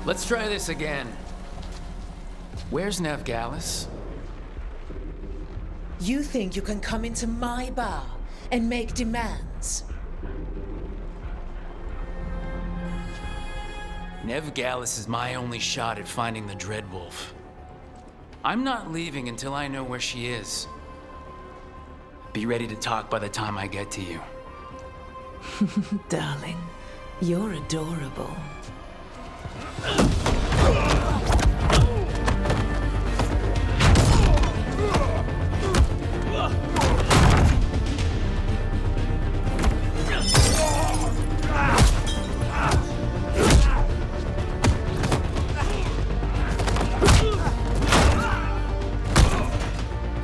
Let's try this again. Where's Nev Gallus? You think you can come into my bar and make demands? Nev Gallus is my only shot at finding the Dreadwolf. I'm not leaving until I know where she is. Be ready to talk by the time I get to you. Darling, you're adorable.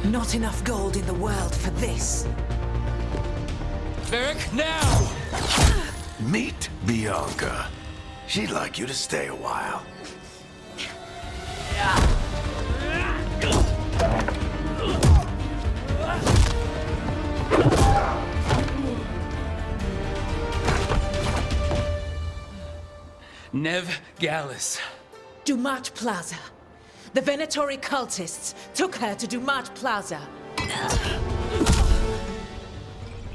Not enough gold in the world for this. Varric, now! Meet Bianca. She'd like you to stay a while. Nev Gallus. Dumat Plaza. The Venatori cultists took her to Dumat Plaza.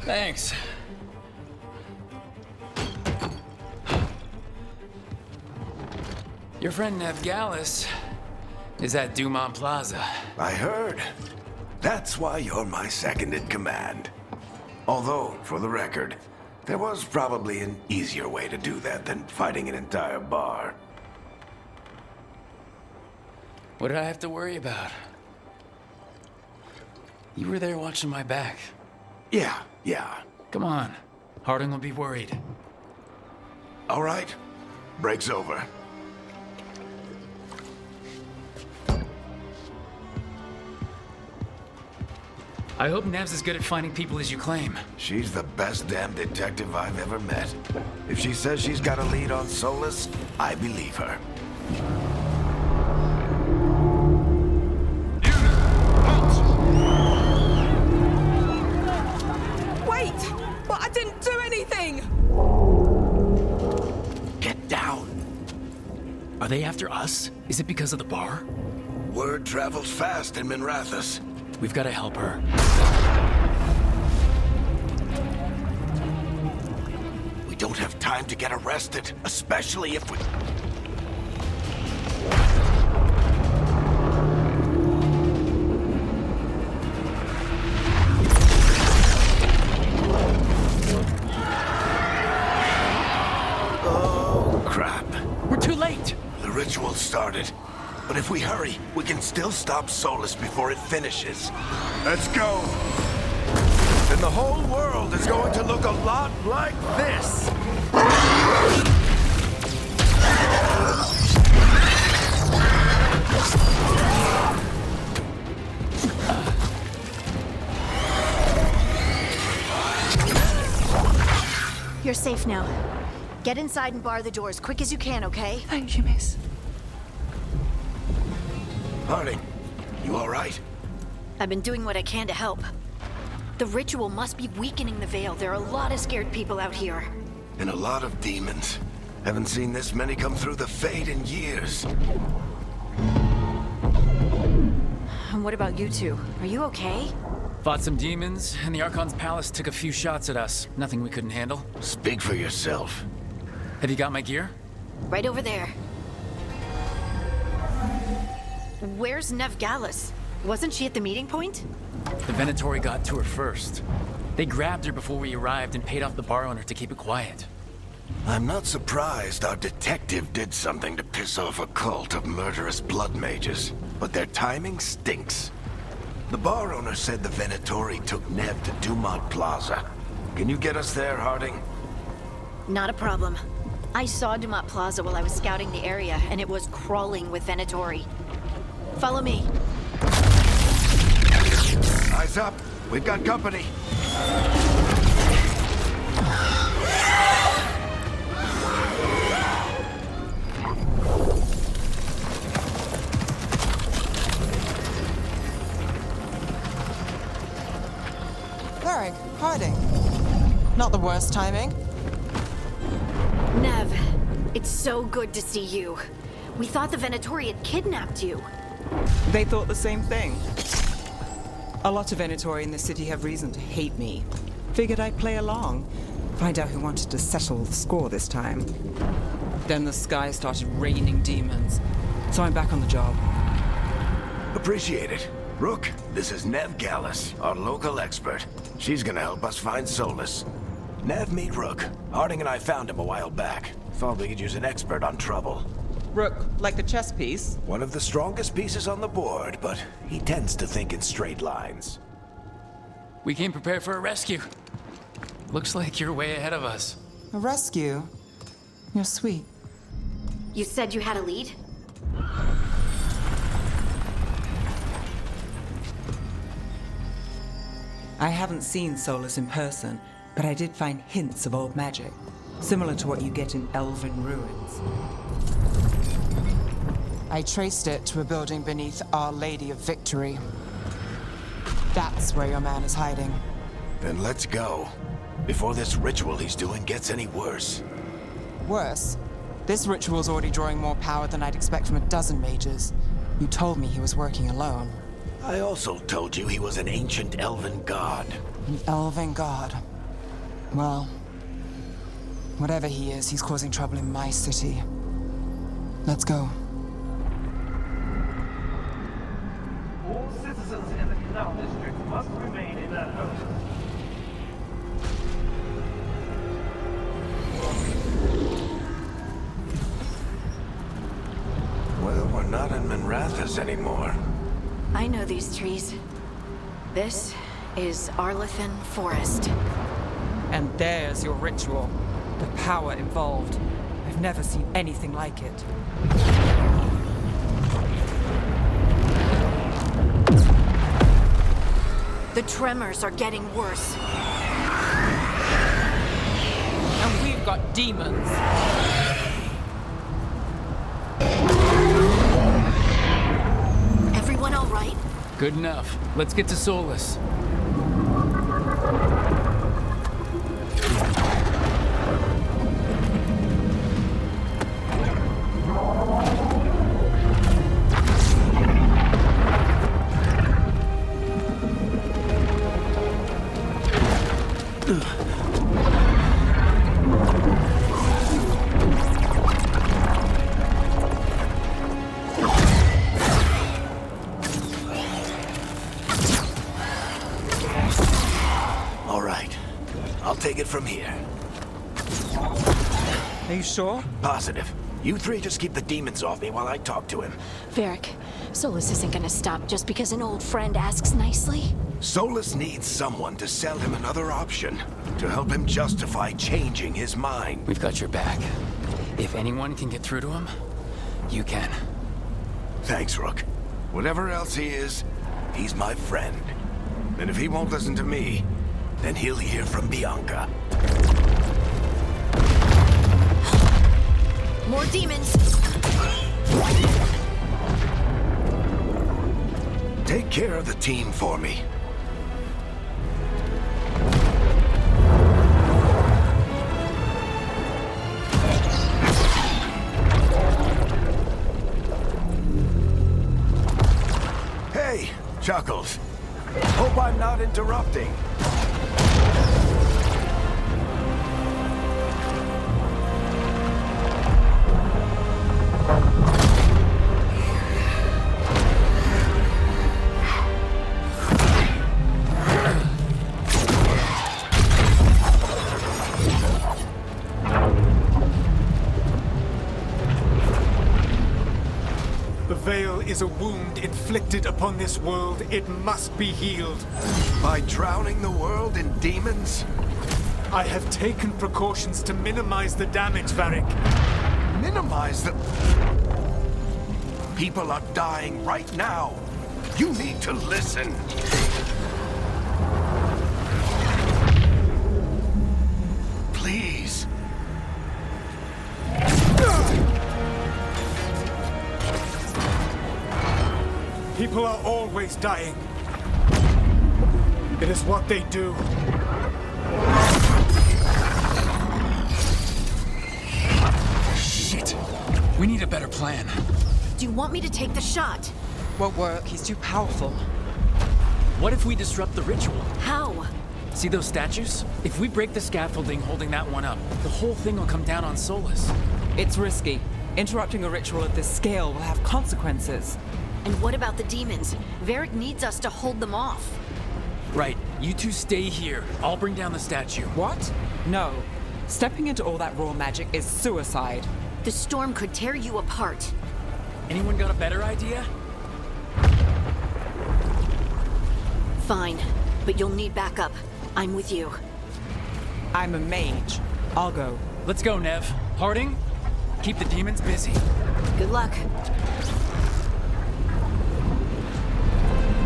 Thanks. Your friend Nev Gallus is at Dumont Plaza. I heard. That's why you're my second in command. Although, for the record, there was probably an easier way to do that than fighting an entire bar. What did I have to worry about? You were there watching my back. Yeah. Come on. Harding will be worried. All right. Break's over. I hope Nev's as good at finding people as you claim. She's the best damn detective I've ever met. If she says she's got a lead on Solus, I believe her. Wait! But I didn't do anything! Get down. Are they after us? Is it because of the bar? Word travels fast in Minrathous. We've got to help her. We don't have time to get arrested, especially if we... Oh, crap. We're too late! The ritual started. But if we hurry, we can still stop Solus before it finishes. Let's go! Then the whole world is going to look a lot like this! You're safe now. Get inside and bar the door as quick as you can, okay? Thank you, miss. Harding, you all right? I've been doing what I can to help. The ritual must be weakening the Veil. There are a lot of scared people out here. And a lot of demons. Haven't seen this many come through the Fade in years. And what about you two? Are you okay? Fought some demons, and the Archon's palace took a few shots at us. Nothing we couldn't handle. Speak for yourself. Have you got my gear? Right over there. Where's Nev Gallus? Wasn't she at the meeting point? The Venatori got to her first. They grabbed her before we arrived and paid off the bar owner to keep it quiet. I'm not surprised our detective did something to piss off a cult of murderous blood mages, but their timing stinks. The bar owner said the Venatori took Nev to Dumont Plaza. Can you get us there, Harding? Not a problem. I saw Dumont Plaza while I was scouting the area, and it was crawling with Venatori. Follow me. Eyes up. We've got company. Varric, Harding. Not the worst timing. Nev, it's so good to see you. We thought the Venatori had kidnapped you. They thought the same thing. A lot of Venatori in the city have reason to hate me. Figured I'd play along, find out who wanted to settle the score this time. Then the sky started raining demons, so I'm back on the job. Appreciate it. Rook, this is Nev Gallus, our local expert. She's gonna help us find Solus. Nev, meet Rook. Harding and I found him a while back. Thought we could use an expert on trouble. Rook, like the chess piece? One of the strongest pieces on the board, but he tends to think in straight lines. We came prepared for a rescue. Looks like you're way ahead of us. A rescue? You're sweet. You said you had a lead? I haven't seen Solus in person, but I did find hints of old magic, similar to what you get in elven ruins. I traced it to a building beneath Our Lady of Victory. That's where your man is hiding. Then let's go. Before this ritual he's doing gets any worse. Worse, this ritual's already drawing more power than I'd expect from a dozen mages. You told me he was working alone. I also told you he was an ancient elven god. An elven god. Well, whatever he is, he's causing trouble in my city. Let's go. All citizens in the Canal District must remain in their homes. Well, we're not in Minrathous anymore. I know these trees. This is Arlethan Forest. And there's your ritual. The power involved. I've never seen anything like it. The tremors are getting worse. And we've got demons. Everyone all right? Good enough. Let's get to Solus. All right. I'll take it from here. Are you sure? Positive. You three just keep the demons off me while I talk to him. Varric, Solus isn't gonna stop just because an old friend asks nicely. Solus needs someone to sell him another option, to help him justify changing his mind. We've got your back. If anyone can get through to him, you can. Thanks, Rook. Whatever else he is, he's my friend. And if he won't listen to me, then he'll hear from Bianca. More demons! Take care of the team for me. Hey, Chuckles. Hope I'm not interrupting. The Veil is a wound inflicted upon this world. It must be healed. By drowning the world in demons? I have taken precautions to minimize the damage, Varric. Minimize the... People are dying right now. You need to listen. Please. People are always dying. It is what they do. Shit. We need a better plan. Do you want me to take the shot? Won't work, he's too powerful. What if we disrupt the ritual? How? See those statues? If we break the scaffolding holding that one up, the whole thing will come down on Solus. It's risky. Interrupting a ritual of this scale will have consequences. And what about the demons? Varric needs us to hold them off. Right, you two stay here. I'll bring down the statue. What? No. Stepping into all that raw magic is suicide. The storm could tear you apart. Anyone got a better idea? Fine, but you'll need backup. I'm with you. I'm a mage. I'll go. Let's go, Nev. Harding, keep the demons busy. Good luck.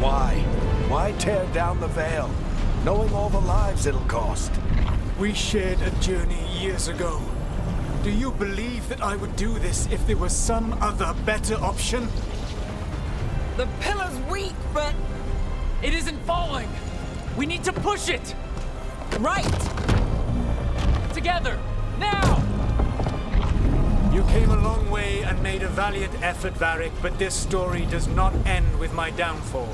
Why? Why tear down the veil, knowing all the lives it'll cost? We shared a journey years ago. Do you believe that I would do this if there was some other better option? The pillar's weak, but... It isn't falling! We need to push it! Right! Together! Now! You came a long way and made a valiant effort, Varric, but this story does not end with my downfall.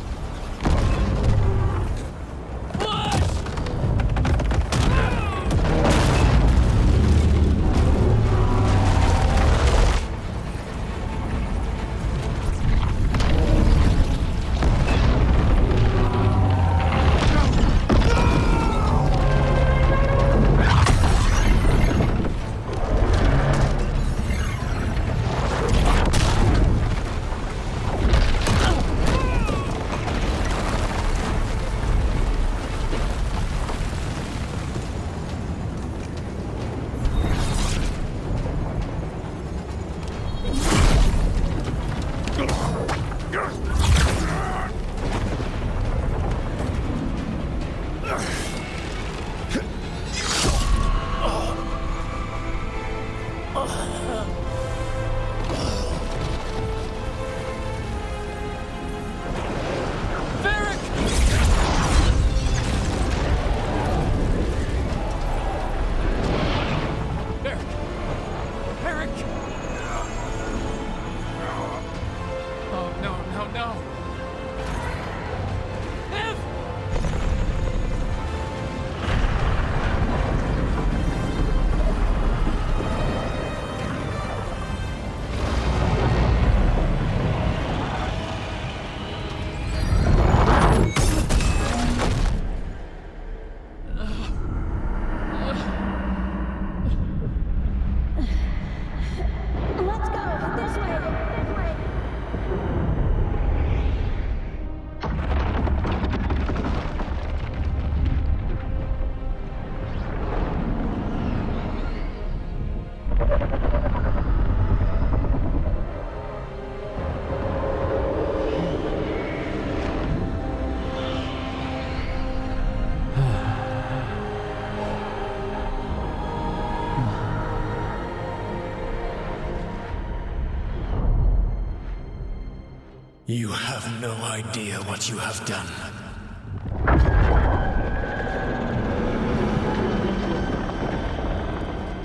You have no idea what you have done.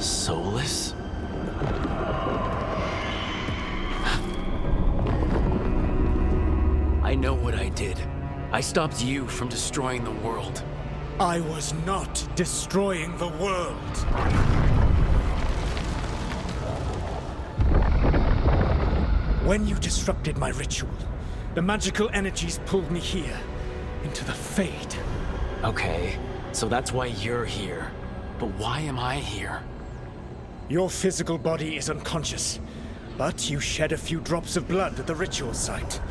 Solus? I know what I did. I stopped you from destroying the world. I was not destroying the world. When you disrupted my ritual, the magical energies pulled me here, into the Fade. Okay, so that's why you're here. But why am I here? Your physical body is unconscious, but you shed a few drops of blood at the ritual site.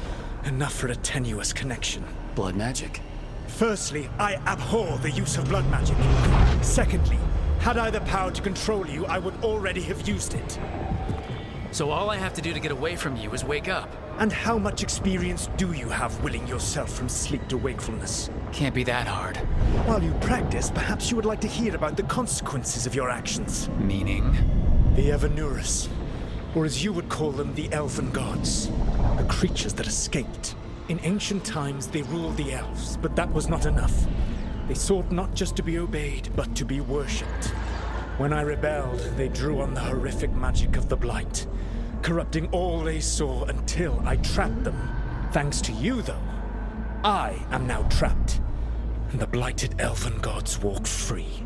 Enough for a tenuous connection. Blood magic? Firstly, I abhor the use of blood magic. Secondly, had I the power to control you, I would already have used it. So all I have to do to get away from you is wake up. And how much experience do you have willing yourself from sleep to wakefulness? Can't be that hard. While you practice, perhaps you would like to hear about the consequences of your actions. Meaning? The Evanurus, or as you would call them, the Elven Gods. The creatures that escaped. In ancient times, they ruled the elves, but that was not enough. They sought not just to be obeyed, but to be worshipped. When I rebelled, they drew on the horrific magic of the Blight. corrupting all they saw until I trapped them. Thanks to you, though, I am now trapped, and the blighted elven gods walk free.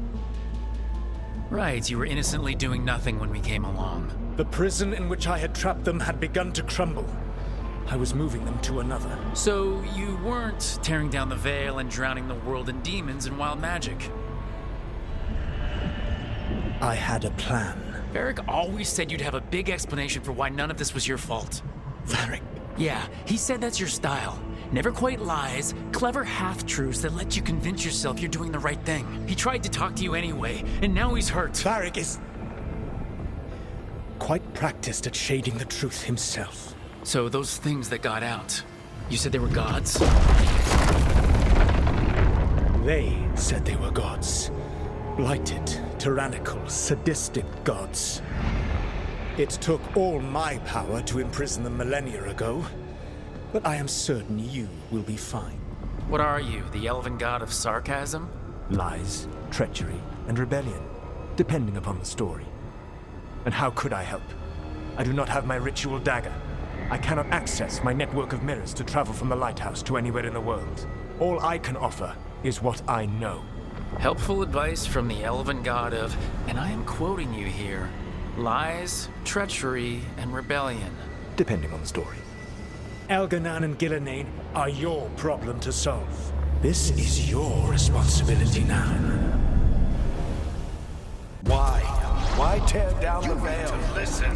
Right, you were innocently doing nothing when we came along. The prison in which I had trapped them had begun to crumble. I was moving them to another. So you weren't tearing down the veil and drowning the world in demons and wild magic. I had a plan. Varric always said you'd have a big explanation for why none of this was your fault. Varric. Yeah, he said that's your style. Never quite lies, clever half-truths that let you convince yourself you're doing the right thing. He tried to talk to you anyway, and now he's hurt. Varric is quite practiced at shading the truth himself. So those things that got out, you said they were gods? They said they were gods. Blighted, tyrannical, sadistic gods. It took all my power to imprison them millennia ago, but I am certain you will be fine. What are you, the elven god of sarcasm? Lies, treachery, and rebellion, depending upon the story. And how could I help? I do not have my ritual dagger. I cannot access my network of mirrors to travel from the lighthouse to anywhere in the world. All I can offer is what I know. Helpful advice from the elven god of, and I am quoting you here, lies, treachery, and rebellion. Depending on the story. Elganan and Gillenane are your problem to solve. This is your responsibility now. Why? Why tear down the veil? Listen.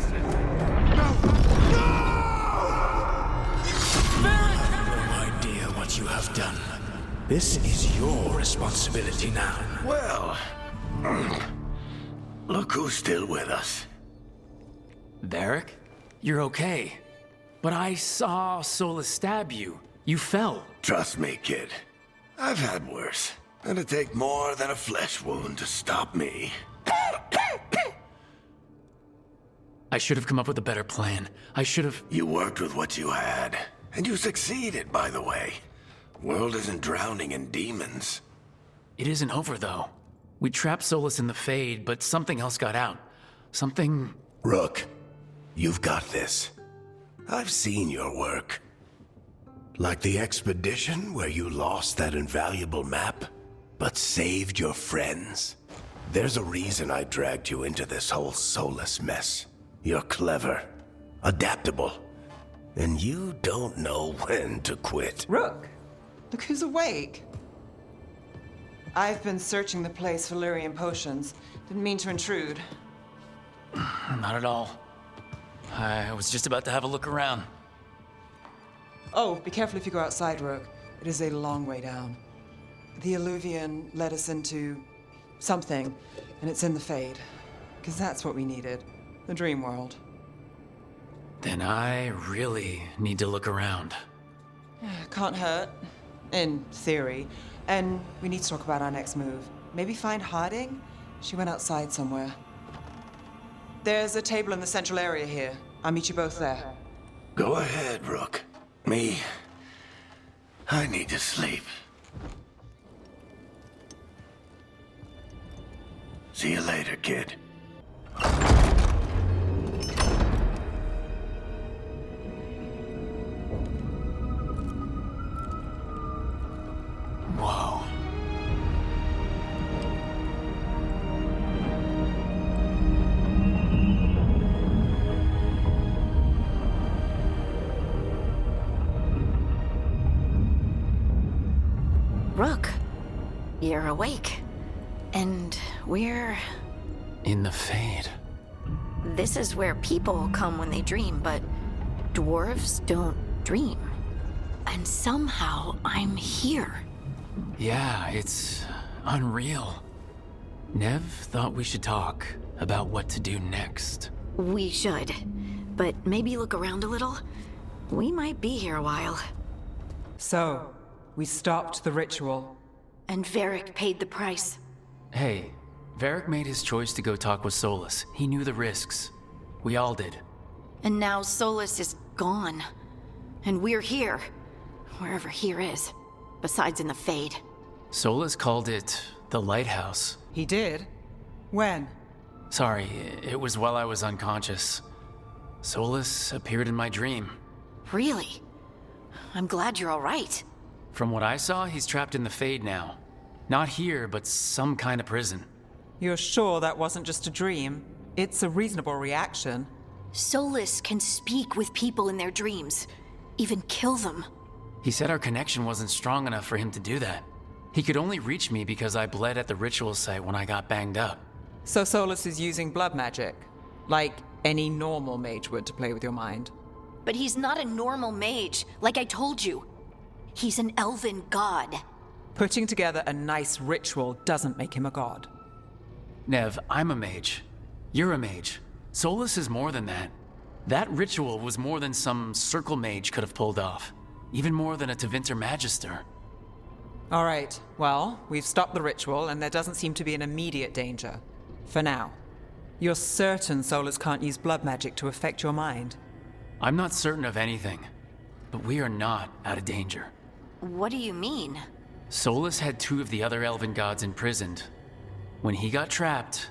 No idea what you have done. This is your responsibility now. Well, look who's still with us. Varric? You're okay. But I saw Solus stab you. You fell. Trust me, kid. I've had worse. It'd take more than a flesh wound to stop me. I should have come up with a better plan. I should have... You worked with what you had. And you succeeded, by the way. World isn't drowning in demons. It isn't over, though. We trapped Solus in the Fade, but something else got out. Something... Rook, you've got this. I've seen your work. Like the expedition where you lost that invaluable map, but saved your friends. There's a reason I dragged you into this whole Solus mess. You're clever, adaptable, and you don't know when to quit. Rook, look who's awake. I've been searching the place for Lyrian potions. Didn't mean to intrude. Not at all. I was just about to have a look around. Oh, be careful if you go outside, Rook. It is a long way down. The Alluvian led us into something, and it's in the Fade. Because that's what we needed. The dream world. Then I really need to look around. Can't hurt. In theory. And we need to talk about our next move. Maybe find Harding? She went outside somewhere. There's a table in the central area here. I'll meet you both there. Go ahead, Rook. I need to sleep. See you later, kid. Whoa. Rook, you're awake. And we're... In the Fade. This is where people come when they dream, but dwarves don't dream. And somehow I'm here. Yeah, it's unreal. Nev thought we should talk about what to do next. We should. But maybe look around a little. We might be here a while. So, we stopped the ritual. And Varric paid the price. Hey, Varric made his choice to go talk with Solus. He knew the risks. We all did. And now Solus is gone. And we're here. Wherever here is. Besides in the Fade. Solus called it the Lighthouse. He did? When? Sorry, it was while I was unconscious. Solus appeared in my dream. Really? I'm glad you're all right. From what I saw, he's trapped in the Fade now. Not here, but some kind of prison. You're sure that wasn't just a dream? It's a reasonable reaction. Solus can speak with people in their dreams, even kill them. He said our connection wasn't strong enough for him to do that. He could only reach me because I bled at the ritual site when I got banged up. So Solus is using blood magic, like any normal mage would to play with your mind. But he's not a normal mage, like I told you. He's an elven god. Putting together a nice ritual doesn't make him a god. Nev, I'm a mage. You're a mage. Solus is more than that. That ritual was more than some circle mage could have pulled off. Even more than a Tevinter Magister. All right, well, we've stopped the ritual and there doesn't seem to be an immediate danger. For now. You're certain Solus can't use blood magic to affect your mind? I'm not certain of anything, but we are not out of danger. What do you mean? Solus had 2 of the other elven gods imprisoned. When he got trapped,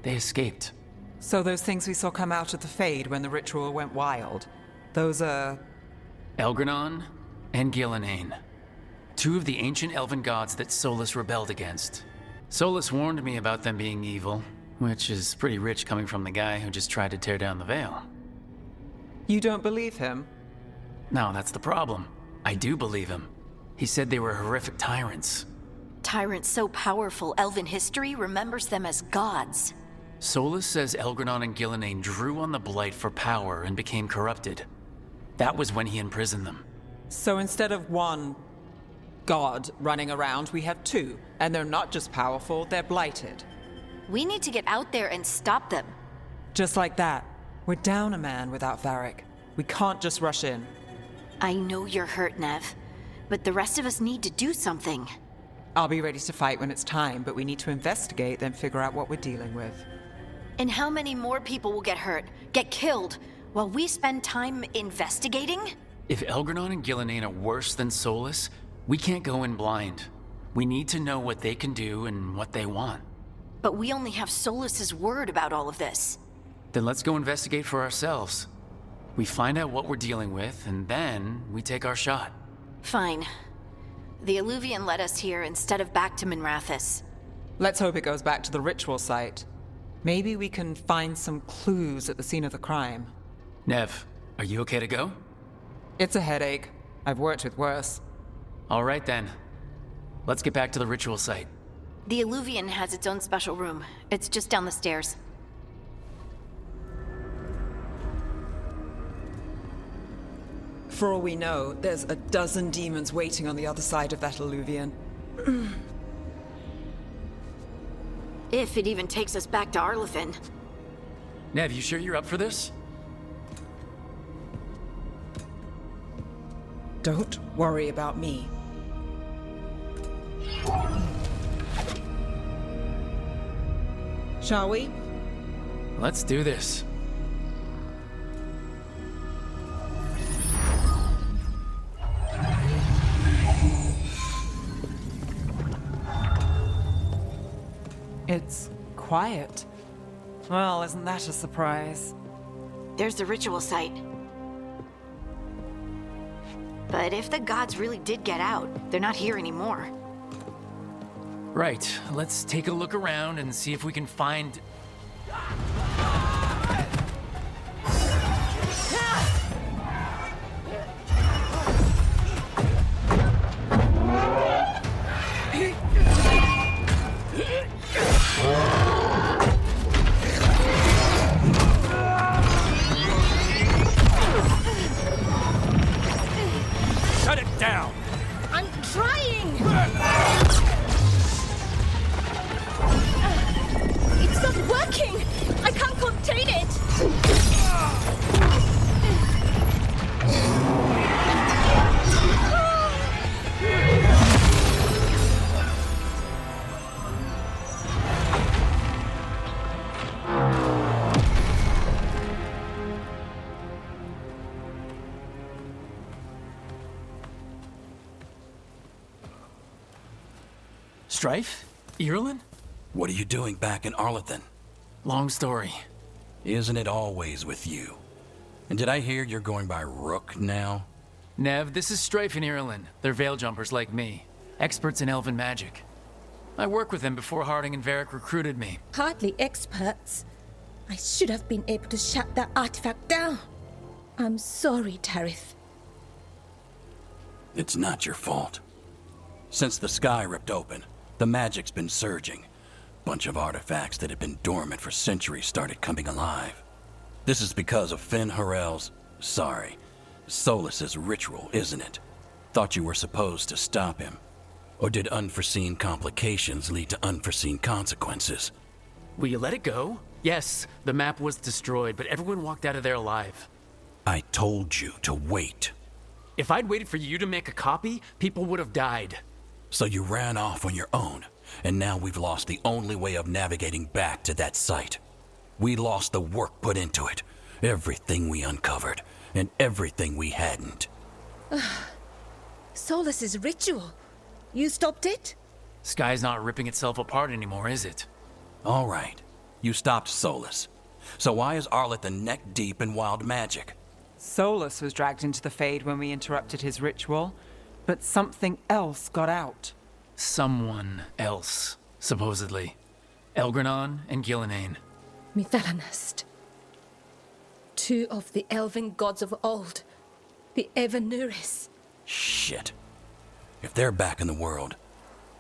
they escaped. So those things we saw come out of the Fade when the ritual went wild, those are... Elgranon and Gillenane. 2 of the ancient elven gods that Solus rebelled against. Solus warned me about them being evil, which is pretty rich coming from the guy who just tried to tear down the veil. You don't believe him? No, that's the problem. I do believe him. He said they were horrific tyrants. Tyrants so powerful, elven history remembers them as gods. Solus says Elgranon and Gillenane drew on the Blight for power and became corrupted. That was when he imprisoned them. So instead of one god running around, we have 2, and they're not just powerful, they're blighted. We need to get out there and stop them. Just like that. We're down a man without Varric. We can't just rush in. I know you're hurt, Nev, but the rest of us need to do something. I'll be ready to fight when it's time, but we need to investigate, then figure out what we're dealing with. And how many more people will get hurt, get killed, while we spend time investigating? If Elgranon and Gillenane are worse than Solus, we can't go in blind. We need to know what they can do and what they want. But we only have Solus's word about all of this. Then let's go investigate for ourselves. We find out what we're dealing with, and then we take our shot. Fine. The Alluvian led us here instead of back to Minrathous. Let's hope it goes back to the ritual site. Maybe we can find some clues at the scene of the crime. Nev, are you okay to go? It's a headache. I've worked with worse. All right then. Let's get back to the ritual site. The Alluvian has its own special room. It's just down the stairs. For all we know, there's a dozen demons waiting on the other side of that Alluvian. If it even takes us back to Arlithin. Nev, you sure you're up for this? Don't worry about me. Shall we? Let's do this. It's quiet. Well, isn't that a surprise? There's the ritual site. But if the gods really did get out, they're not here anymore. Right, let's take a look around and see if we can find... Shut it down! I'm trying! It's not working! I can't contain it! Strife? Irulan? What are you doing back in Arlithin? Long story. Isn't it always with you? And did I hear you're going by Rook now? Nev, this is Strife and Irulan. They're veil jumpers like me, experts in elven magic. I worked with them before Harding and Varric recruited me. Hardly experts. I should have been able to shut that artifact down. I'm sorry, Tarith. It's not your fault. Since the sky ripped open, the magic's been surging. Bunch of artifacts that had been dormant for centuries started coming alive. This is because of Finn Harel's... Solus's ritual, isn't it? Thought you were supposed to stop him. Or did unforeseen complications lead to unforeseen consequences? Will you let it go? Yes, the map was destroyed, but everyone walked out of there alive. I told you to wait. If I'd waited for you to make a copy, people would have died. So you ran off on your own, and now we've lost the only way of navigating back to that site. We lost the work put into it, everything we uncovered, and everything we hadn't. Solus's ritual. You stopped it? Sky's not ripping itself apart anymore, is it? All right, you stopped Solus. So why is Arleth neck deep in wild magic? Solus was dragged into the Fade when we interrupted his ritual, but something else got out. Someone else, supposedly. Elgranon and Gillenane. Mithalanast. Two of the elven gods of old. The Evanuris. Shit. If they're back in the world,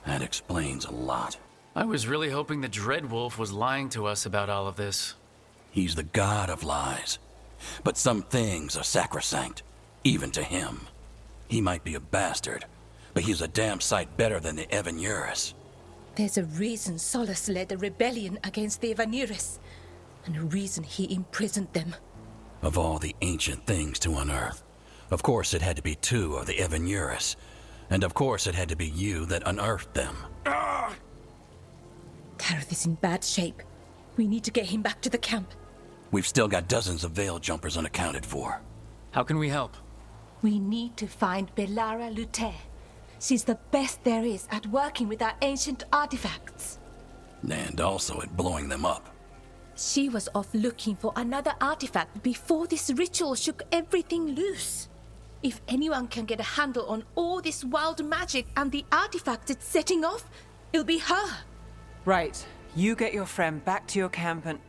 that explains a lot. I was really hoping the Dreadwolf was lying to us about all of this. He's the god of lies. But some things are sacrosanct, even to him. He might be a bastard, but he's a damn sight better than the Evanuris. There's a reason Solus led a rebellion against the Evanuris, and a reason he imprisoned them. Of all the ancient things to unearth, of course it had to be two of the Evanuris, and of course it had to be you that unearthed them. Tarith is in bad shape. We need to get him back to the camp. We've still got dozens of veil jumpers unaccounted for. How can we help? We need to find Belara Luther. She's the best there is at working with our ancient artifacts. And also at blowing them up. She was off looking for another artifact before this ritual shook everything loose. If anyone can get a handle on all this wild magic and the artifacts it's setting off, it'll be her. Right. You get your friend back to your camp and...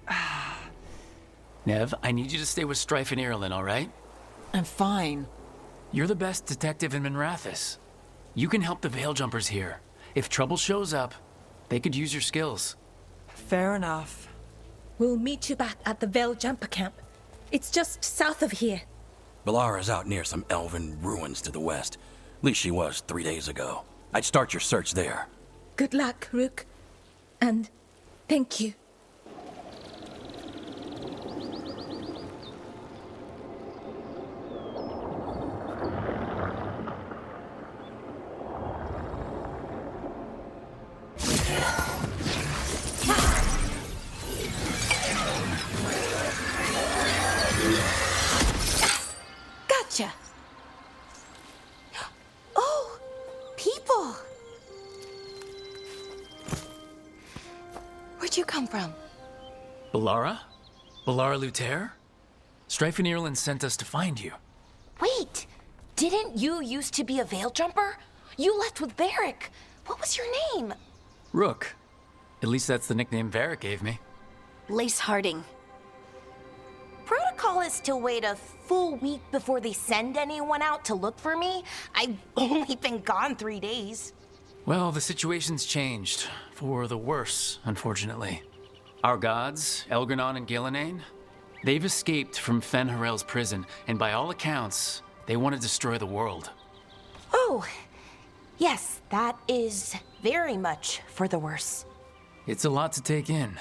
Nev, I need you to stay with Strife and Irulan, all right? I'm fine. You're the best detective in Minrathous. You can help the veil jumpers here. If trouble shows up, they could use your skills. Fair enough. We'll meet you back at the Veil Jumper camp. It's just south of here. Belara's out near some elven ruins to the west. At least she was 3 days ago. I'd start your search there. Good luck, Rook. And thank you. Gotcha. Oh, people. Where'd you come from? Belara? Belara Luther? Strife and Irulan sent us to find you. Wait, didn't you used to be a veil jumper? You left with Varric. What was your name? Rook. At least that's the nickname Varric gave me. Lace Harding. Protocol is to wait a full week before they send anyone out to look for me. I've only been gone 3 days. Well, the situation's changed. For the worse, unfortunately. Our gods, Elgranon and Gillenane, they've escaped from Fen Harel's prison, and by all accounts, they want to destroy the world. Oh, yes, that is very much for the worse. It's a lot to take in.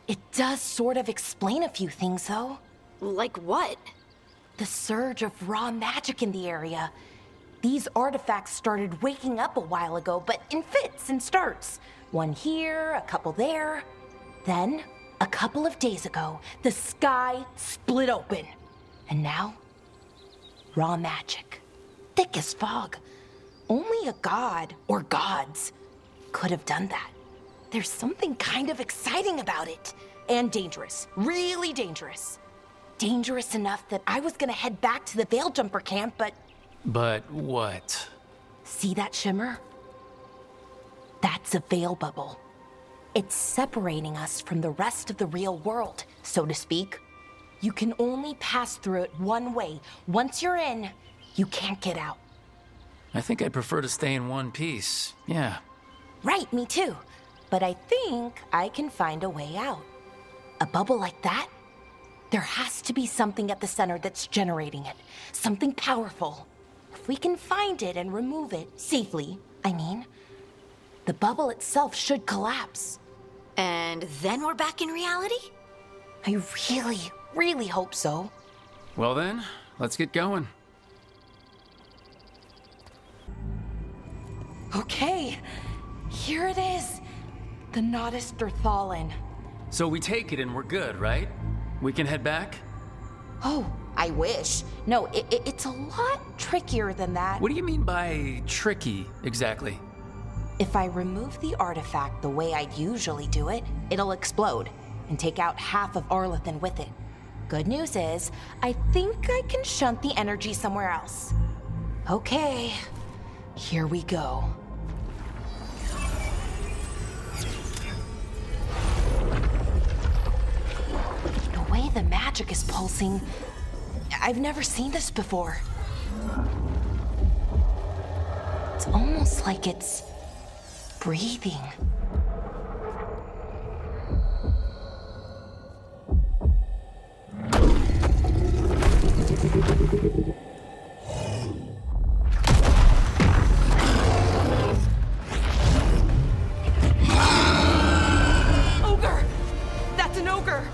It does sort of explain a few things, though. Like what? The surge of raw magic in the area. These artifacts started waking up a while ago, but in fits and starts. One here, a couple there. Then, a couple of days ago, the sky split open. And now, raw magic. Thick as fog. Only a god, or gods, could have done that. There's something kind of exciting about it. And dangerous. Really dangerous. dangerous enough that I was gonna head back to the Veil Jumper camp, but... But what? See that shimmer? That's a veil bubble. It's separating us from the rest of the real world, so to speak. You can only pass through it one way. Once you're in, you can't get out. I think I'd prefer to stay in one piece. Yeah. Right, me too. But I think I can find a way out. A bubble like that? There has to be something at the center that's generating it. Something powerful. If we can find it and remove it, safely, I mean, the bubble itself should collapse. And then we're back in reality? I really, really hope so. Well then, let's get going. Okay, here it is. The Nodus Derthalin. So we take it and we're good, right? We can head back? Oh, I wish. No, it's a lot trickier than that. What do you mean by tricky, exactly? If I remove the artifact the way I'd usually do it, it'll explode and take out half of Arlethan with it. Good news is, I think I can shunt the energy somewhere else. Okay, here we go. The way the magic is pulsing, I've never seen this before. It's almost like it's breathing. Ogre! That's an ogre!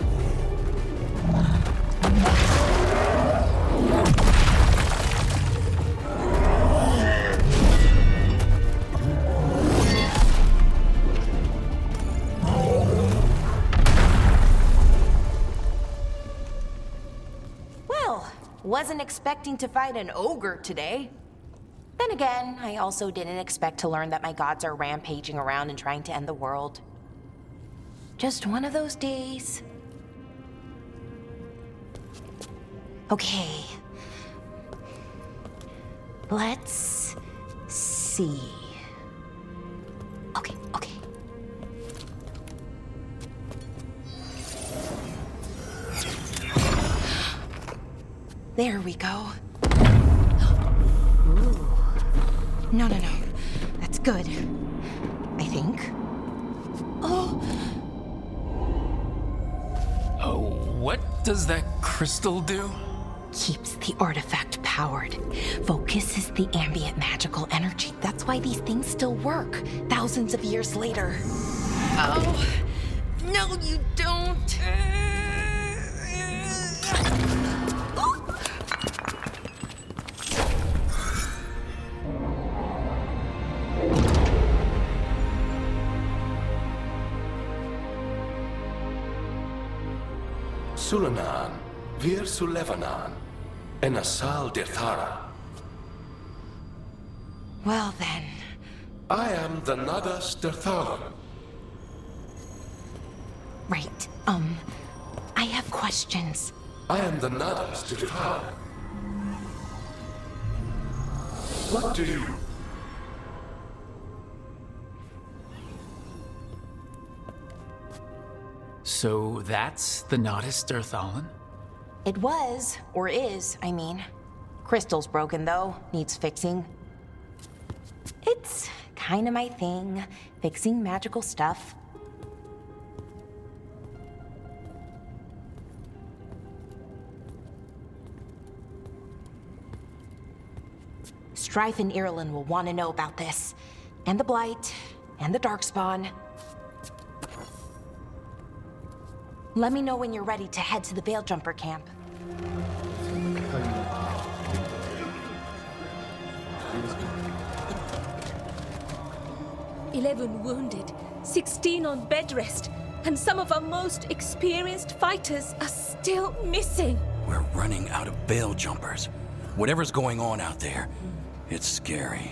Wasn't expecting to fight an ogre today. Then again, I also didn't expect to learn that my gods are rampaging around and trying to end the world. Just one of those days. Okay. Let's see. Okay. There we go. Ooh. No. That's good. I think. Oh, what does that crystal do? keeps the artifact powered. Focuses the ambient magical energy. That's why these things still work, thousands of years later. Oh, no you don't. Sulanan, Vir Sulevanan, and Asal Dirthara. Well then. I am the Nadas Dirthalan. Right, I have questions. I am the Nadas Dirthalan. What do you... So that's the Nodus Dirthalin? It was, or is, I mean. Crystal's broken though, needs fixing. It's kinda my thing, fixing magical stuff. Strife and Irulan will want to know about this. And the Blight, and the Darkspawn. Let me know when you're ready to head to the Veil Jumper camp. 11 wounded, 16 on bed rest, and some of our most experienced fighters are still missing. We're running out of Veil Jumpers. Whatever's going on out there, it's scary.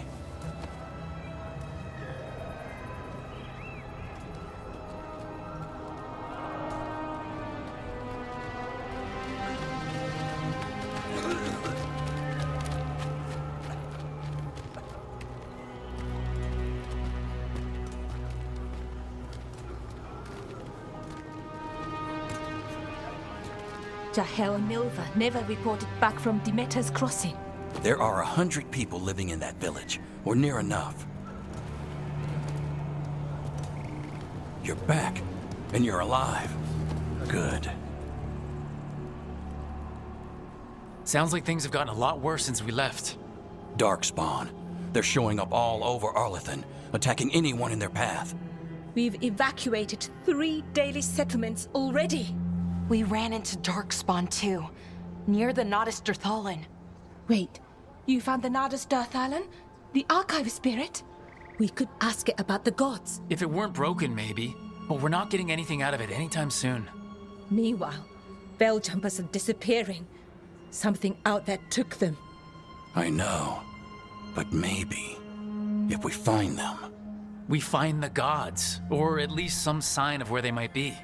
Jahel and Milva never reported back from Demeter's crossing. There are 100 people living in that village, or near enough. You're back, and you're alive. Good. Sounds like things have gotten a lot worse since we left. Darkspawn. They're showing up all over Arlethan, attacking anyone in their path. We've evacuated 3 daily settlements already. We ran into Darkspawn too, near the Nodus Dirthalan. Wait, you found the Nodus Dirthalan? The archive spirit? We could ask it about the gods. If it weren't broken, maybe. But we're not getting anything out of it anytime soon. Meanwhile, Veiljumpers are disappearing. Something out there took them. I know. But maybe, if we find them... We find the gods, or at least some sign of where they might be.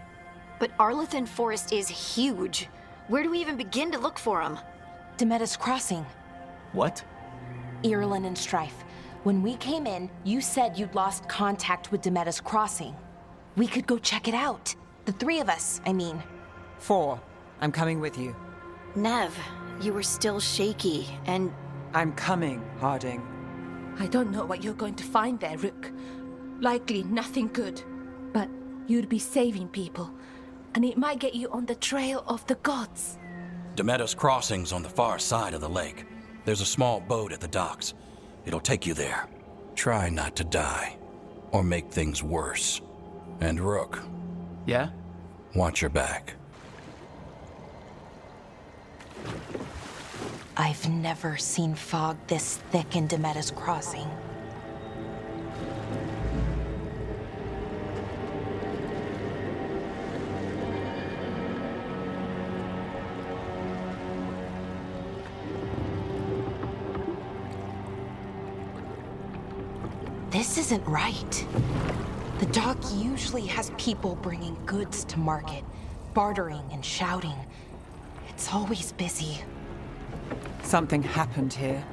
But Arlethan Forest is huge. Where do we even begin to look for them? Demeter's Crossing. What? Irulan and Strife. When we came in, you said you'd lost contact with Demeter's Crossing. We could go check it out. The 3 of us, I mean. 4. I'm coming with you. Nev, you were still shaky, and... I'm coming, Harding. I don't know what you're going to find there, Rook. Likely nothing good. But you'd be saving people, and it might get you on the trail of the gods. Demeter's Crossing's on the far side of the lake. There's a small boat at the docks. It'll take you there. Try not to die, or make things worse. And Rook. Yeah? Watch your back. I've never seen fog this thick in Demeter's Crossing. This isn't right. The dock usually has people bringing goods to market, bartering and shouting. It's always busy. Something happened here.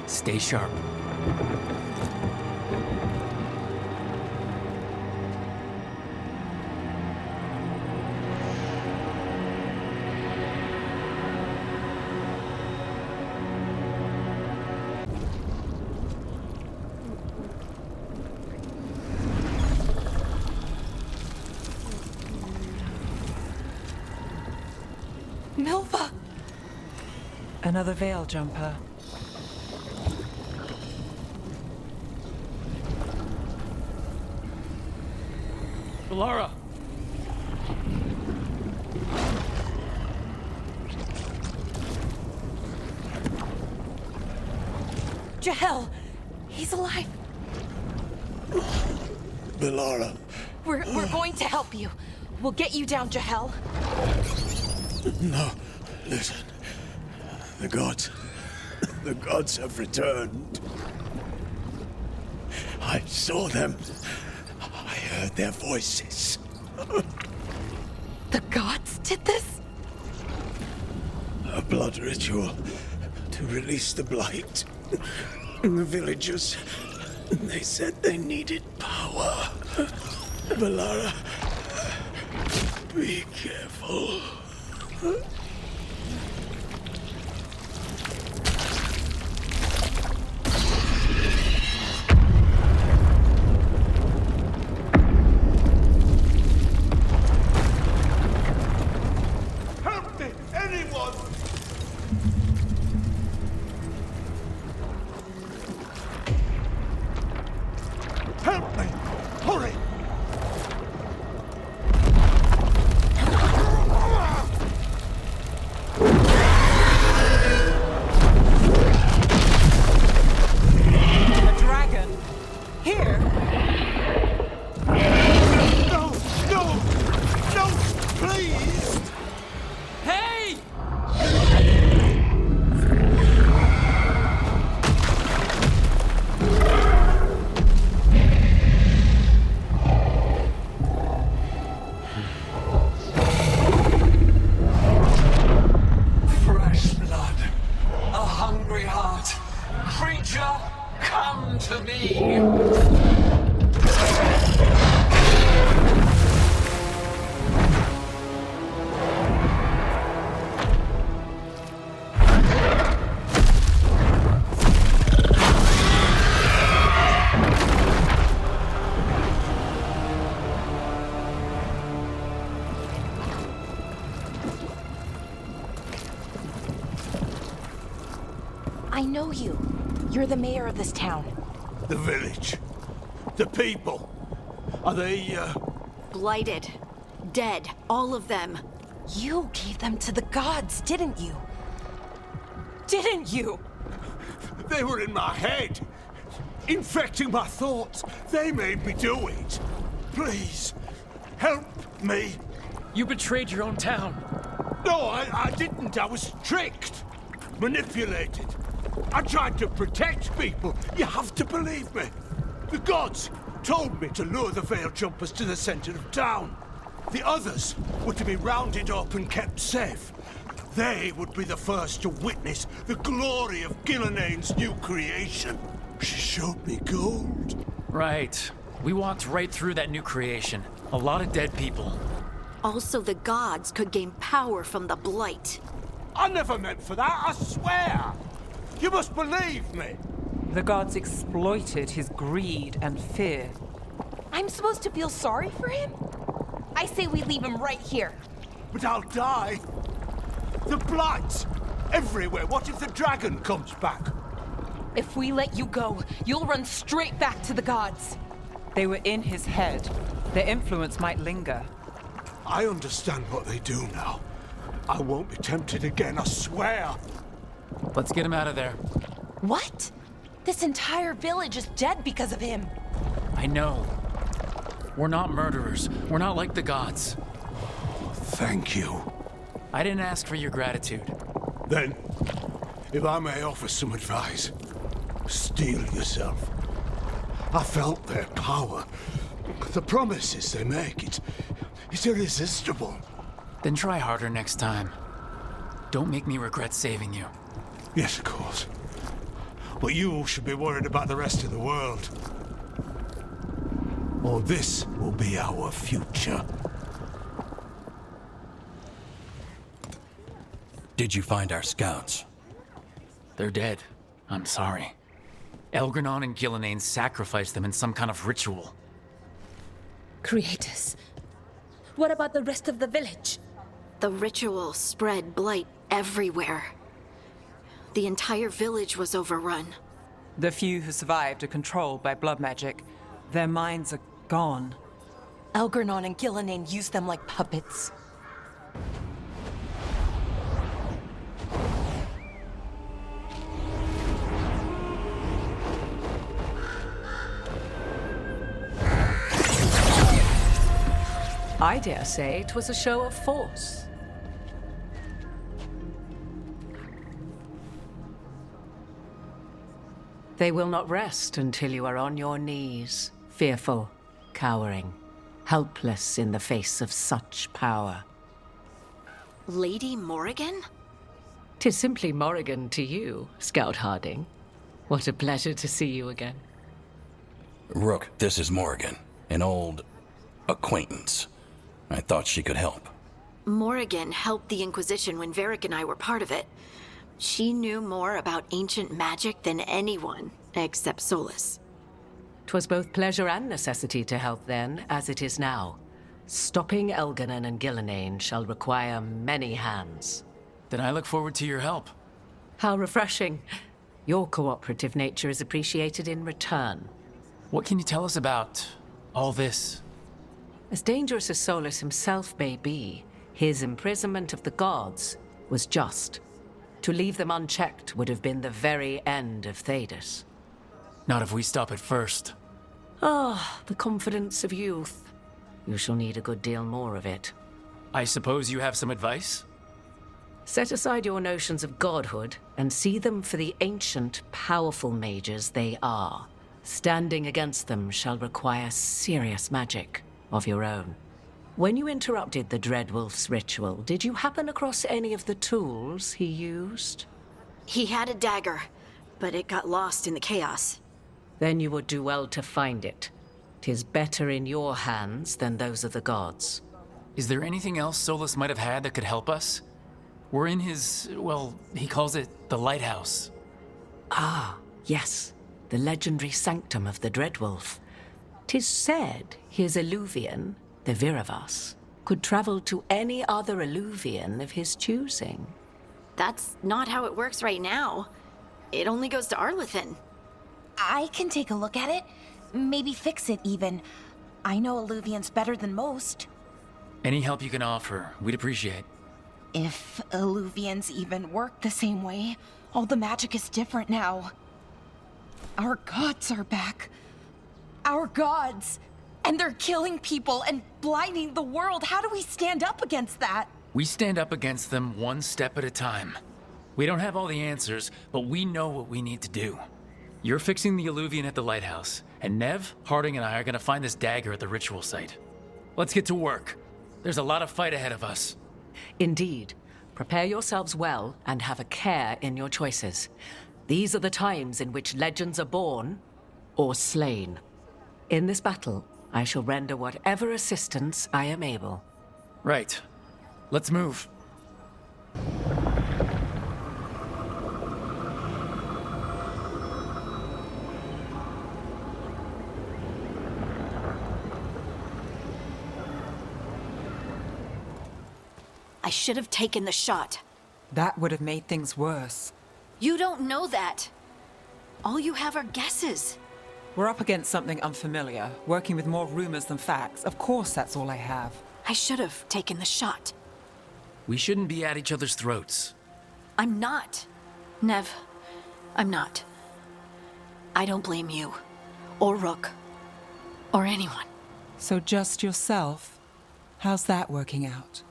Stay sharp. Milva! Another Veiljumper. Valara! Jahel! He's alive! Valara. We're going to help you. We'll get you down, Jahel. No, listen. The gods have returned. I saw them. I heard their voices. The gods did this? A blood ritual to release the blight. The villagers, they said they needed power. Valara, be careful. Help me! Anyone! Help me! Hurry! A dragon? Here? No! No! No! Please! Hey! Fresh blood. A hungry heart. Creature, come to me! know you. You're the mayor of this town. The village. The people. Are they, Blighted. Dead. All of them. You gave them to the gods, didn't you? Didn't you? They were in my head. Infecting my thoughts. They made me do it. Please, help me. You betrayed your own town. No, I didn't. I was tricked. Manipulated. I tried to protect people. You have to believe me. The gods told me to lure the Veil Jumpers to the center of town. The others were to be rounded up and kept safe. They would be the first to witness the glory of Gillanane's new creation. She showed me gold. Right. We walked right through that new creation. A lot of dead people. Also, the gods could gain power from the Blight. I never meant for that, I swear! You must believe me! The gods exploited his greed and fear. I'm supposed to feel sorry for him? I say we leave him right here. But I'll die. The Blight! Everywhere. What if the dragon comes back? If we let you go, you'll run straight back to the gods. They were in his head. Their influence might linger. I understand what they do now. I won't be tempted again, I swear. Let's get him out of there. What? This entire village is dead because of him. I know. We're not murderers. We're not like the gods. Thank you. I didn't ask for your gratitude. Then, if I may offer some advice, steel yourself. I felt their power. The promises they make, it's irresistible. Then try harder next time. Don't make me regret saving you. Yes, of course. But you should be worried about the rest of the world. Or this will be our future. Did you find our scouts? They're dead. I'm sorry. Elgranon and Gillanane sacrificed them in some kind of ritual. Creators. What about the rest of the village? The ritual spread blight everywhere. The entire village was overrun. The few who survived are controlled by blood magic. Their minds are gone. Elgranon and Gillanane used them like puppets. I dare say it was a show of force. They will not rest until you are on your knees, fearful, cowering, helpless in the face of such power. Lady Morrigan? 'Tis simply Morrigan to you, Scout Harding. What a pleasure to see you again. Rook, this is Morrigan, an old acquaintance. I thought she could help. Morrigan helped the Inquisition when Varric and I were part of it. She knew more about ancient magic than anyone, except Solus. 'Twas both pleasure and necessity to help then, as it is now. Stopping Elganon and Gillanane shall require many hands. Then I look forward to your help. How refreshing. Your cooperative nature is appreciated in return. What can you tell us about all this? As dangerous as Solus himself may be, his imprisonment of the gods was just. To leave them unchecked would have been the very end of Thedas. Not if we stop it first. Ah, the confidence of youth. You shall need a good deal more of it. I suppose you have some advice? Set aside your notions of godhood and see them for the ancient, powerful mages they are. Standing against them shall require serious magic of your own. When you interrupted the Dreadwolf's ritual, did you happen across any of the tools he used? He had a dagger, but it got lost in the chaos. Then you would do well to find it. 'Tis better in your hands than those of the gods. Is there anything else Solus might have had that could help us? We're in his, well, he calls it the lighthouse. Ah, yes. The legendary sanctum of the Dreadwolf. 'Tis said his Illuvian, the Viravas, could travel to any other Illuvian of his choosing. That's not how it works right now. it only goes to Arlethan. I can take a look at it. Maybe fix it, even. I know Illuvians better than most. Any help you can offer, we'd appreciate. If Illuvians even work the same way, all the magic is different now. Our gods are back. Our gods! And they're killing people and blinding the world. How do we stand up against that? We stand up against them one step at a time. We don't have all the answers, but we know what we need to do. You're fixing the Illuvian at the lighthouse, and Nev, Harding, and I are gonna find this dagger at the ritual site. Let's get to work. There's a lot of fight ahead of us. Indeed. Prepare yourselves well and have a care in your choices. These are the times in which legends are born or slain. In this battle, I shall render whatever assistance I am able. Right. Let's move. I should have taken the shot. That would have made things worse. You don't know that. All you have are guesses. We're up against something unfamiliar, working with more rumors than facts. Of course, that's all I have. I should have taken the shot. We shouldn't be at each other's throats. I'm not. Nev, I'm not. I don't blame you, or Rook, or anyone. So just yourself? How's that working out?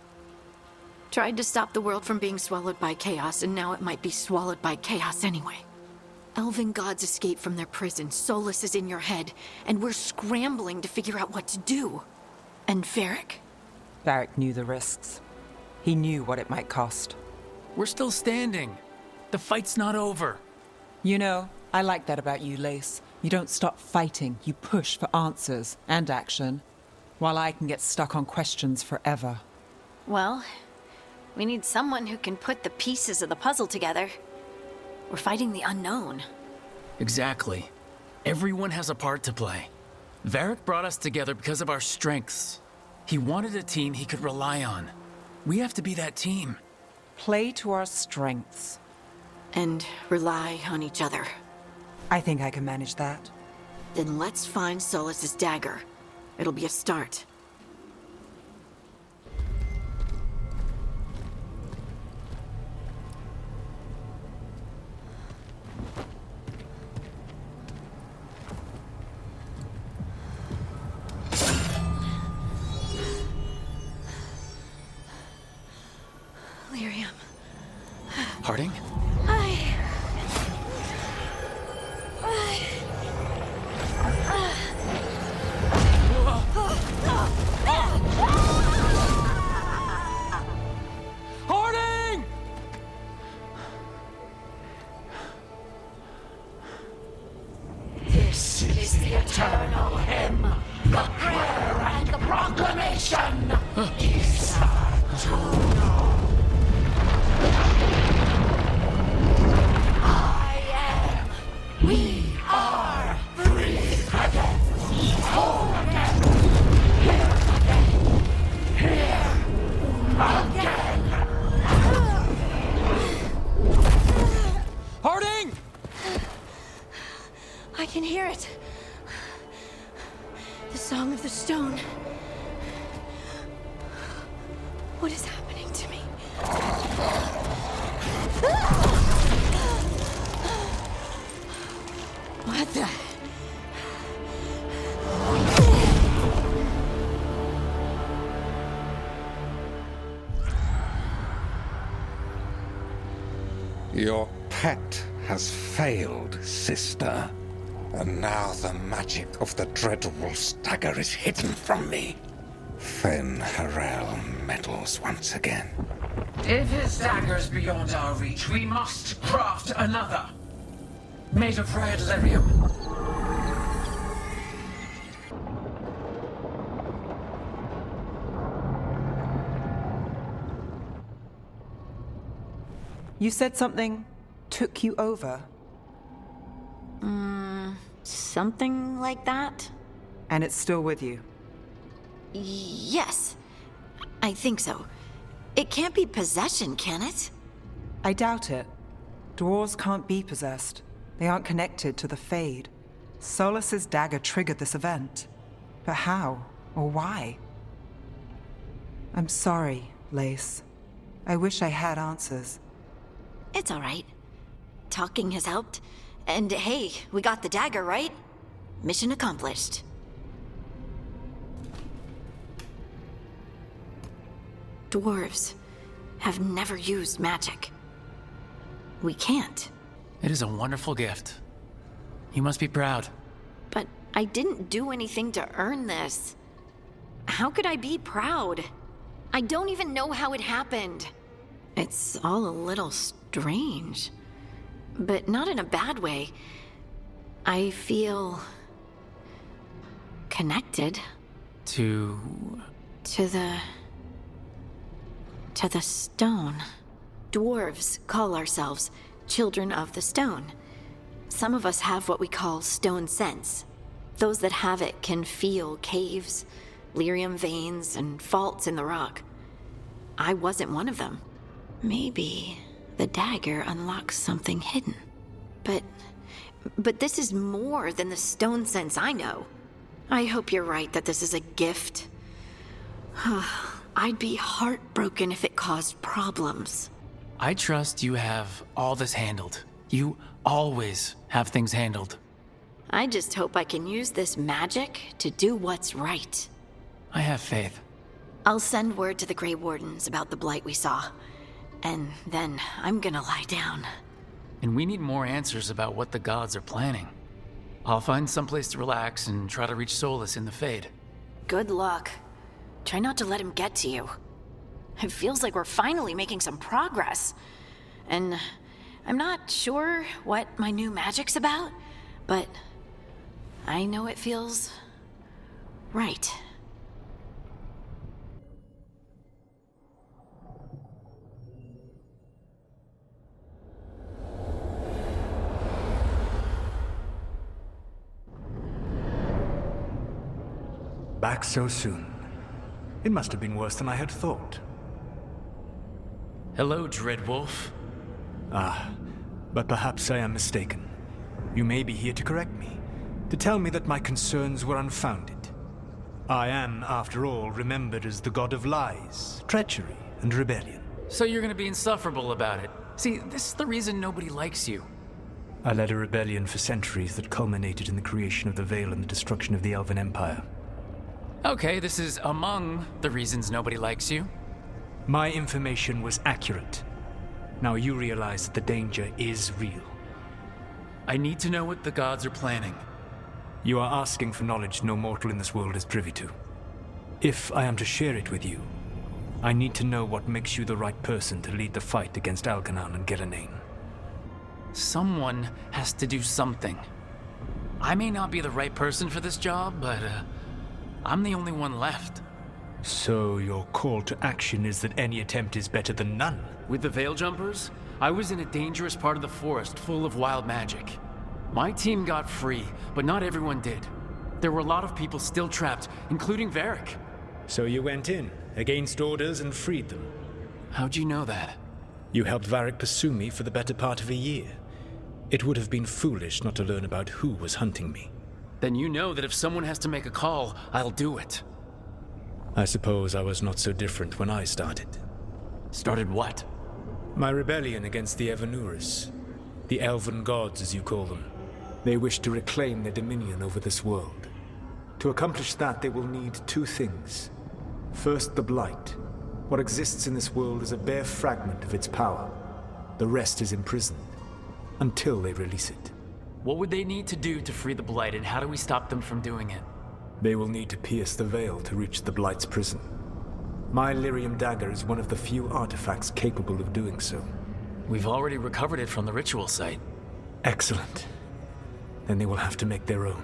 Tried to stop the world from being swallowed by chaos, and now it might be swallowed by chaos anyway. Elven gods escaped from their prison, Solus is in your head, and we're scrambling to figure out what to do. And Varric? Varric knew the risks. He knew what it might cost. We're still standing. The fight's not over. You know, I like that about you, Lace. You don't stop fighting, you push for answers and action, while I can get stuck on questions forever. Well, we need someone who can put the pieces of the puzzle together. We're fighting the unknown. Exactly. Everyone has a part to play. Varric brought us together because of our strengths. He wanted a team he could rely on. We have to be that team. Play to our strengths. And rely on each other. I think I can manage that. Then let's find Solus's dagger. It'll be a start. Lyrium. Harding? Harding! This is the eternal hymn, the prayer and the proclamation. Is to know. We are free again. Whole again. Here again. Harding! I can hear it. The Song of the Stone. What is happening to me? What the? Your pet has failed, sister. And now the magic of the Dreadwolf's dagger is hidden from me. Fen Harel meddles once again. If his dagger's beyond our reach, we must craft another. Made of red lyrium. You said something took you over. Something like that? And it's still with you? Yes. I think so. It can't be possession, can it? I doubt it. Dwarves can't be possessed. They aren't connected to the Fade. Solus's dagger triggered this event. But how? Or why? I'm sorry, Lace. I wish I had answers. It's all right. Talking has helped. And hey, we got the dagger, right? Mission accomplished. Dwarves have never used magic. We can't. It is a wonderful gift. You must be proud. But I didn't do anything to earn this. How could I be proud? I don't even know how it happened. It's all a little strange. But not in a bad way. I feel... connected. To the stone. Dwarves call ourselves children of the stone. Some of us have what we call stone sense. Those that have it can feel caves, lyrium veins, and faults in the rock. I wasn't one of them. Maybe the dagger unlocks something hidden. But this is more than the stone sense I know. I hope you're right that this is a gift. I'd be heartbroken if it caused problems. I trust you have all this handled. You always have things handled. I just hope I can use this magic to do what's right. I have faith. I'll send word to the Grey Wardens about the blight we saw. And then I'm gonna lie down. And we need more answers about what the gods are planning. I'll find someplace to relax and try to reach Solus in the Fade. Good luck. Try not to let him get to you. It feels like we're finally making some progress. And I'm not sure what my new magic's about, but I know it feels right. Back so soon. It must have been worse than I had thought. Hello, Dreadwolf. Ah, but perhaps I am mistaken. You may be here to correct me, to tell me that my concerns were unfounded. I am, after all, remembered as the god of lies, treachery, and rebellion. So you're gonna be insufferable about it. See, this is the reason nobody likes you. I led a rebellion for centuries that culminated in the creation of the Veil and the destruction of the Elven Empire. Okay, this is among the reasons nobody likes you. My information was accurate. Now you realize that the danger is real. I need to know what the gods are planning. You are asking for knowledge no mortal in this world is privy to. If I am to share it with you, I need to know what makes you the right person to lead the fight against Algernon and Gillenane. Someone has to do something. I may not be the right person for this job, but I'm the only one left. So your call to action is that any attempt is better than none? With the Veil Jumpers, I was in a dangerous part of the forest full of wild magic. My team got free, but not everyone did. There were a lot of people still trapped, including Varric. So you went in, against orders, and freed them? How'd you know that? You helped Varric pursue me for the better part of a year. It would have been foolish not to learn about who was hunting me. Then you know that if someone has to make a call, I'll do it. I suppose I was not so different when I started. Started what? My rebellion against the Evanuris. The Elven Gods, as you call them. They wish to reclaim their dominion over this world. To accomplish that, they will need two things. First, the Blight. What exists in this world is a bare fragment of its power. The rest is imprisoned, until they release it. What would they need to do to free the Blight, and how do we stop them from doing it? They will need to pierce the veil to reach the Blight's prison. My lyrium dagger is one of the few artifacts capable of doing so. We've already recovered it from the ritual site. Excellent. Then they will have to make their own.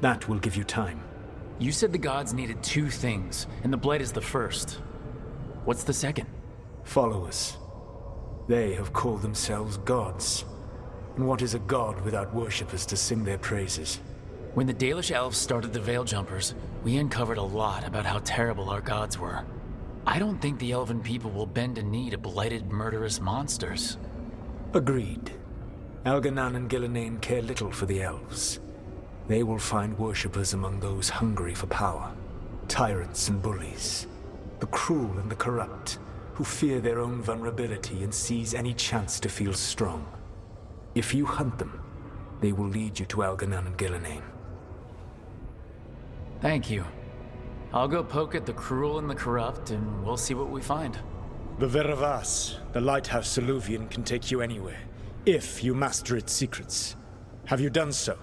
That will give you time. You said the gods needed two things, and the Blight is the first. What's the second? Followers. They have called themselves gods. And what is a god without worshippers to sing their praises? When the Dalish elves started the Veil Jumpers, we uncovered a lot about how terrible our gods were. I don't think the elven people will bend a knee to blighted, murderous monsters. Agreed. Elganan and Gillenane care little for the elves. They will find worshippers among those hungry for power. Tyrants and bullies. The cruel and the corrupt, who fear their own vulnerability and seize any chance to feel strong. If you hunt them, they will lead you to Elganan and Gillenane. Thank you. I'll go poke at the cruel and the corrupt, and we'll see what we find. The Veravas, the lighthouse Soluvian, can take you anywhere, if you master its secrets. Have you done so?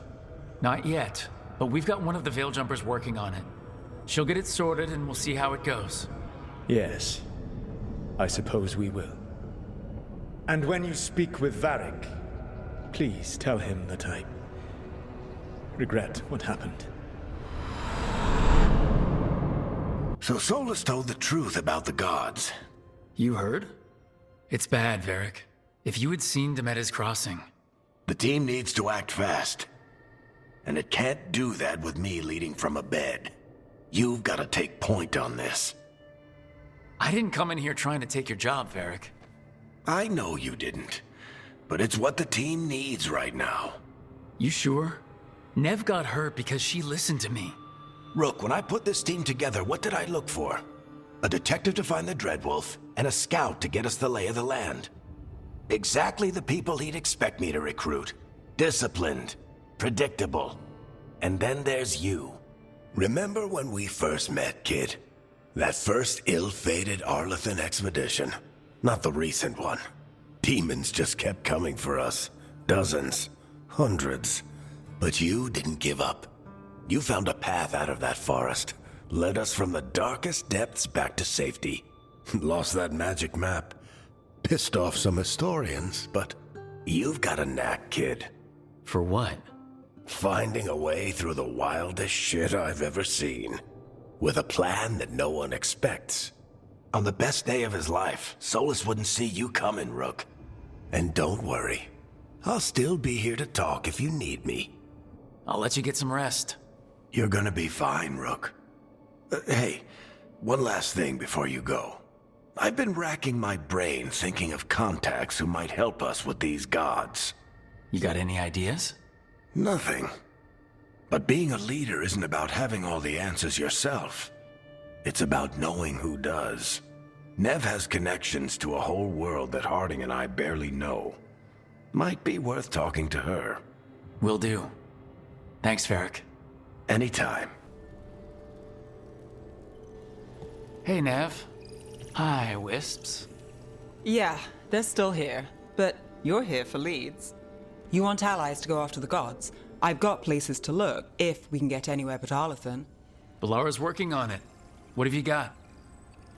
Not yet, but we've got one of the Veil Jumpers working on it. She'll get it sorted, and we'll see how it goes. Yes. I suppose we will. And when you speak with Varric, please tell him that I regret what happened. So Solus told the truth about the gods. You heard? It's bad, Varric. If you had seen Demeda's crossing. The team needs to act fast. And it can't do that with me leading from a bed. You've got to take point on this. I didn't come in here trying to take your job, Varric. I know you didn't. But it's what the team needs right now. You sure? Nev got hurt because she listened to me. Rook, when I put this team together, what did I look for? A detective to find the Dreadwolf, and a scout to get us the lay of the land. Exactly the people he'd expect me to recruit. Disciplined, predictable. And then there's you. Remember when we first met, kid? That first ill-fated Arlathan expedition. Not the recent one. Demons just kept coming for us. Dozens. Hundreds. But you didn't give up. You found a path out of that forest. Led us from the darkest depths back to safety. Lost that magic map. Pissed off some historians, but you've got a knack, kid. For what? Finding a way through the wildest shit I've ever seen. With a plan that no one expects. On the best day of his life, Solus wouldn't see you coming, Rook. And don't worry. I'll still be here to talk if you need me. I'll let you get some rest. You're gonna be fine, Rook. Hey, one last thing before you go. I've been racking my brain thinking of contacts who might help us with these gods. You got any ideas? Nothing. But being a leader isn't about having all the answers yourself. It's about knowing who does. Nev has connections to a whole world that Harding and I barely know. Might be worth talking to her. Will do. Thanks, Varric. Anytime. Hey, Nev. Hi, Wisps. Yeah, they're still here, but you're here for leads. You want allies to go after the gods. I've got places to look, if we can get anywhere but Arlathan. Balara's working on it. What have you got?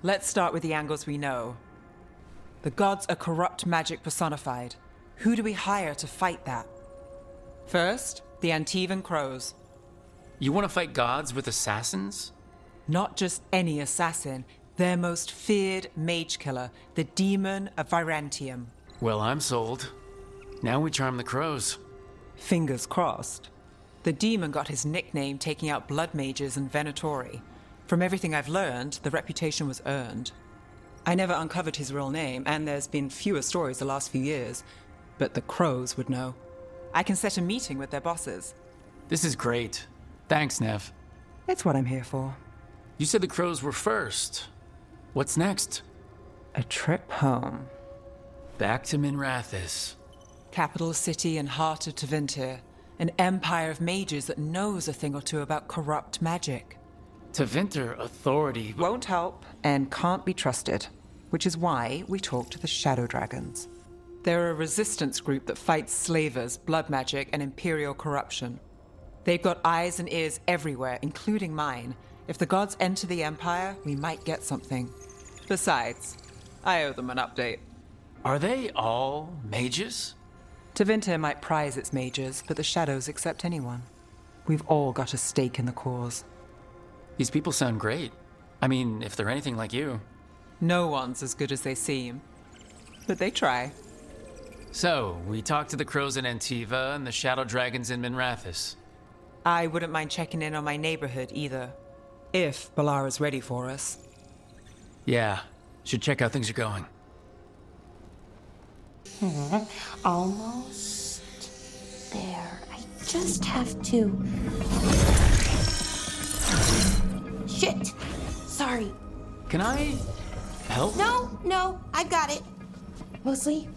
Let's start with the angles we know. The gods are corrupt magic personified. Who do we hire to fight that? First, the Antivan Crows. You want to fight gods with assassins? Not just any assassin, their most feared mage killer, the Demon of Virantium. Well, I'm sold. Now we charm the crows. Fingers crossed. The demon got his nickname taking out blood mages and Venatori. From everything I've learned, the reputation was earned. I never uncovered his real name, and there's been fewer stories the last few years, but the crows would know. I can set a meeting with their bosses. This is great. Thanks, Nev. It's what I'm here for. You said the crows were first. What's next? A trip home. Back to Minrathous. Capital city and heart of Tevinter. An empire of mages that knows a thing or two about corrupt magic. Tevinter authority won't help and can't be trusted, which is why we talk to the Shadow Dragons. They're a resistance group that fights slavers, blood magic, and imperial corruption. They've got eyes and ears everywhere, including mine. If the gods enter the Empire, we might get something. Besides, I owe them an update. Are they all mages? Tevinter might prize its mages, but the Shadows accept anyone. We've all got a stake in the cause. These people sound great. I mean, if they're anything like you. No one's as good as they seem. But they try. So, we talked to the crows in Antiva and the Shadow Dragons in Minrathous. I wouldn't mind checking in on my neighborhood either. If Balara's ready for us. Yeah, should check how things are going. Almost there. I just have to... Shit! Sorry. Can I help? No, I've got it. Mostly,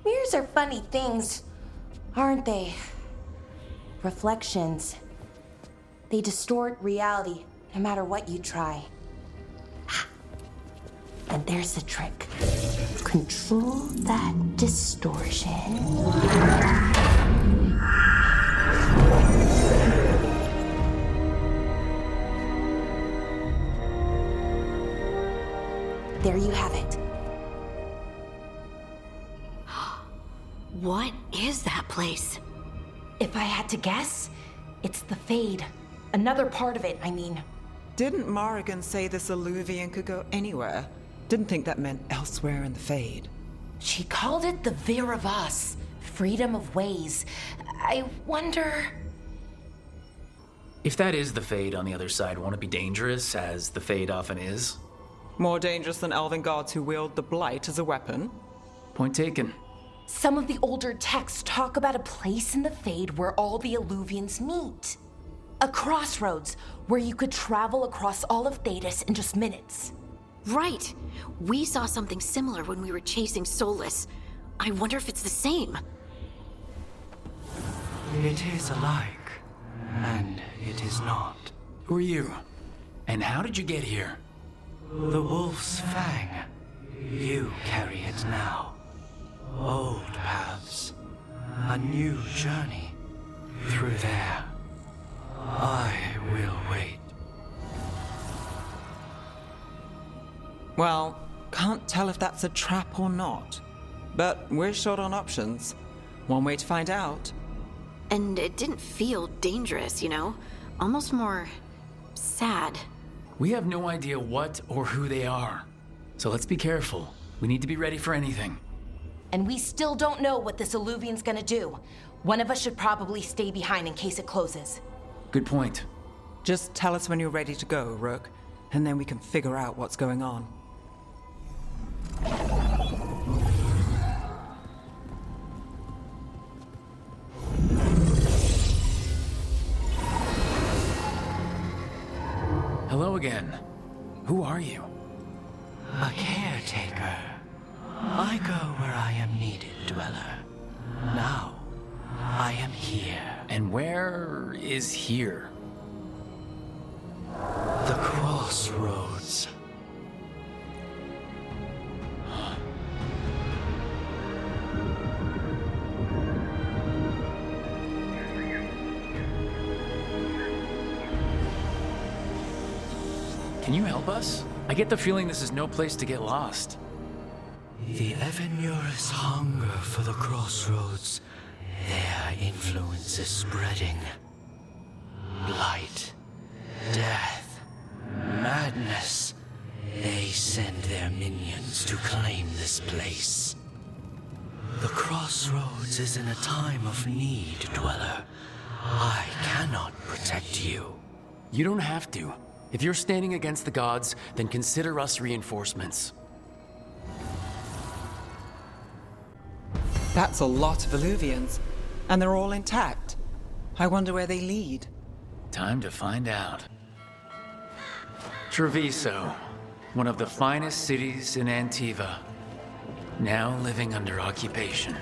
mirrors are funny things, aren't they? Reflections. They distort reality, no matter what you try. And there's the trick. Control that distortion. There you have it. What is that place? If I had to guess, it's the Fade. Another part of it, I mean. Didn't Morrigan say this Illuvian could go anywhere? Didn't think that meant elsewhere in the Fade. She called it the Vir of Us, freedom of ways. I wonder... If that is the Fade on the other side, won't it be dangerous, as the Fade often is? More dangerous than elven gods who wield the Blight as a weapon? Point taken. Some of the older texts talk about a place in the Fade where all the Illuvians meet. A crossroads where you could travel across all of Thedas in just minutes. Right. We saw something similar when we were chasing Solus. I wonder if it's the same. It is alike, and it is not. Who are you? And how did you get here? The Wolf's Fang. You carry it now. Old paths. A new journey. Through there. I will wait. Well, can't tell if that's a trap or not. But we're short on options. One way to find out. And it didn't feel dangerous, you know? Almost more... sad. We have no idea what or who they are. So let's be careful. We need to be ready for anything. And we still don't know what this Illuvian's gonna do. One of us should probably stay behind in case it closes. Good point. Just tell us when you're ready to go, Rook, and then we can figure out what's going on. Hello again. Who are you? A caretaker. I go where I am needed, Dweller. Now, I am here. And where is here? The crossroads. Can you help us? I get the feeling this is no place to get lost. The Evenurus hunger for the crossroads. Their influence is spreading. Blight, death, madness. They send their minions to claim this place. The crossroads is in a time of need, Dweller. I cannot protect you. You don't have to. If you're standing against the gods, then consider us reinforcements. That's a lot of Illuvians, and they're all intact. I wonder where they lead. Time to find out. Treviso, one of the finest cities in Antiva, now living under occupation.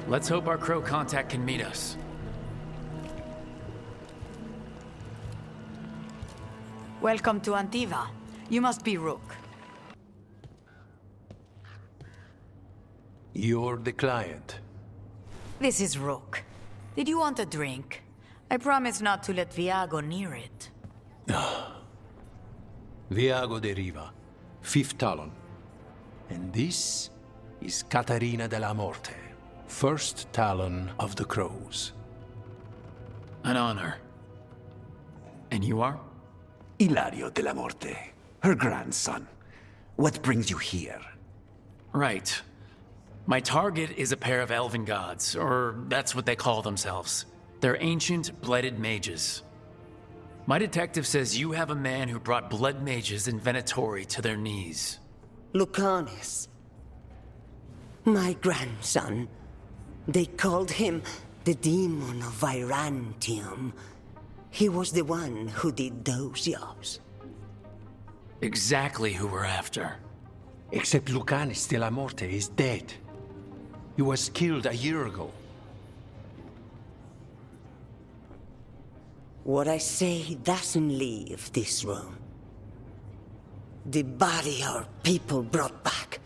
Let's hope our crow contact can meet us. Welcome to Antiva. You must be Rook. You're the client. This is Rook. Did you want a drink? I promise not to let Viago near it. Viago de Riva, Fifth Talon. And this is Catarina de la Morte, First Talon of the Crows. An honor. And you are? Ilario de la Morte, her grandson. What brings you here? Right. My target is a pair of elven gods, or that's what they call themselves. They're ancient, blooded mages. My detective says you have a man who brought blood mages in Venatori to their knees. Lucanus. My grandson, They called him the Demon of Virantium. He was the one who did those jobs. Exactly who we're after. Except Lucanis de la Morte is dead. He was killed a year ago. What I say doesn't leave this room. The body our people brought back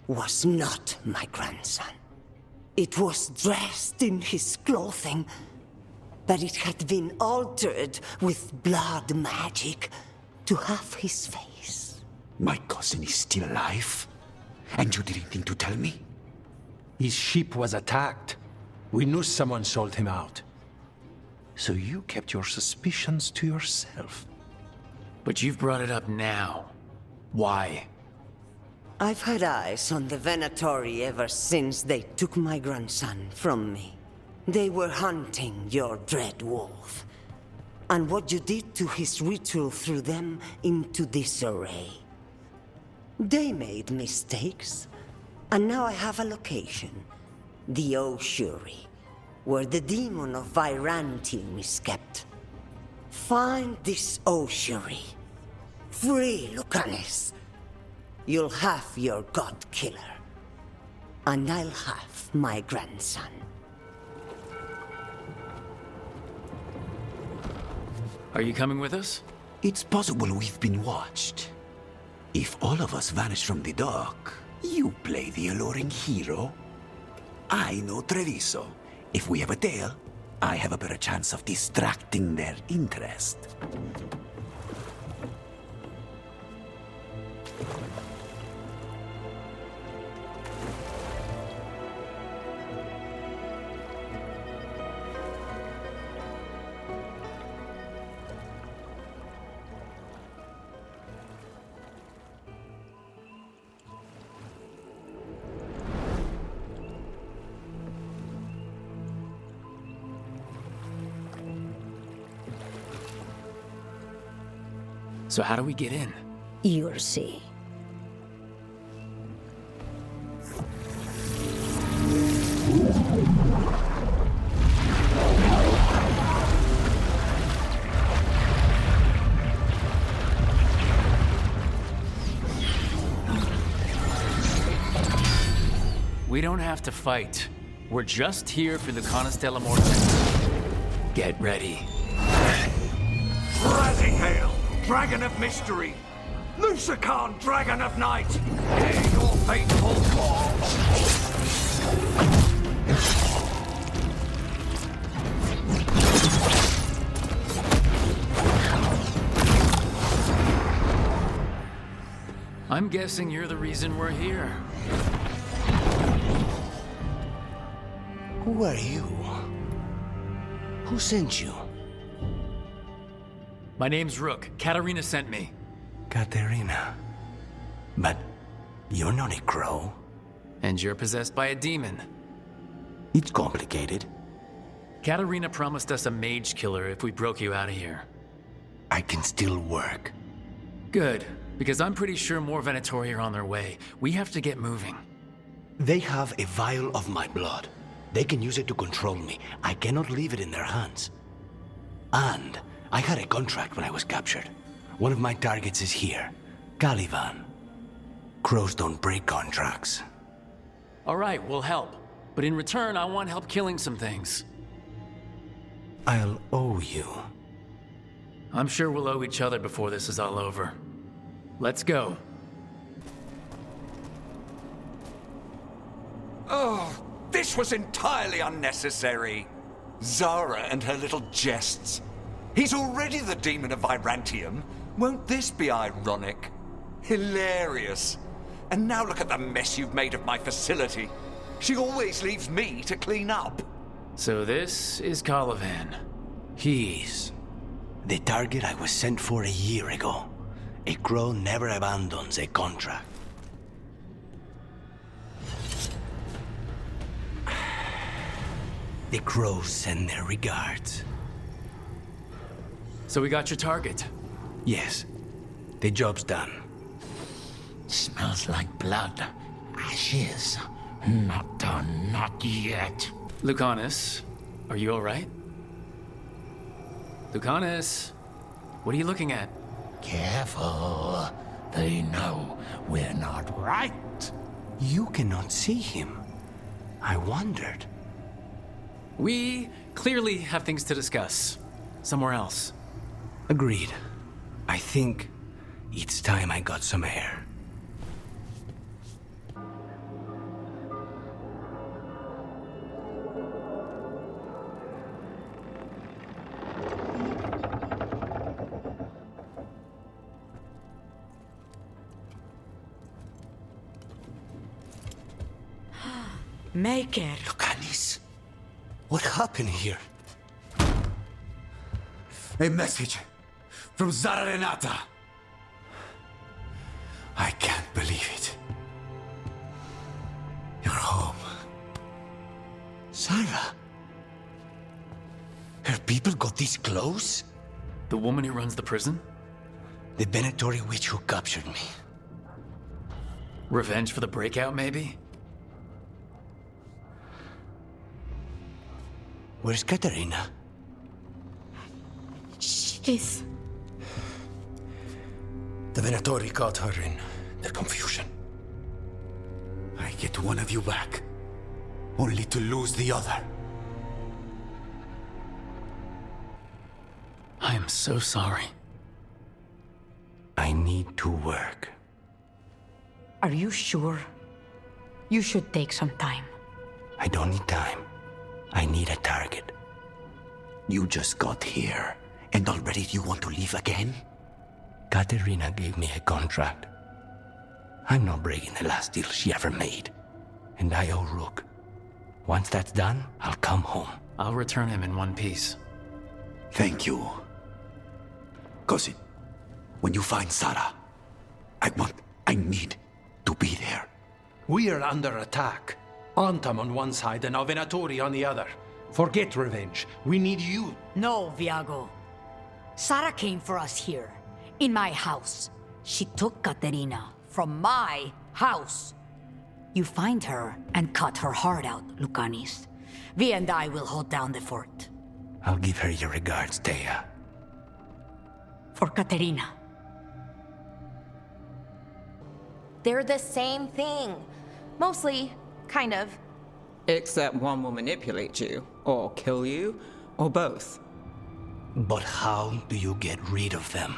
was not my grandson. It was dressed in his clothing, but it had been altered with blood magic to have his face. My cousin is still alive? And you didn't think to tell me? His ship was attacked. We knew someone sold him out. So you kept your suspicions to yourself. But you've brought it up now. Why? I've had eyes on the Venatori ever since they took my grandson from me. They were hunting your dread wolf. And what you did to his ritual threw them into disarray. They made mistakes, and now I have a location. The Ossuary, where the demon of Virantium is kept. Find this Ossuary. Free Lucanis. You'll have your god killer. And I'll have my grandson. Are you coming with us? It's possible we've been watched. If all of us vanish from the dock, you play the alluring hero. I know Treviso. If we have a tail, I have a better chance of distracting their interest. So how do we get in? You'll see. We don't have to fight. We're just here for the Canas de la Morte. Get ready. Rising hail! Dragon of mystery! Lucican, dragon of night! Dare your fateful call! I'm guessing you're the reason we're here. Who are you? Who sent you? My name's Rook. Katarina sent me. Katerina. But you're not a crow. And you're possessed by a demon. It's complicated. Katarina promised us a mage killer if we broke you out of here. I can still work. Good, because I'm pretty sure more Venatori are on their way. We have to get moving. They have a vial of my blood. They can use it to control me. I cannot leave it in their hands. And I had a contract when I was captured. One of my targets is here, Caliban. Crows don't break contracts. All right, we'll help. But in return, I want help killing some things. I'll owe you. I'm sure we'll owe each other before this is all over. Let's go. Oh, this was entirely unnecessary. Zara and her little jests. He's already the demon of Virantium. Won't this be ironic? Hilarious. And now look at the mess you've made of my facility. She always leaves me to clean up. So this is Caliban. He's the target I was sent for a year ago. A crow never abandons a contract. The crows send their regards. So we got your target? Yes. The job's done. Smells like blood. Ashes. Not done, not yet. Lucanus, are you alright? Lucanus, what are you looking at? Careful. They know we're not right. You cannot see him. I wondered. We clearly have things to discuss. Somewhere else. Agreed. I think it's time I got some air. Maker. Lucanis, what happened here? A message from Zara Renata. I can't believe it. You're home. Sarah? Her people got this close? The woman who runs the prison? The Venatori witch who captured me. Revenge for the breakout, maybe? Where's Katerina? She's... The Venatori caught her in their confusion. I get one of you back, only to lose the other. I am so sorry. I need to work. Are you sure? You should take some time. I don't need time. I need a target. You just got here, and already you want to leave again? Katerina gave me a contract. I'm not breaking the last deal she ever made. And I owe Rook. Once that's done, I'll come home. I'll return him in one piece. Thank you. Cousin, when you find Sarah, I need to be there. We are under attack. Antam on one side and Venatori on the other. Forget revenge. We need you. No, Viago. Sarah came for us here, in my house. She took Katerina from my house. You find her and cut her heart out, Lucanis. Vi and I will hold down the fort. I'll give her your regards, Thea. For Katerina. They're the same thing. Mostly, kind of. Except one will manipulate you, or kill you, or both. But how do you get rid of them?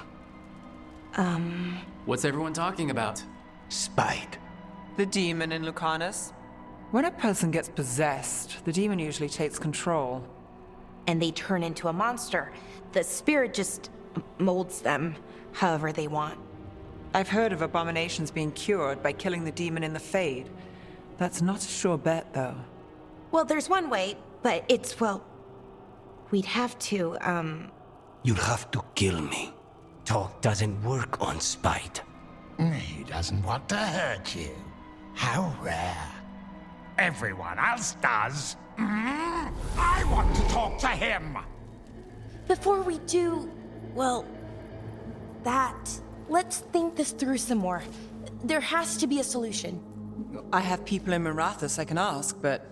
What's everyone talking about? Spite. The demon in Lucanus. When a person gets possessed, the demon usually takes control. And they turn into a monster. The spirit just molds them however they want. I've heard of abominations being cured by killing the demon in the Fade. That's not a sure bet, though. Well, there's one way, but it's, well... We'd have to, You'd have to kill me. Talk doesn't work on spite. He doesn't want to hurt you. How rare. Everyone else does. I want to talk to him. Before we do, well, let's think this through some more. There has to be a solution. I have people in Marathas I can ask, but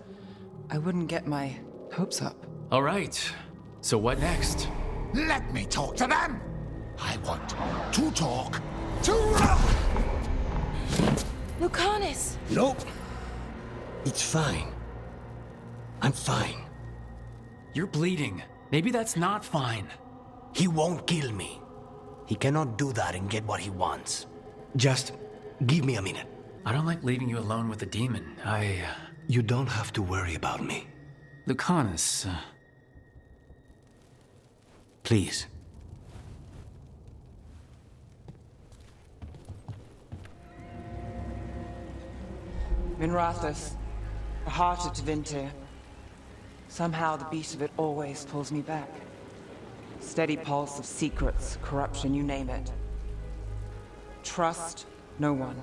I wouldn't get my hopes up. All right. So what next? Let me talk to them. I want to talk to... Lucanus! Nope. It's fine. I'm fine. You're bleeding. Maybe that's not fine. He won't kill me. He cannot do that and get what he wants. Just give me a minute. I don't like leaving you alone with the demon. You don't have to worry about me. Lucanus, Please. Minrathas, the heart of Tevinter. Somehow the beat of it always pulls me back. Steady pulse of secrets, corruption, you name it. Trust no one.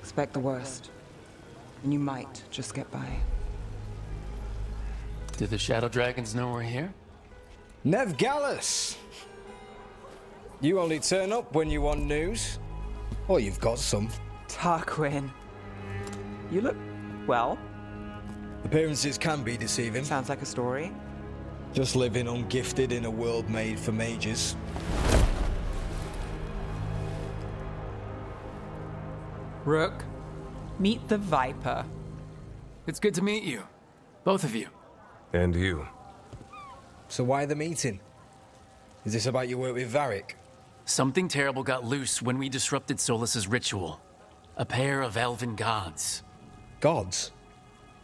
Expect the worst. And you might just get by. do the Shadow Dragons know we're here? Nev Gallus! You only turn up when you want news. Or you've got some. Tarquin. You look, well, Appearances can be deceiving. Sounds like a story. Just living ungifted in a world made for mages. Rook, meet the Viper. It's good to meet you. Both of you. And you. So why the meeting? Is this about your work with Varric? Something terrible got loose when we disrupted Solus's ritual. A pair of elven gods. Gods?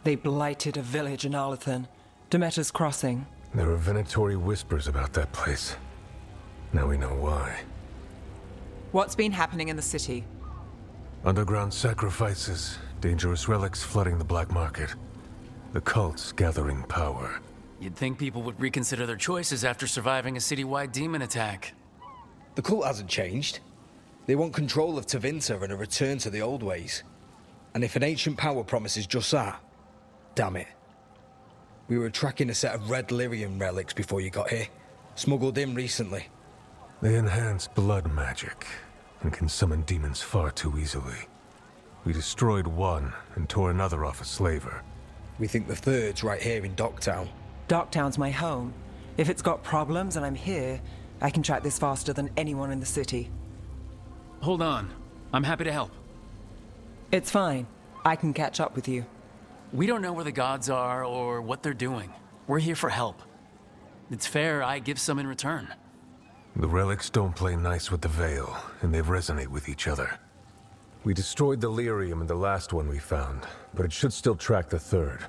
They blighted a village in Arlethan, Demeter's Crossing. There were Venatori whispers about that place. Now we know why. What's been happening in the city? Underground sacrifices, dangerous relics flooding the black market. The cults gathering power. You'd think people would reconsider their choices after surviving a citywide demon attack. The cult hasn't changed. They want control of Tevinter and a return to the old ways. And if an ancient power promises just that, damn it. We were tracking a set of red lyrium relics before you got here. Smuggled in recently. They enhance blood magic and can summon demons far too easily. We destroyed one and tore another off a slaver. We think the third's right here in Docktown. Docktown's my home. If it's got problems and I'm here, I can track this faster than anyone in the city. Hold on. I'm happy to help. It's fine. I can catch up with you. We don't know where the gods are or what they're doing. We're here for help. It's fair I give some in return. The relics don't play nice with the Veil, and they resonate with each other. We destroyed the lyrium in the last one we found, but it should still track the third.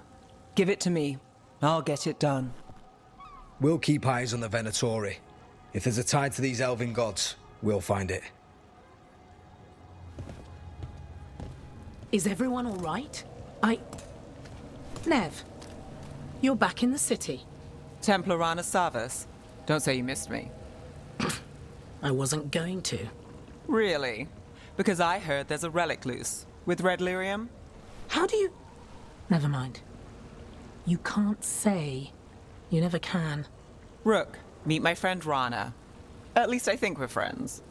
Give it to me. I'll get it done. We'll keep eyes on the Venatori. If there's a tie to these elven gods, we'll find it. Is everyone all right? Nev, you're back in the city. Templar Rana Savas. Don't say you missed me. I wasn't going to. Really? Because I heard there's a relic loose. With red lyrium? How do you... Never mind. You can't say. You never can. Rook, meet my friend Rana. At least I think we're friends.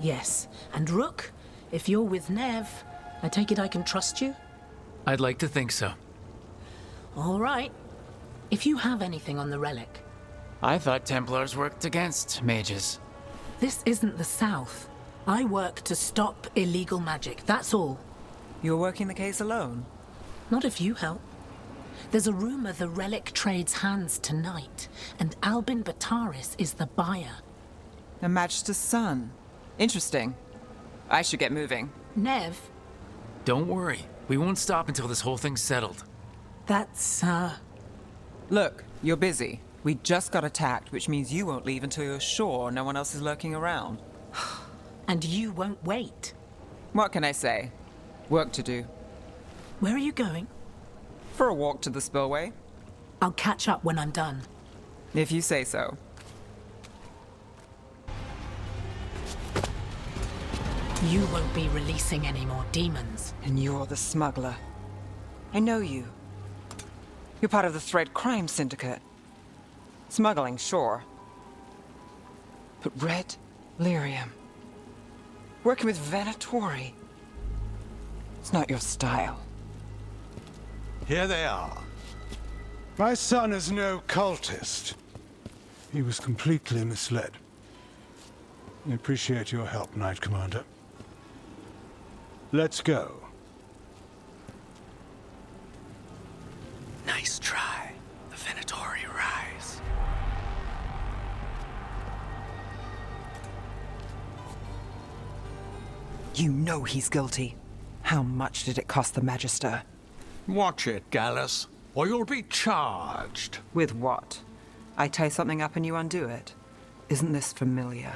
Yes. And Rook, if you're with Nev, I take it I can trust you? I'd like to think so. All right. If you have anything on the relic... I thought Templars worked against mages. This isn't the South. I work to stop illegal magic, that's all. You're working the case alone? Not if you help. There's a rumor the relic trades hands tonight, and Albin Bataris is the buyer. A Magister's son. Interesting. I should get moving. Nev? Don't worry. We won't stop until this whole thing's settled. That's, Look, you're busy. We just got attacked, which means you won't leave until you're sure no one else is lurking around. And you won't wait. What can I say? Work to do. Where are you going? For a walk to the spillway. I'll catch up when I'm done. If you say so. You won't be releasing any more demons. And you're the smuggler. I know you. You're part of the Thread Crime Syndicate. Smuggling, sure. But red lyrium. Working with Venatori. It's not your style. Here they are. My son is no cultist. He was completely misled. I appreciate your help, Knight Commander. Let's go. Nice try. The Venatori rise. You know he's guilty. How much did it cost the Magister? Watch it, Gallus, or you'll be charged. With what? I tie something up and you undo it. Isn't this familiar?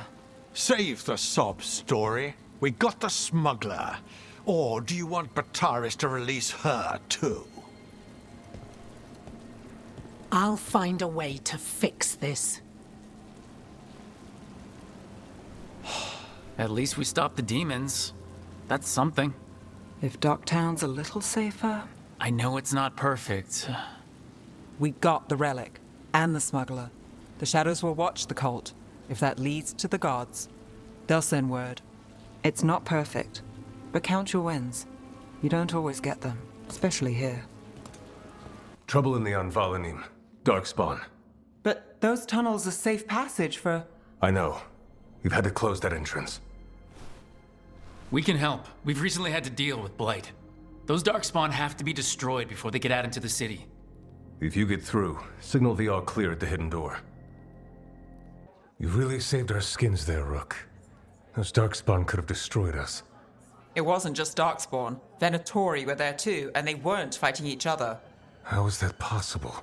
Save the sob story. We got the smuggler. Or do you want Bataris to release her, too? I'll find a way to fix this. At least we stopped the demons. That's something. If Docktown's a little safer... I know it's not perfect. We got the relic, and the smuggler. The Shadows will watch the cult. If that leads to the gods, they'll send word. It's not perfect, but count your wins. You don't always get them, especially here. Trouble in the Anvalanim. Darkspawn. But those tunnels are safe passage for... I know. We've had to close that entrance. We can help. We've recently had to deal with Blight. Those Darkspawn have to be destroyed before they get out into the city. If you get through, signal the all clear at the hidden door. You really saved our skins there, Rook. Those Darkspawn could have destroyed us. It wasn't just Darkspawn. Venatori were there too, and they weren't fighting each other. How is that possible?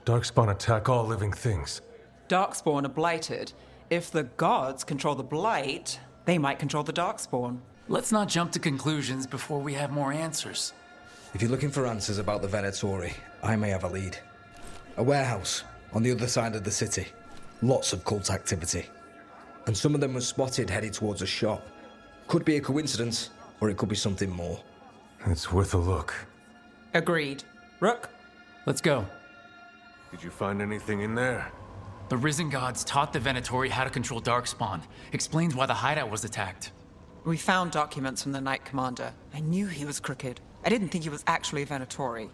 Darkspawn attack all living things. Darkspawn are blighted. If the gods control the blight, they might control the Darkspawn. Let's not jump to conclusions before we have more answers. If you're looking for answers about the Venatori, I may have a lead. A warehouse on the other side of the city. Lots of cult activity. And some of them were spotted headed towards a shop. Could be a coincidence, or it could be something more. It's worth a look. Agreed. Rook? Let's go. Did you find anything in there? The Risen Gods taught the Venatori how to control Darkspawn. Explains why the hideout was attacked. We found documents from the Knight Commander. I knew he was crooked. I didn't think he was actually a Venatori.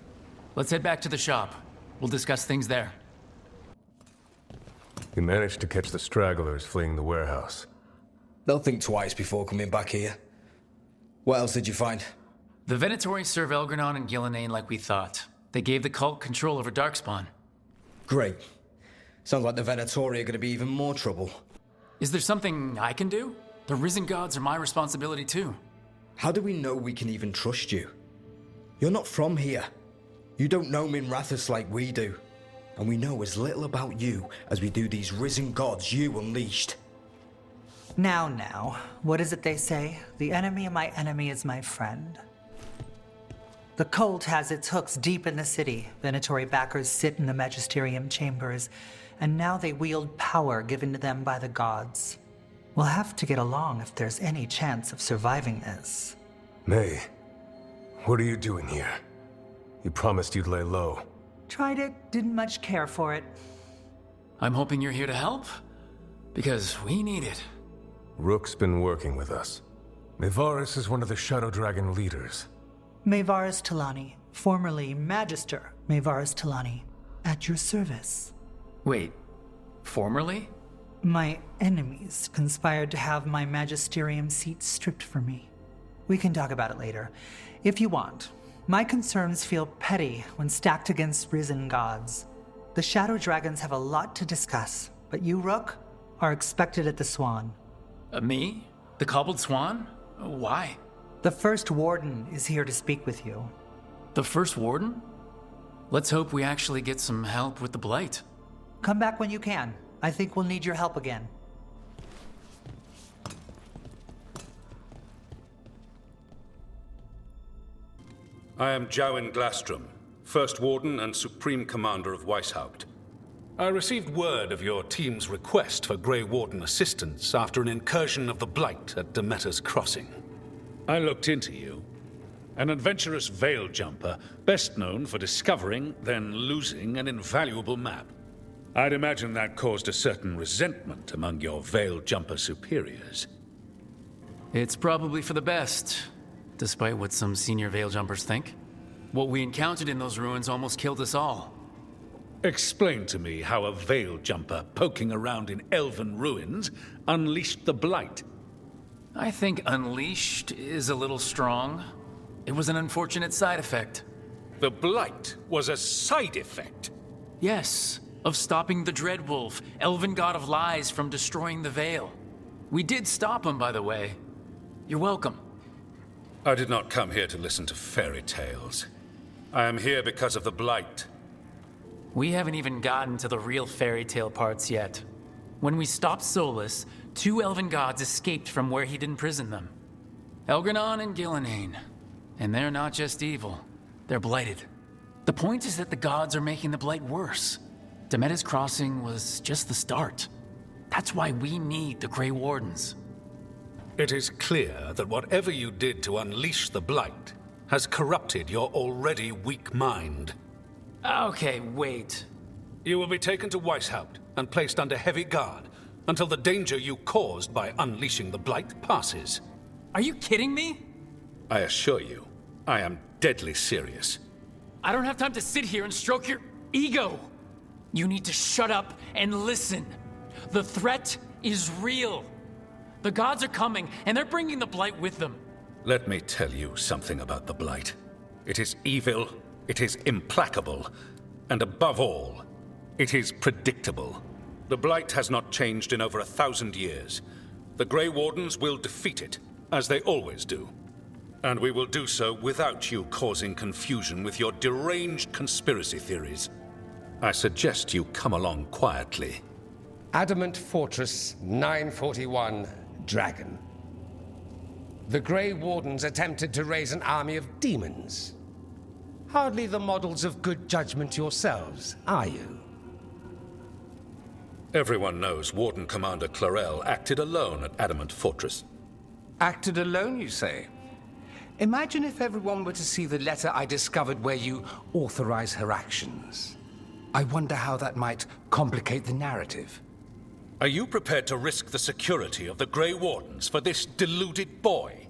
Let's head back to the shop. We'll discuss things there. You managed to catch the stragglers fleeing the warehouse. They'll think twice before coming back here. What else did you find? The Venatori serve Elgranon and Gillenane like we thought. They gave the cult control over Darkspawn. Great. Sounds like the Venatori are going to be even more trouble. Is there something I can do? The Risen Gods are my responsibility too. How do we know we can even trust you? You're not from here. You don't know Minrathous like we do. And we know as little about you as we do these Risen Gods you unleashed. Now, what is it they say? The enemy of my enemy is my friend. The cult has its hooks deep in the city. Venatori backers sit in the Magisterium chambers, and now they wield power given to them by the gods. We'll have to get along if there's any chance of surviving this. May, what are you doing here? You promised you'd lay low. Tried it, didn't much care for it. I'm hoping you're here to help, because we need it. Rook's been working with us. Mevaris is one of the Shadow Dragon leaders. Mevaris Talani, formerly Magister Mevaris Talani, at your service. Wait, formerly? My enemies conspired to have my magisterium seat stripped from me. We can talk about it later, if you want. My concerns feel petty when stacked against Risen Gods. The Shadow Dragons have a lot to discuss, but you, Rook, are expected at the Swan. Me? The Cobbled Swan? Why? The First Warden is here to speak with you. The First Warden? Let's hope we actually get some help with the Blight. Come back when you can. I think we'll need your help again. I am Jowin Glastrom, First Warden and Supreme Commander of Weishaupt. I received word of your team's request for Grey Warden assistance after an incursion of the Blight at Demeter's Crossing. I looked into you. An adventurous veil jumper, best known for discovering, then losing an invaluable map. I'd imagine that caused a certain resentment among your veil jumper superiors. It's probably for the best, despite what some senior veil jumpers think. What we encountered in those ruins almost killed us all. Explain to me how a veil jumper poking around in elven ruins unleashed the Blight. I think unleashed is a little strong. It was an unfortunate side effect. The Blight was a side effect? Yes, of stopping the Dreadwolf, elven god of lies, from destroying the Veil. We did stop him, by the way. You're welcome. I did not come here to listen to fairy tales. I am here because of the Blight. We haven't even gotten to the real fairy tale parts yet. When we stopped Solus, 2 elven gods escaped from where he'd imprisoned them. Elgranon and Gillenane. And they're not just evil, they're blighted. The point is that the gods are making the Blight worse. Demeter's Crossing was just the start. That's why we need the Grey Wardens. It is clear that whatever you did to unleash the Blight has corrupted your already weak mind. Okay, wait. You will be taken to Weishaupt and placed under heavy guard until the danger you caused by unleashing the Blight passes. Are you kidding me? I assure you, I am deadly serious. I don't have time to sit here and stroke your ego. You need to shut up and listen. The threat is real. The gods are coming, and they're bringing the Blight with them. Let me tell you something about the Blight. It is evil, it is implacable, and above all, it is predictable. The Blight has not changed in over 1,000 years. The Grey Wardens will defeat it, as they always do. And we will do so without you causing confusion with your deranged conspiracy theories. I suggest you come along quietly. Adamant Fortress 941, Dragon. The Grey Wardens attempted to raise an army of demons. Hardly the models of good judgment yourselves, are you? Everyone knows Warden Commander Clarel acted alone at Adamant Fortress. Acted alone, you say? Imagine if everyone were to see the letter I discovered where you authorize her actions. I wonder how that might complicate the narrative. Are you prepared to risk the security of the Grey Wardens for this deluded boy?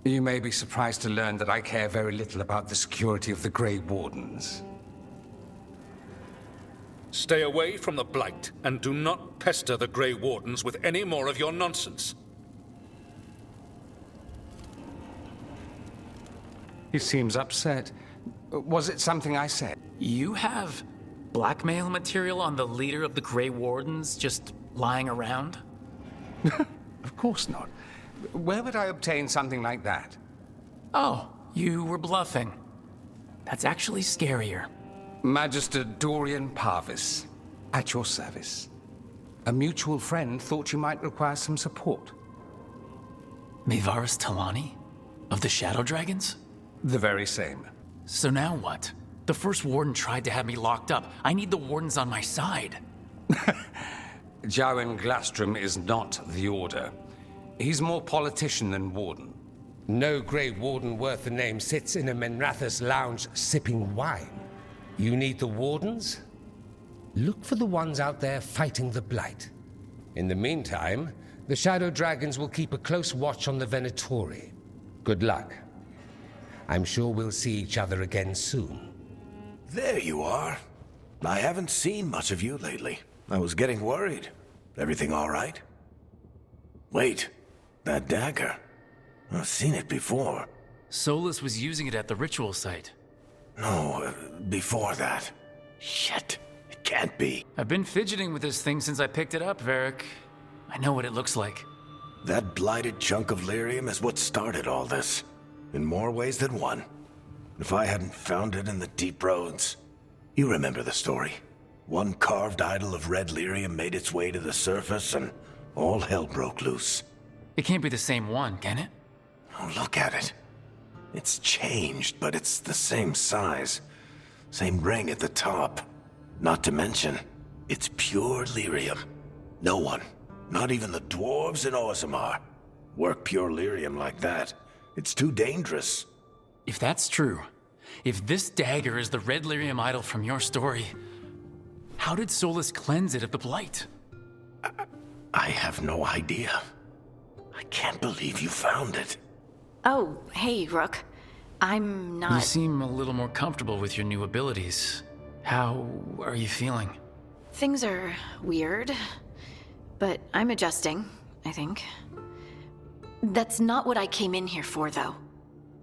You may be surprised to learn that I care very little about the security of the Grey Wardens. Stay away from the Blight, and do not pester the Grey Wardens with any more of your nonsense. He seems upset. Was it something I said? You have blackmail material on the leader of the Grey Wardens just lying around? Of course not. Where would I obtain something like that? Oh, you were bluffing. That's actually scarier. Magister Dorian Parvis, at your service. A mutual friend thought you might require some support. Maevaris Talani? Of the Shadow Dragons? The very same. So now what? The first warden tried to have me locked up. I need the wardens on my side. Jowen Glastrom is not the Order. He's more politician than warden. No Grey Warden worth the name sits in a Menrathus lounge sipping wine. You need the wardens? Look for the ones out there fighting the Blight. In the meantime, the Shadow Dragons will keep a close watch on the Venatori. Good luck. I'm sure we'll see each other again soon. There you are. I haven't seen much of you lately. I was getting worried. Everything all right? Wait, that dagger. I've seen it before. Solus was using it at the ritual site. No, before that. Shit, it can't be. I've been fidgeting with this thing since I picked it up, Varric. I know what it looks like. That blighted chunk of lyrium is what started all this. In more ways than one. If I hadn't found it in the deep roads. You remember the story. One carved idol of red lyrium made its way to the surface and all hell broke loose. It can't be the same one, can it? Oh, look at it. It's changed, but it's the same size. Same ring at the top. Not to mention, it's pure lyrium. No one, not even the dwarves in Orzammar, work pure lyrium like that. It's too dangerous. If that's true, if this dagger is the red lyrium idol from your story, how did Solus cleanse it of the Blight? I have no idea. I can't believe you found it. Oh, hey, Rook. I'm not... You seem a little more comfortable with your new abilities. How are you feeling? Things are weird, but I'm adjusting, I think. That's not what I came in here for, though.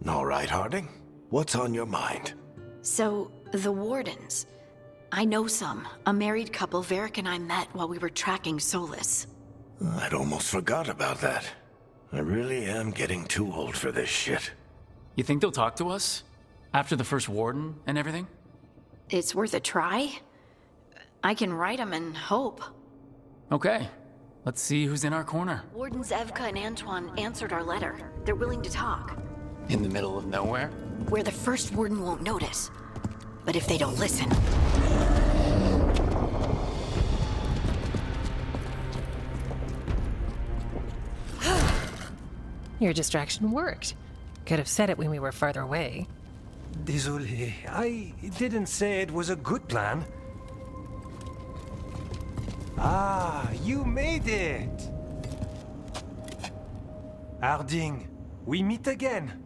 All right, Harding. What's on your mind? So, the Wardens. I know some. A married couple Varric and I met while we were tracking Solus. I'd almost forgot about that. I really am getting too old for this shit. You think they'll talk to us? After the first warden and everything? It's worth a try. I can write them and hope. Okay. Let's see who's in our corner. Wardens Evka and Antoine answered our letter. They're willing to talk. In the middle of nowhere? Where the first warden won't notice. But if they don't listen... Your distraction worked. Could have said it when we were farther away. Désolé, I didn't say it was a good plan. Ah, you made it! Harding, we meet again.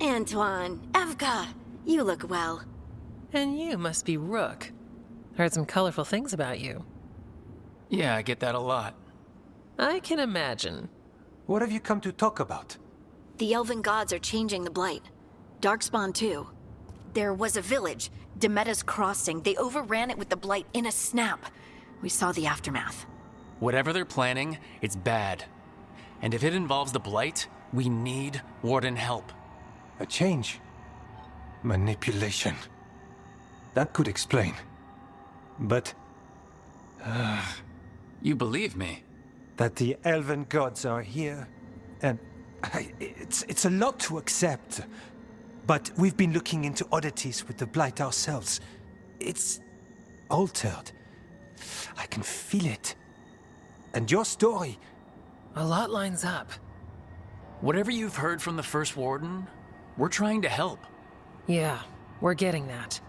Antoine, Evka, you look well. And you must be Rook. Heard some colorful things about you. Yeah, I get that a lot. I can imagine. What have you come to talk about? The Elven Gods are changing the Blight. Darkspawn too. There was a village, Demeta's Crossing. They overran it with the Blight in a snap. We saw the aftermath. Whatever they're planning, it's bad. And if it involves the Blight, we need Warden help. A change. Manipulation. That could explain. But... You believe me? That the Elven Gods are here, and... It's a lot to accept. But we've been looking into oddities with the Blight ourselves. It's... altered. I can feel it. And your story... A lot lines up. Whatever you've heard from the First Warden, we're trying to help. Yeah, we're getting that.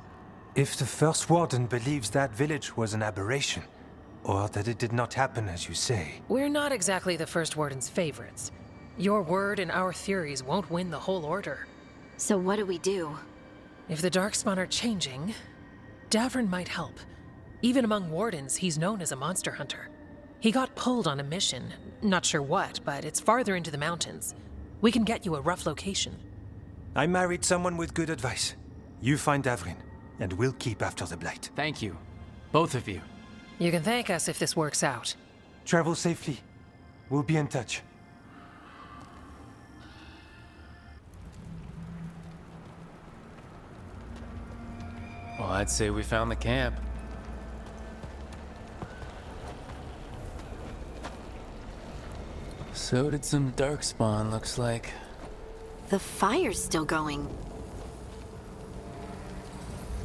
If the First Warden believes that village was an aberration, or that it did not happen as you say... We're not exactly the First Warden's favorites. Your word and our theories won't win the whole order. So what do we do? If the Darkspawn are changing, Davrin might help. Even among Wardens, he's known as a monster hunter. He got pulled on a mission. Not sure what, but it's farther into the mountains. We can get you a rough location. I married someone with good advice. You find Davrin, and we'll keep after the Blight. Thank you. Both of you. You can thank us if this works out. Travel safely. We'll be in touch. Well, I'd say we found the camp. So did some Darkspawn, looks like. The fire's still going.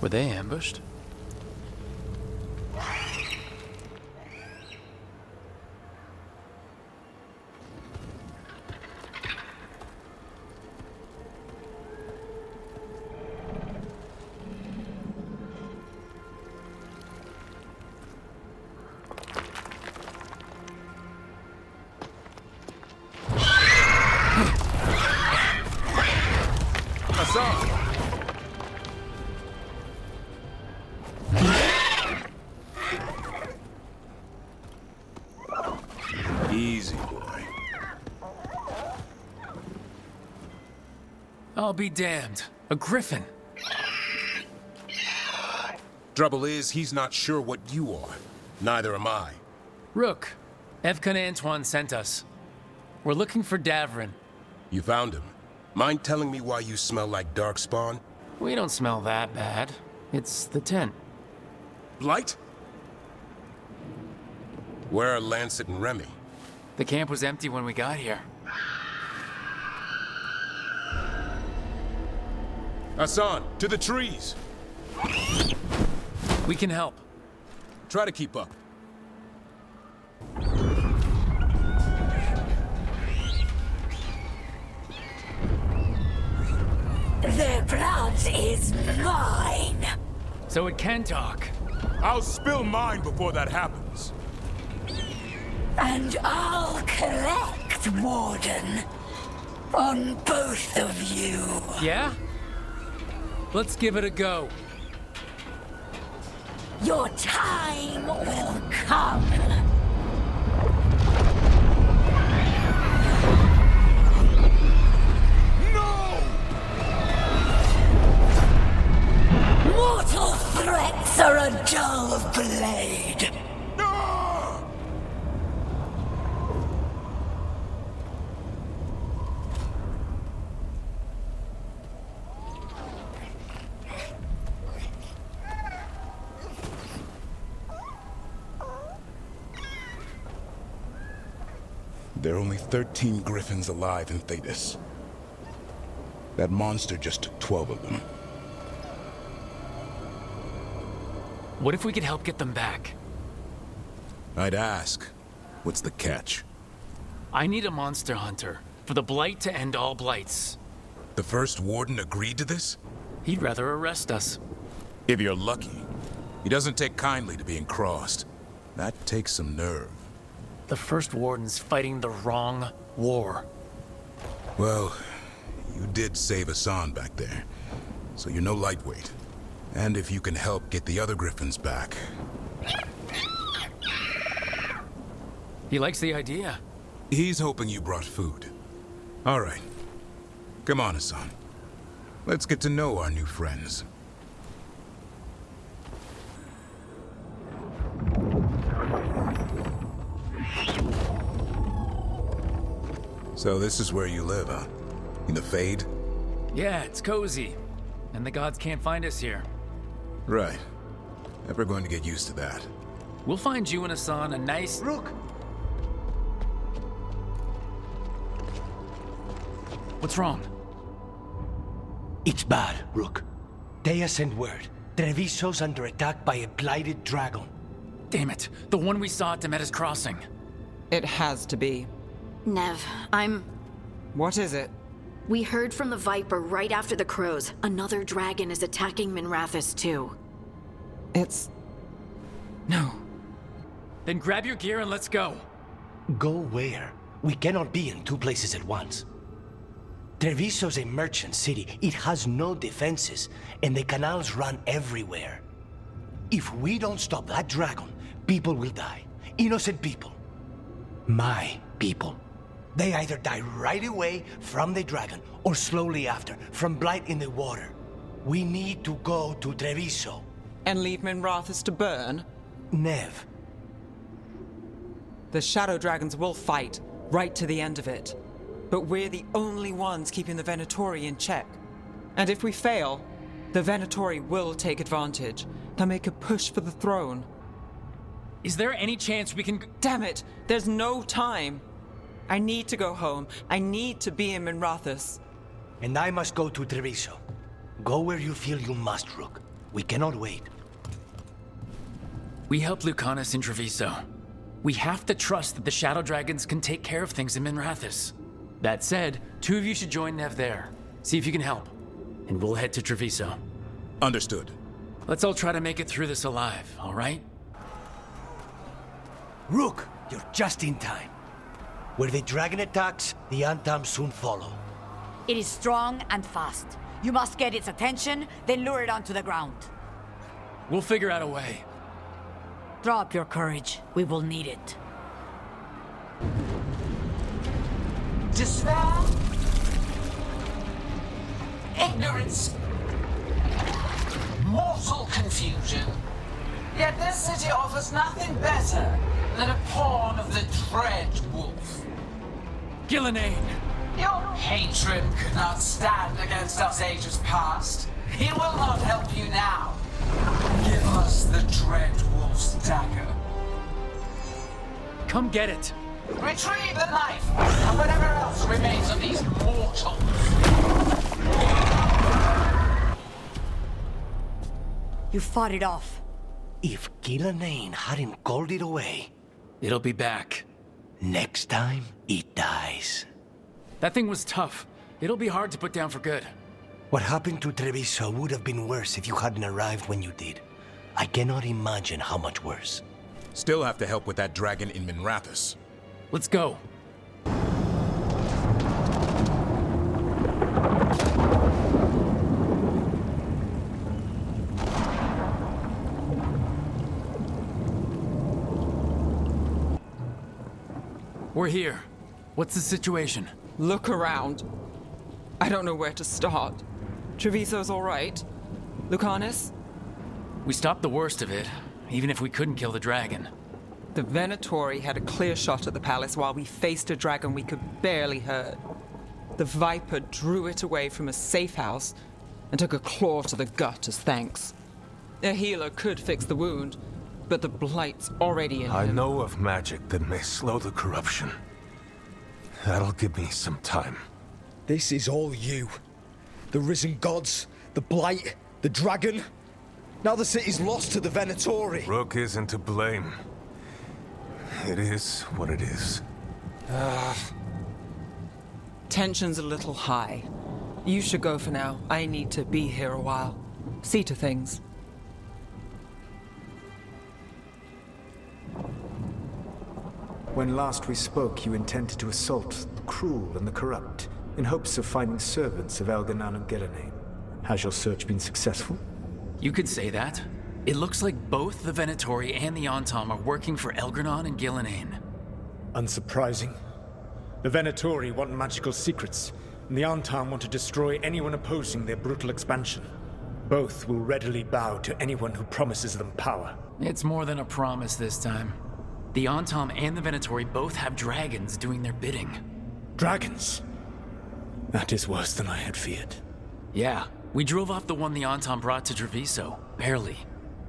Were they ambushed? Easy, boy. I'll be damned. A griffin. Trouble is, he's not sure what you are. Neither am I. Rook, Evka and Antoine sent us. We're looking for Davrin. You found him. Mind telling me why you smell like Darkspawn? We don't smell that bad. It's the tent. Blight? Where are Lancet and Remy? The camp was empty when we got here. Hassan, to the trees! We can help. Try to keep up. Their blood is mine! So it can talk. I'll spill mine before that happens. And I'll collect, Warden, on both of you. Yeah? Let's give it a go. Your time will come. No! Mortal threats are a dull blade. There are only 13 Griffins alive in Thetis. That monster just took 12 of them. What if we could help get them back? I'd ask. What's the catch? I need a monster hunter for the Blight to end all Blights. The First Warden agreed to this? He'd rather arrest us. If you're lucky. He doesn't take kindly to being crossed. That takes some nerve. The First Warden's fighting the wrong war. Well, you did save Hassan back there, so you're no lightweight. And if you can help get the other griffins back. He likes the idea. He's hoping you brought food. All right. Come on, Hassan. Let's get to know our new friends. So this is where you live, huh? In the Fade? Yeah, it's cozy. And the gods can't find us here. Right. Never going to get used to that. We'll find you and Hassan a nice... Rook! What's wrong? It's bad, Rook. Dea sent word. Treviso's under attack by a blighted dragon. Damn it. The one we saw at Demeter's Crossing. It has to be. Nev, What is it? We heard from the Viper right after the crows. Another dragon is attacking Minrathous too. No. Then grab your gear and let's go. Go where? We cannot be in two places at once. Treviso's a merchant city. It has no defenses, and the canals run everywhere. If we don't stop that dragon, people will die. Innocent people. My people. They either die right away from the dragon, or slowly after, from blight in the water. We need to go to Treviso. And leave Minrathous to burn? Nev. The Shadow Dragons will fight, right to the end of it. But we're the only ones keeping the Venatori in check. And if we fail, the Venatori will take advantage. They'll make a push for the throne. Is there any chance we can... Damn it! There's no time! I need to go home. I need to be in Minrathous. And I must go to Treviso. Go where you feel you must, Rook. We cannot wait. We helped Lucanus in Treviso. We have to trust that the Shadow Dragons can take care of things in Minrathous. That said, two of you should join Nev there. See if you can help. And we'll head to Treviso. Understood. Let's all try to make it through this alive, all right? Rook, you're just in time. Where the dragon attacks, the Antam soon follow. It is strong and fast. You must get its attention, then lure it onto the ground. We'll figure out a way. Draw up your courage. We will need it. Despair, ignorance, mortal confusion. Yet this city offers nothing better than a pawn of the Dread Wolf. Gillenane! Your hatred could not stand against us ages past. He will not help you now. Give us the Dread Wolf's dagger. Come get it! Retrieve the knife, and whatever else remains of these mortals. You fought it off. If Gillenane hadn't called it away... It'll be back. Next time, it dies. That thing was tough. It'll be hard to put down for good. What happened to Treviso would have been worse if you hadn't arrived when you did. I cannot imagine how much worse. Still have to help with that dragon in Minrathous. Let's go. We're here. What's the situation? Look around. I don't know where to start. Treviso's all right. Lucanus? We stopped the worst of it, even if we couldn't kill the dragon. The Venatori had a clear shot at the palace while we faced a dragon we could barely hurt. The Viper drew it away from a safe house and took a claw to the gut as thanks. A healer could fix the wound, but the blight's already in him. I know of magic that may slow the corruption. That'll give me some time. This is all you. The risen gods, the blight, the dragon. Now the city's lost to the Venatori. Rook isn't to blame. It is what it is. Tension's a little high. You should go for now. I need to be here a while. See to things. When last we spoke, you intended to assault the cruel and the corrupt, in hopes of finding servants of Elganan and Gillenane. Has your search been successful? You could say that. It looks like both the Venatori and the Antom are working for Elgranon and Gillenane. Unsurprising. The Venatori want magical secrets, and the Antom want to destroy anyone opposing their brutal expansion. Both will readily bow to anyone who promises them power. It's more than a promise this time. The Antom and the Venatori both have dragons doing their bidding. Dragons? That is worse than I had feared. Yeah, we drove off the one the Antom brought to Treviso. Barely.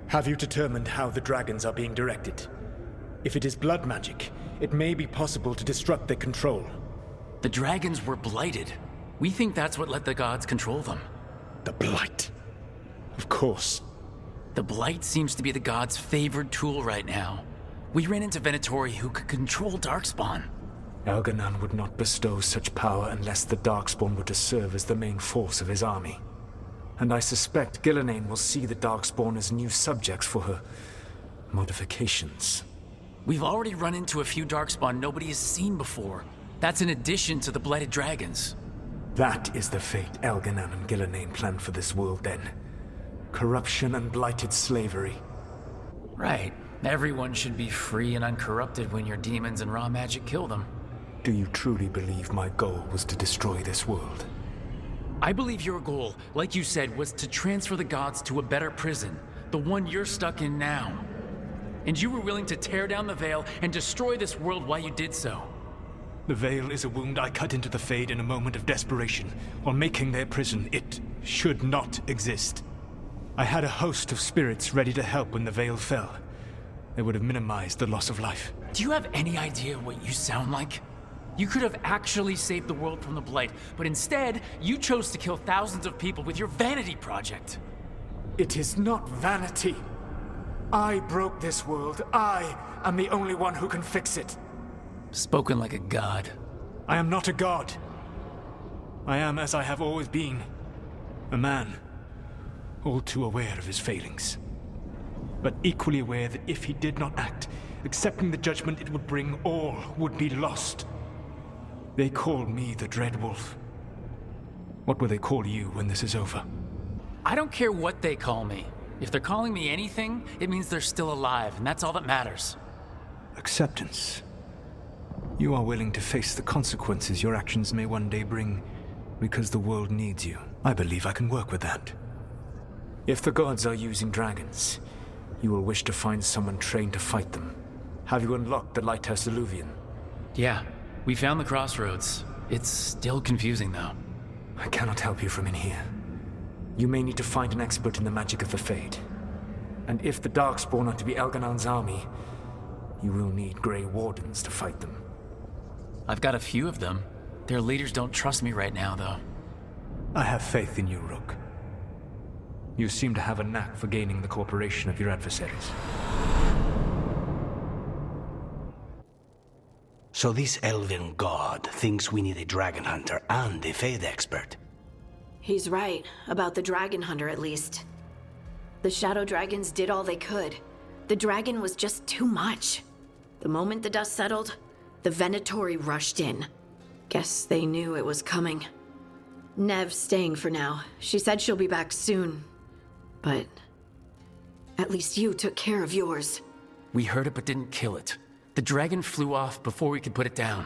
Have you determined how the dragons are being directed? If it is blood magic, it may be possible to disrupt their control. The dragons were blighted. We think that's what let the gods control them. The Blight. Of course. The Blight seems to be the gods' favored tool right now. We ran into Venatori who could control Darkspawn. Elganon would not bestow such power unless the Darkspawn were to serve as the main force of his army. And I suspect Gillenane will see the Darkspawn as new subjects for her modifications. We've already run into a few Darkspawn nobody has seen before. That's in addition to the Blighted Dragons. That is the fate Elganon and Gillenane planned for this world then. Corruption and blighted slavery. Right. Everyone should be free and uncorrupted when your demons and raw magic kill them. Do you truly believe my goal was to destroy this world? I believe your goal, like you said, was to transfer the gods to a better prison. The one you're stuck in now. And you were willing to tear down the Veil and destroy this world while you did so. The Veil is a wound I cut into the Fade in a moment of desperation, while making their prison. It should not exist. I had a host of spirits ready to help when the Veil fell. They would have minimized the loss of life. Do you have any idea what you sound like? You could have actually saved the world from the Blight, but instead, you chose to kill thousands of people with your vanity project. It is not vanity. I broke this world. I am the only one who can fix it. Spoken like a god. I am not a god. I am as I have always been. A man. All too aware of his failings. But equally aware that if he did not act, accepting the judgment it would bring, all would be lost. They call me the Dread Wolf. What will they call you when this is over? I don't care what they call me. If they're calling me anything, it means they're still alive, and that's all that matters. Acceptance. You are willing to face the consequences your actions may one day bring because the world needs you. I believe I can work with that. If the gods are using dragons, you will wish to find someone trained to fight them. Have you unlocked the Lighthouse Illuvian? Yeah, we found the crossroads. It's still confusing, though. I cannot help you from in here. You may need to find an expert in the magic of the Fade. And if the Darkspawn are to be Elganon's army, you will need Grey Wardens to fight them. I've got a few of them. Their leaders don't trust me right now, though. I have faith in you, Rook. You seem to have a knack for gaining the cooperation of your adversaries. So this elven god thinks we need a dragon hunter and a Fade expert. He's right, about the dragon hunter at least. The shadow dragons did all they could. The dragon was just too much. The moment the dust settled, the Venatori rushed in. Guess they knew it was coming. Nev's staying for now. She said she'll be back soon. But at least you took care of yours. We heard it but didn't kill it. The dragon flew off before we could put it down.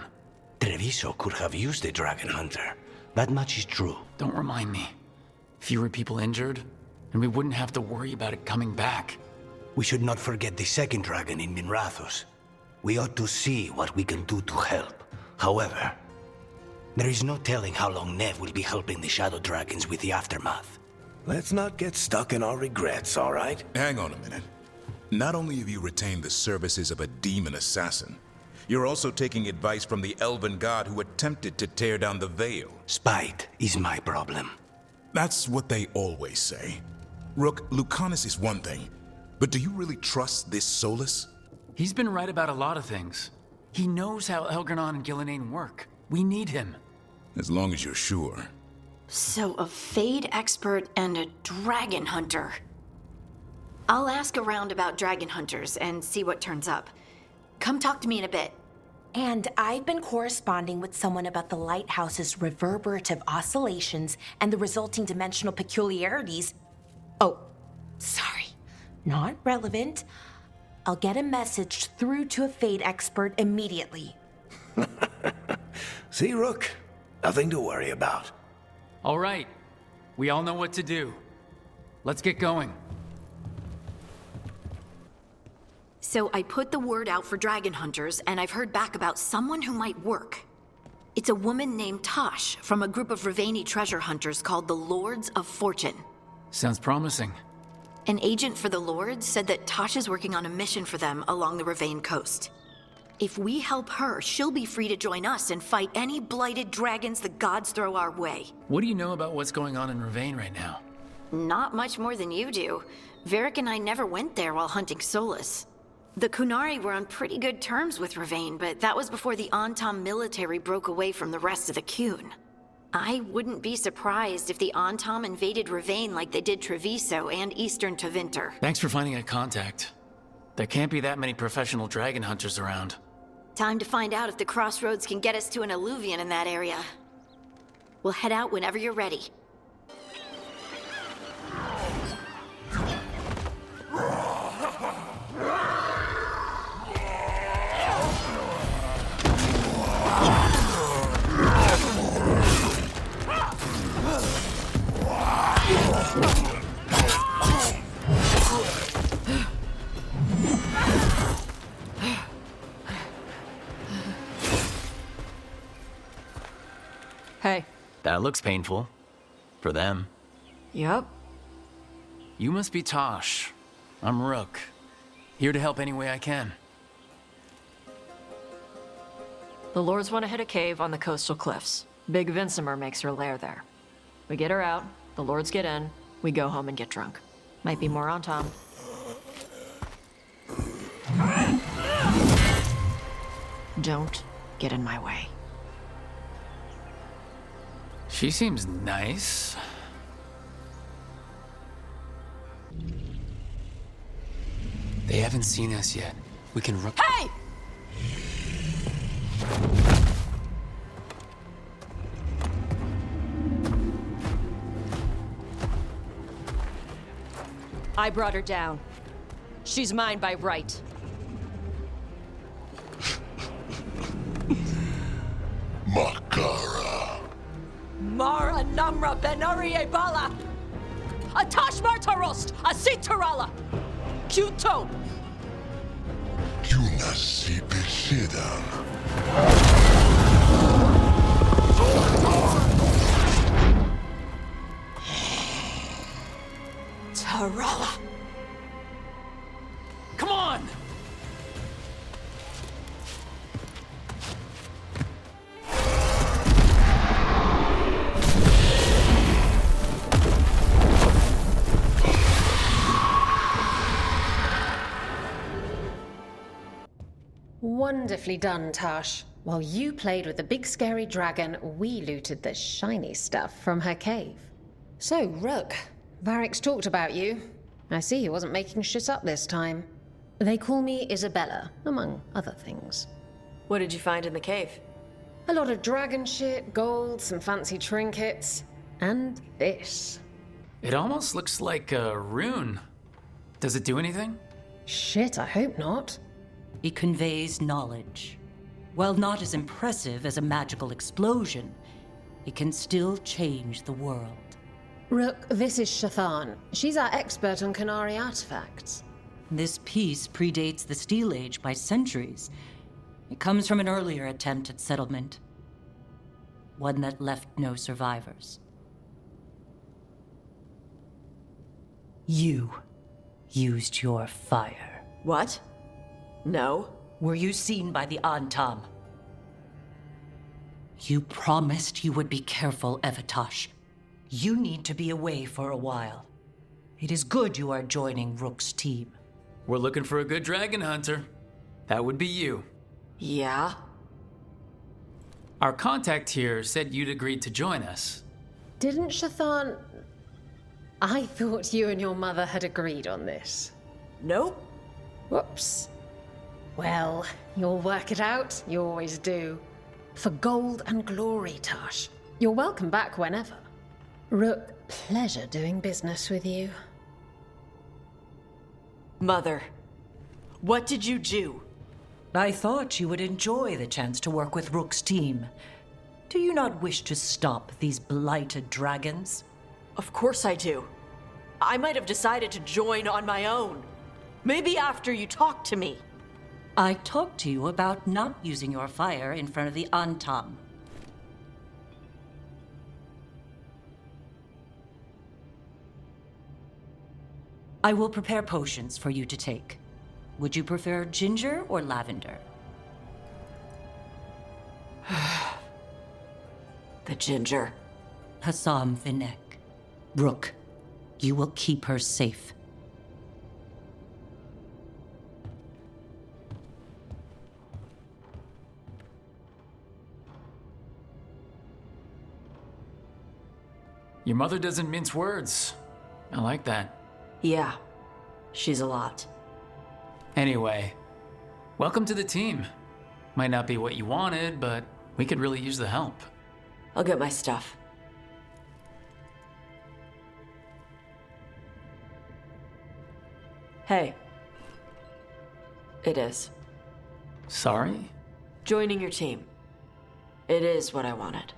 Treviso could have used a dragon hunter. That much is true. Don't remind me. Fewer people injured, and we wouldn't have to worry about it coming back. We should not forget the second dragon in Minrathos. We ought to see what we can do to help. However, there is no telling how long Nev will be helping the shadow dragons with the aftermath. Let's not get stuck in our regrets, all right? Hang on a minute. Not only have you retained the services of a demon assassin, you're also taking advice from the elven god who attempted to tear down the Veil. Spite is my problem. That's what they always say. Rook, Lucanus is one thing, but do you really trust this Solus? He's been right about a lot of things. He knows how Elgranon and Gillenane work. We need him. As long as you're sure. So a Fade expert and a dragon hunter. I'll ask around about dragon hunters and see what turns up. Come talk to me in a bit. And I've been corresponding with someone about the lighthouse's reverberative oscillations and the resulting dimensional peculiarities. Oh, Sorry, not relevant. I'll get a message through to a Fade expert immediately. See, Rook? Nothing to worry about. All right. We all know what to do. Let's get going. So I put the word out for dragon hunters, and I've heard back about someone who might work. It's a woman named Tosh from a group of Rivaini treasure hunters called the Lords of Fortune. Sounds promising. An agent for the Lords said that Tosh is working on a mission for them along the Rivain coast. If we help her, she'll be free to join us and fight any blighted dragons the gods throw our way. What do you know about what's going on in Rivain right now? Not much more than you do. Varric and I never went there while hunting Solus. The Kunari were on pretty good terms with Rivain, but that was before the Antam military broke away from the rest of the Kun. I wouldn't be surprised if the Antam invaded Rivain like they did Treviso and Eastern Tevinter. Thanks for finding a contact. There can't be that many professional dragon hunters around. Time to find out if the crossroads can get us to an alluvion in that area. We'll head out whenever you're ready. Hey. That looks painful. For them. Yup. You must be Tosh. I'm Rook. Here to help any way I can. The Lords want to hit a cave on the coastal cliffs. Big Vincimer makes her lair there. We get her out, the Lords get in, we go home and get drunk. Might be more on Tom. Don't get in my way. She seems nice. They haven't seen us yet. We can Rook. Hey! I brought her down. She's mine by right. Makara. Mara Namra Benarie Bala! Atash Martarost! Asitarala! Kyuto! Kunasipisidan. Tarala! Come on! Wonderfully done, Tash. While you played with the big scary dragon, we looted the shiny stuff from her cave. So, Rook, Varric's talked about you. I see he wasn't making shit up this time. They call me Isabella, among other things. What did you find in the cave? A lot of dragon shit, gold, some fancy trinkets, and this. It almost looks like a rune. Does it do anything? Shit, I hope not. It conveys knowledge. While not as impressive as a magical explosion, it can still change the world. Rook, this is Shathan. She's our expert on Kunari artifacts. This piece predates the Steel Age by centuries. It comes from an earlier attempt at settlement. One that left no survivors. You used your fire. What? No. Were you seen by the Antam? You promised you would be careful, Evatosh. You need to be away for a while. It is good you are joining Rook's team. We're looking for a good dragon hunter. That would be you. Yeah? Our contact here said you'd agreed to join us. Didn't Shathan... I thought you and your mother had agreed on this. Nope. Whoops. Well, you'll work it out. You always do. For gold and glory, Tash. You're welcome back whenever. Rook, pleasure doing business with you. Mother, what did you do? I thought you would enjoy the chance to work with Rook's team. Do you not wish to stop these blighted dragons? Of course I do. I might have decided to join on my own. Maybe after you talked to me. I talked to you about not using your fire in front of the Antam. I will prepare potions for you to take. Would you prefer ginger or lavender? The ginger. Hassam Vinek. Rook, you will keep her safe. Your mother doesn't mince words. I like that. Yeah, she's a lot. Anyway, welcome to the team. Might not be what you wanted, but we could really use the help. I'll get my stuff. Hey. It is. Sorry? Joining your team. It is what I wanted.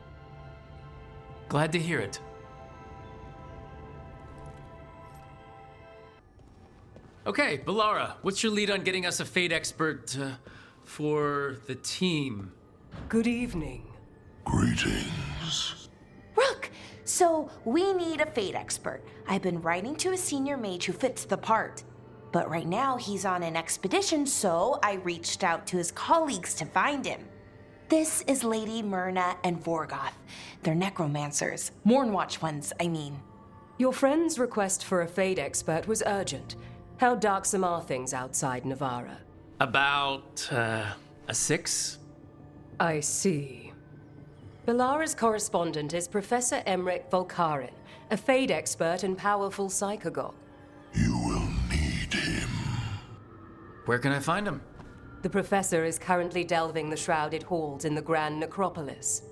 Glad to hear it. Okay, Balara, what's your lead on getting us a Fate expert for the team? Good evening. Greetings. Rook, so we need a Fate expert. I've been writing to a senior mage who fits the part. But right now he's on an expedition, so I reached out to his colleagues to find him. This is Lady Myrna and Vorgoth. They're necromancers. Mournwatch ones, I mean. Your friend's request for a Fate expert was urgent. How darksome are things outside Navara? About, a 6? I see. Balara's correspondent is Professor Emmerich Volkaren, a Fate expert and powerful psychagogue. Where can I find him? The professor is currently delving the shrouded halls in the Grand Necropolis.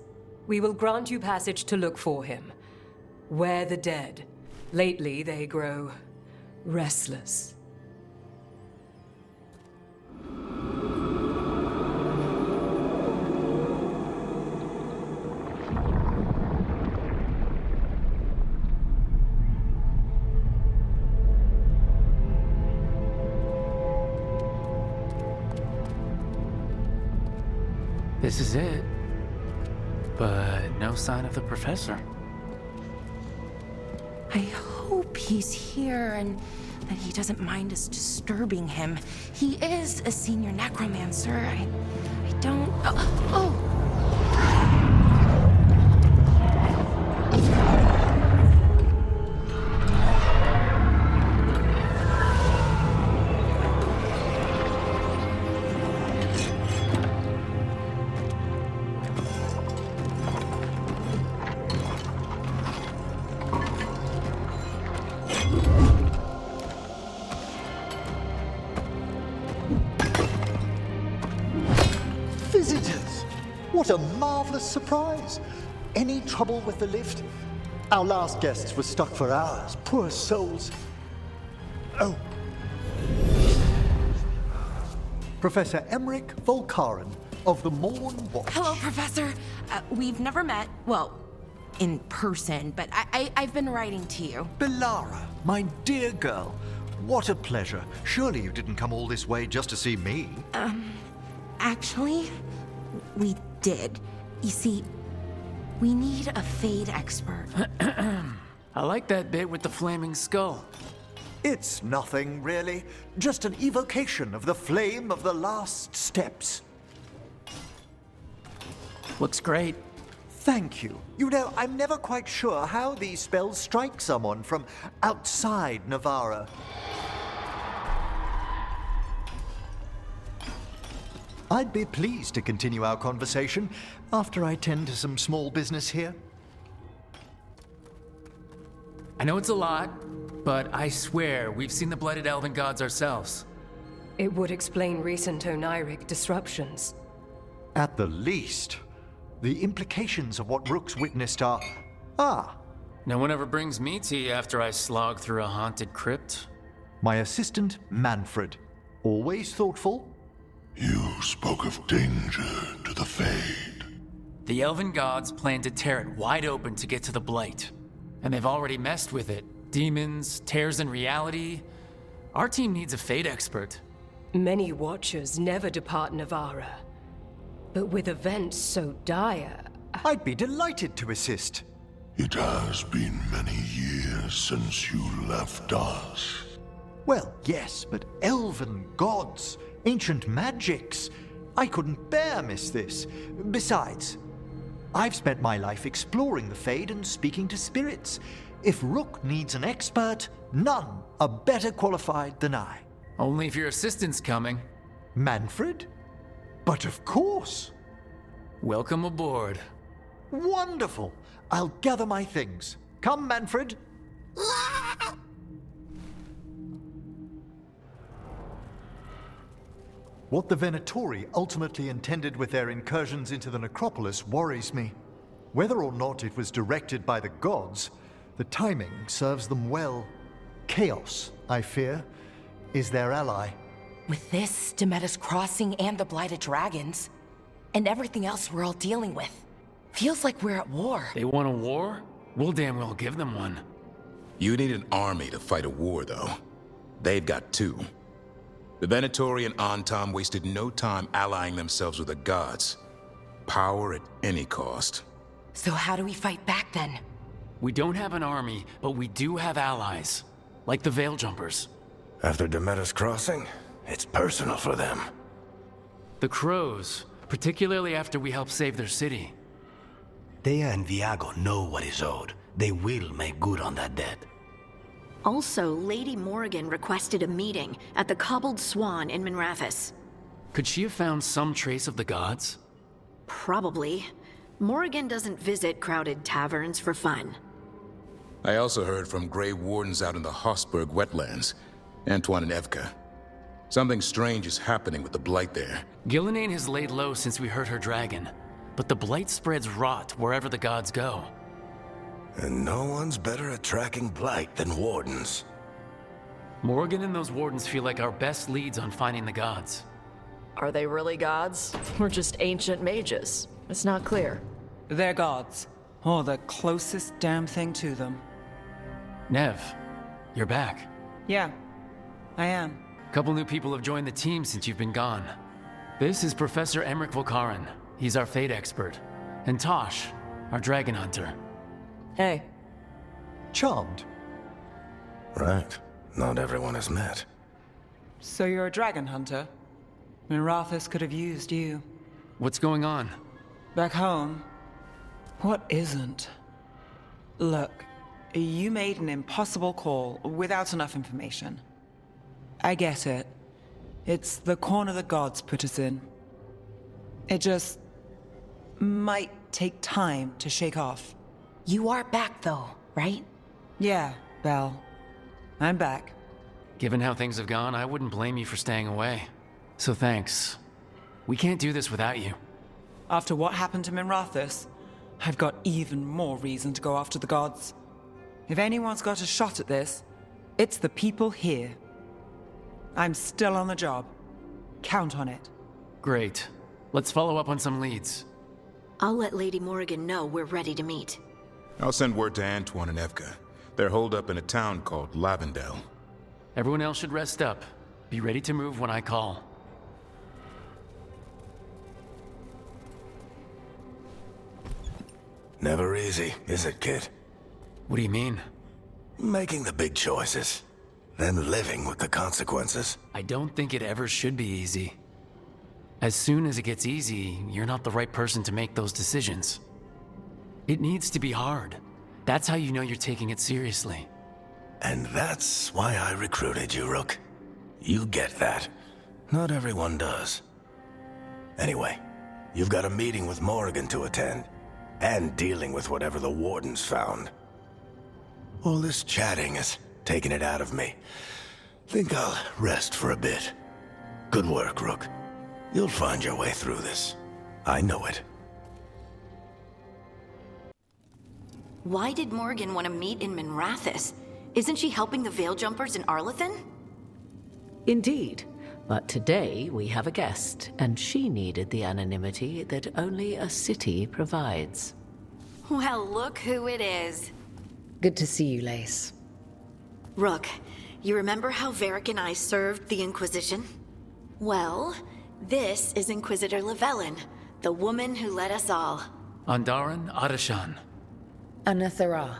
We will grant you passage to look for him. Where the dead. Lately, they grow restless. This is it. But no sign of the professor. I hope he's here and that he doesn't mind us disturbing him. He is a senior necromancer. I don't... Oh! Visitors! What a marvelous surprise! Any trouble with the lift? Our last guests were stuck for hours. Poor souls. Oh. Professor Emmerich Volkaren of the Mournwatch. Hello, Professor. We've never met. Well, in person, but I've been writing to you. Balara, my dear girl. What a pleasure. Surely you didn't come all this way just to see me. Actually, we did. You see, we need a Fate expert. I like that bit with the flaming skull. It's nothing, really. Just an evocation of the flame of the last steps. Looks great. Thank you. You know, I'm never quite sure how these spells strike someone from outside Navara. I'd be pleased to continue our conversation after I tend to some small business here. I know it's a lot, but I swear we've seen the Blighted Elven Gods ourselves. It would explain recent Oniric disruptions. At the least, the implications of what Rook's witnessed are... Ah! No one ever brings me tea after I slog through a haunted crypt. My assistant, Manfred. Always thoughtful. You spoke of danger to the Fade. The Elven Gods plan to tear it wide open to get to the Blight. And they've already messed with it. Demons, tears in reality. Our team needs a Fade expert. Many Watchers never depart Navara. But with events so dire... I'd be delighted to assist. It has been many years since you left us. Well, yes, but elven gods, ancient magics. I couldn't bear miss this. Besides, I've spent my life exploring the Fade and speaking to spirits. If Rook needs an expert, none are better qualified than I. Only if your assistant's coming. Manfred? But of course. Welcome aboard. Wonderful. I'll gather my things. Come, Manfred. What the Venatori ultimately intended with their incursions into the necropolis worries me. Whether or not it was directed by the gods, the timing serves them well. Chaos, I fear, is their ally. With this, Demeter's Crossing and the Blighted Dragons, and everything else we're all dealing with, feels like we're at war. They want a war? We'll damn well give them one. You need an army to fight a war, though. They've got two. The Venatori and Antam wasted no time allying themselves with the gods. Power at any cost. So how do we fight back then? We don't have an army, but we do have allies. Like the Veil Jumpers. After Demeter's Crossing, it's personal for them. The Crows, particularly after we helped save their city. Thea and Viago know what is owed. They will make good on that debt. Also, Lady Morrigan requested a meeting at the Cobbled Swan in Minrathous. Could she have found some trace of the gods? Probably. Morrigan doesn't visit crowded taverns for fun. I also heard from Grey Wardens out in the Hossberg wetlands, Antoine and Evka. Something strange is happening with the Blight there. Gillenane has laid low since we heard her dragon, but the Blight spreads rot wherever the gods go. And no one's better at tracking Blight than Wardens. Morrigan and those Wardens feel like our best leads on finding the gods. Are they really gods? Or just ancient mages? It's not clear. They're gods. Or the closest damn thing to them. Nev, you're back. Yeah, I am. Couple new people have joined the team since you've been gone. This is Professor Emmerich Volkaren. He's our Fate expert. And Tosh, our dragon hunter. Hey. Charmed. Right. Not everyone has met. So you're a dragon hunter? Minrathous could have used you. What's going on? Back home, what isn't? Look, you made an impossible call without enough information. I get it. It's the corner the gods put us in. It just might take time to shake off. You are back though, right? Yeah, Belle. I'm back. Given how things have gone, I wouldn't blame you for staying away. So thanks. We can't do this without you. After what happened to Minrathous, I've got even more reason to go after the gods. If anyone's got a shot at this, it's the people here. I'm still on the job. Count on it. Great. Let's follow up on some leads. I'll let Lady Morrigan know we're ready to meet. I'll send word to Antoine and Evka. They're holed up in a town called Lavendel. Everyone else should rest up. Be ready to move when I call. Never easy, is it, kid? What do you mean? Making the big choices, then living with the consequences. I don't think it ever should be easy. As soon as it gets easy, you're not the right person to make those decisions. It needs to be hard. That's how you know you're taking it seriously. And that's why I recruited you, Rook. You get that. Not everyone does. Anyway, you've got a meeting with Morrigan to attend, and dealing with whatever the Wardens found. All this chatting is taking it out of me. Think I'll rest for a bit. Good work, Rook. You'll find your way through this. I know it. Why did Morrigan want to meet in Minrathous? Isn't she helping the Veil Jumpers in Arlathan? Indeed. But today we have a guest, and she needed the anonymity that only a city provides. Well, look who it is. Good to see you, Lace. Rook, you remember how Varric and I served the Inquisition? Well, this is Inquisitor Llewellyn, the woman who led us all. Andaran Adashan. Anathara.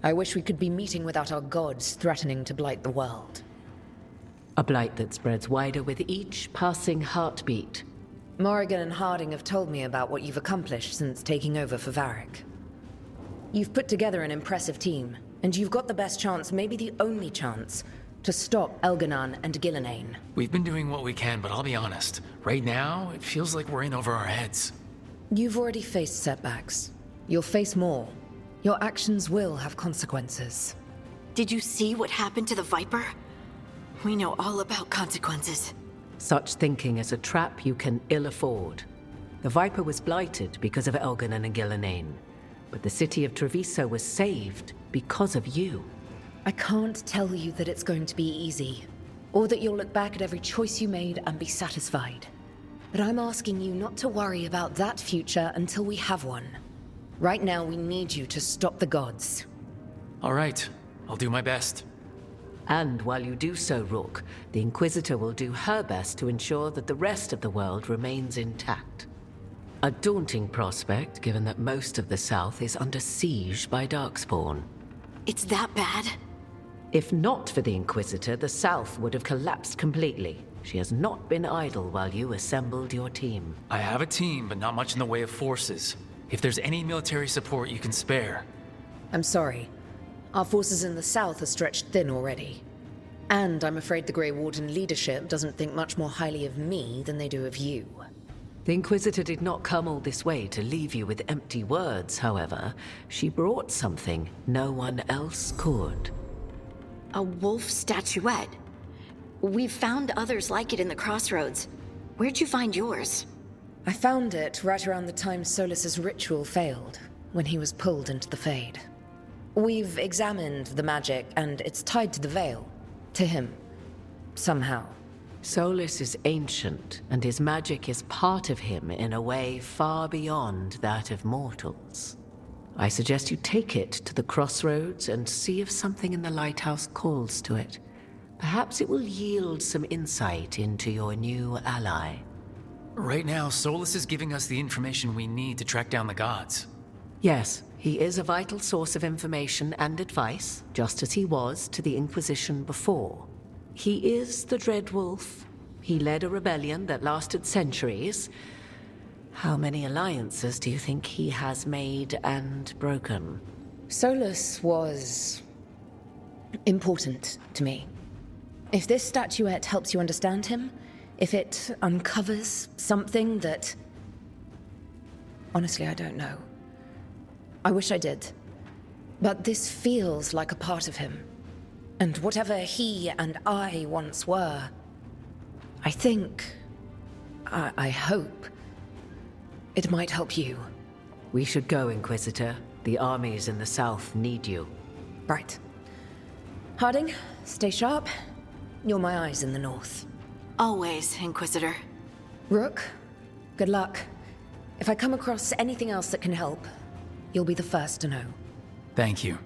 I wish we could be meeting without our gods threatening to blight the world. A blight that spreads wider with each passing heartbeat. Morrigan and Harding have told me about what you've accomplished since taking over for Varric. You've put together an impressive team, and you've got the best chance, maybe the only chance, to stop Elganon and Gillenane. We've been doing what we can, but I'll be honest. Right now, it feels like we're in over our heads. You've already faced setbacks. You'll face more. Your actions will have consequences. Did you see what happened to the Viper? We know all about consequences. Such thinking is a trap you can ill afford. The Viper was blighted because of Elganon and Gillenane, but the city of Treviso was saved because of you. I can't tell you that it's going to be easy, or that you'll look back at every choice you made and be satisfied. But I'm asking you not to worry about that future until we have one. Right now, we need you to stop the gods. All right, I'll do my best. And while you do so, Rook, the Inquisitor will do her best to ensure that the rest of the world remains intact. A daunting prospect, given that most of the South is under siege by Darkspawn. It's that bad? If not for the Inquisitor, the South would have collapsed completely. She has not been idle while you assembled your team. I have a team, but not much in the way of forces. If there's any military support you can spare. I'm sorry. Our forces in the south are stretched thin already. And I'm afraid the Grey Warden leadership doesn't think much more highly of me than they do of you. The Inquisitor did not come all this way to leave you with empty words, however. She brought something no one else could. A wolf statuette? We've found others like it in the crossroads. Where'd you find yours? I found it right around the time Solus's ritual failed, when he was pulled into the Fade. We've examined the magic, and it's tied to the Veil. To him. Somehow. Solus is ancient, and his magic is part of him in a way far beyond that of mortals. I suggest you take it to the crossroads and see if something in the lighthouse calls to it. Perhaps it will yield some insight into your new ally. Right now, Solus is giving us the information we need to track down the gods. Yes, he is a vital source of information and advice, just as he was to the Inquisition before. He is the Dread Wolf. He led a rebellion that lasted centuries. How many alliances do you think he has made and broken? Solus was important to me. If this statuette helps you understand him, if it uncovers something that... Honestly, I don't know. I wish I did. But this feels like a part of him. And whatever he and I once were, I think... I hope... it might help you. We should go, Inquisitor. The armies in the south need you. Right. Harding, stay sharp. You're my eyes in the north. Always, Inquisitor. Rook, good luck. If I come across anything else that can help, you'll be the first to know. Thank you.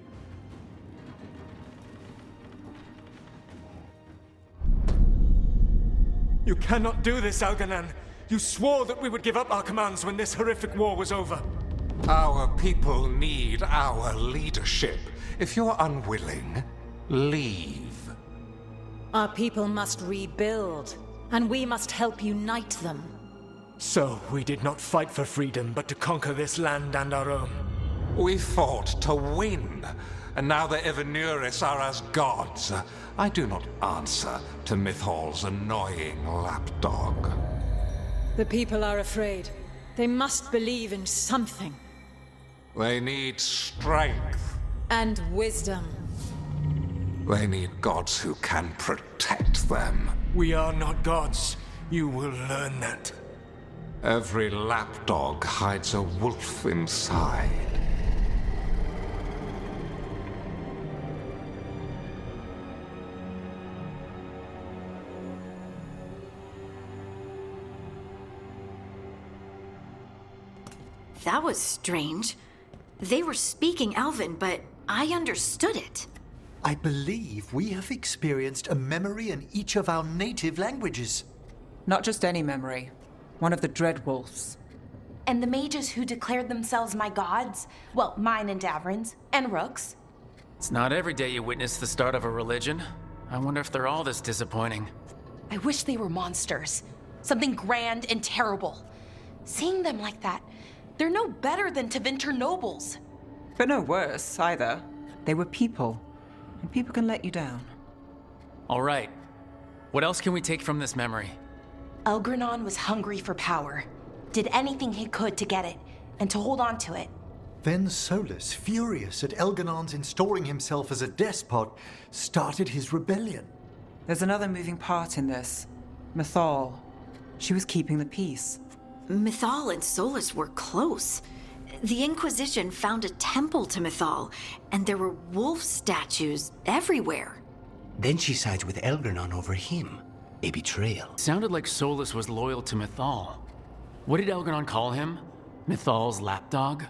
You cannot do this, Elganon. You swore that we would give up our commands when this horrific war was over. Our people need our leadership. If you're unwilling, leave. Our people must rebuild, and we must help unite them. So, we did not fight for freedom, but to conquer this land and our own. We fought to win, and now the Evanuris are as gods. I do not answer to Mythal's annoying lapdog. The people are afraid. They must believe in something. They need strength. And wisdom. They need gods who can protect them. We are not gods. You will learn that. Every lapdog hides a wolf inside. That was strange. They were speaking Elven, but I understood it. I believe we have experienced a memory in each of our native languages. Not just any memory. One of the Dreadwolves. And the mages who declared themselves my gods, well, mine and Davrin's, and Rook's. It's not every day you witness the start of a religion. I wonder if they're all this disappointing. I wish they were monsters. Something grand and terrible. Seeing them like that, they're no better than Tevinter nobles. But no worse, either. They were people. And people can let you down. All right. What else can we take from this memory? Elgranon was hungry for power. Did anything he could to get it, and to hold on to it. Then Solus, furious at Elganon's installing himself as a despot, started his rebellion. There's another moving part in this. Mythal. She was keeping the peace. Mythal and Solus were close. The Inquisition found a temple to Mythal, and there were wolf statues everywhere. Then she sides with Elgranon over him. A betrayal. Sounded like Solus was loyal to Mythal. What did Elgranon call him? Mythal's lapdog?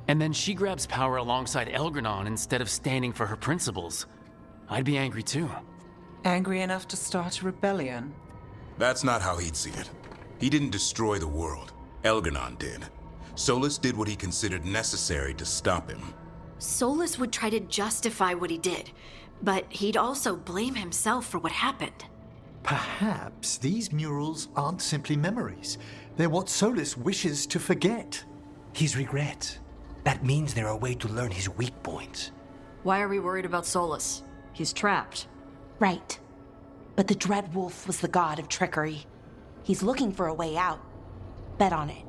And then she grabs power alongside Elgranon instead of standing for her principles. I'd be angry too. Angry enough to start a rebellion? That's not how he'd see it. He didn't destroy the world. Elgranon did. Solus did what he considered necessary to stop him. Solus would try to justify what he did, but he'd also blame himself for what happened. Perhaps these murals aren't simply memories. They're what Solus wishes to forget. His regrets. That means they're a way to learn his weak points. Why are we worried about Solus? He's trapped. Right. But the Dreadwolf was the god of trickery. He's looking for a way out. Bet on it.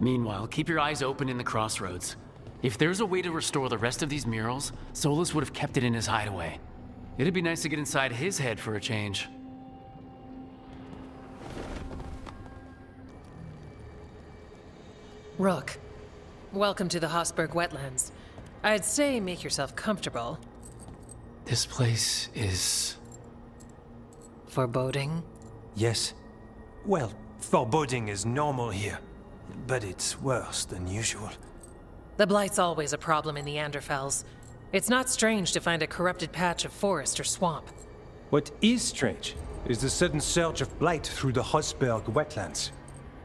Meanwhile, keep your eyes open in the crossroads. If there's a way to restore the rest of these murals, Solus would have kept it in his hideaway. It'd be nice to get inside his head for a change. Rook, welcome to the Hosberg wetlands. I'd say make yourself comfortable. This place is... foreboding? Yes. Well, foreboding is normal here, but it's worse than usual. The Blight's always a problem in the Anderfels. It's not strange to find a corrupted patch of forest or swamp. What is strange is the sudden surge of blight through the Hosberg wetlands.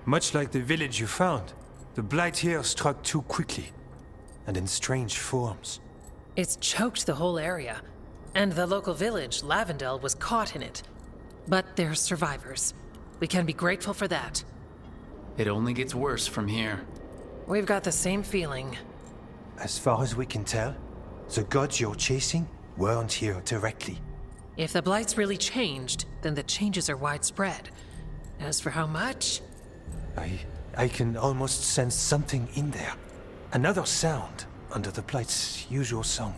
Much like the village you found, the blight here struck too quickly, and in strange forms. It's choked the whole area, and the local village, Lavendel, was caught in it. But they're survivors. We can be grateful for that. It only gets worse from here. We've got the same feeling. As far as we can tell, the gods you're chasing weren't here directly. If the Blight's really changed, then the changes are widespread. As for how much... I can almost sense something in there. Another sound under the Blight's usual song.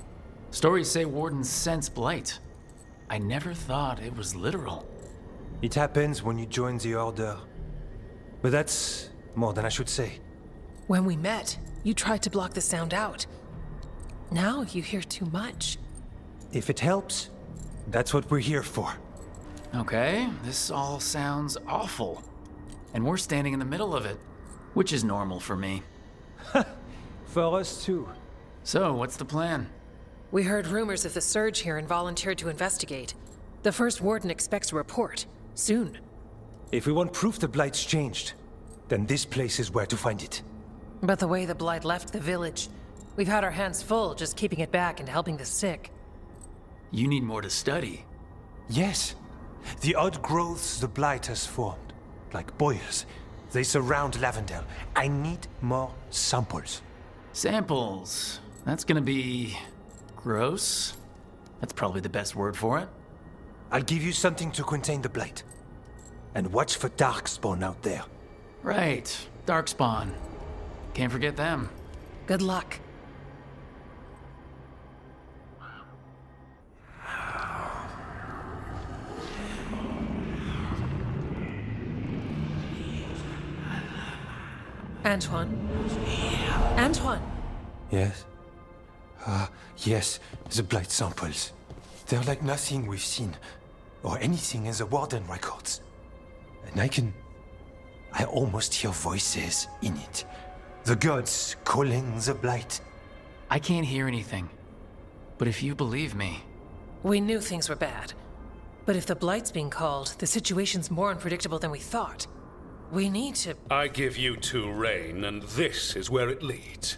Stories say wardens sense blight. I never thought it was literal. It happens when you join the Order. But that's more than I should say. When we met, you tried to block the sound out. Now you hear too much. If it helps, that's what we're here for. Okay, this all sounds awful. And we're standing in the middle of it, which is normal for me. For us too. So, what's the plan? We heard rumors of the surge here and volunteered to investigate. The first warden expects a report. Soon. If we want proof the Blight's changed, then this place is where to find it. But the way the Blight left the village, we've had our hands full just keeping it back and helping the sick. You need more to study. Yes. The odd growths the Blight has formed. Like boils. They surround Lavendel. I need more samples. Samples? That's gonna be... gross? That's probably the best word for it. I'll give you something to contain the Blight. And watch for Darkspawn out there. Right. Darkspawn. Can't forget them. Good luck. Antoine? Antoine! Yes? Yes, the Blight samples. They're like nothing we've seen, or anything in the Warden records. And I almost hear voices in it. The gods calling the blight. I can't hear anything. But if you believe me... We knew things were bad. But if the Blight's being called, the situation's more unpredictable than we thought. We need to... I give you two reign, and this is where it leads.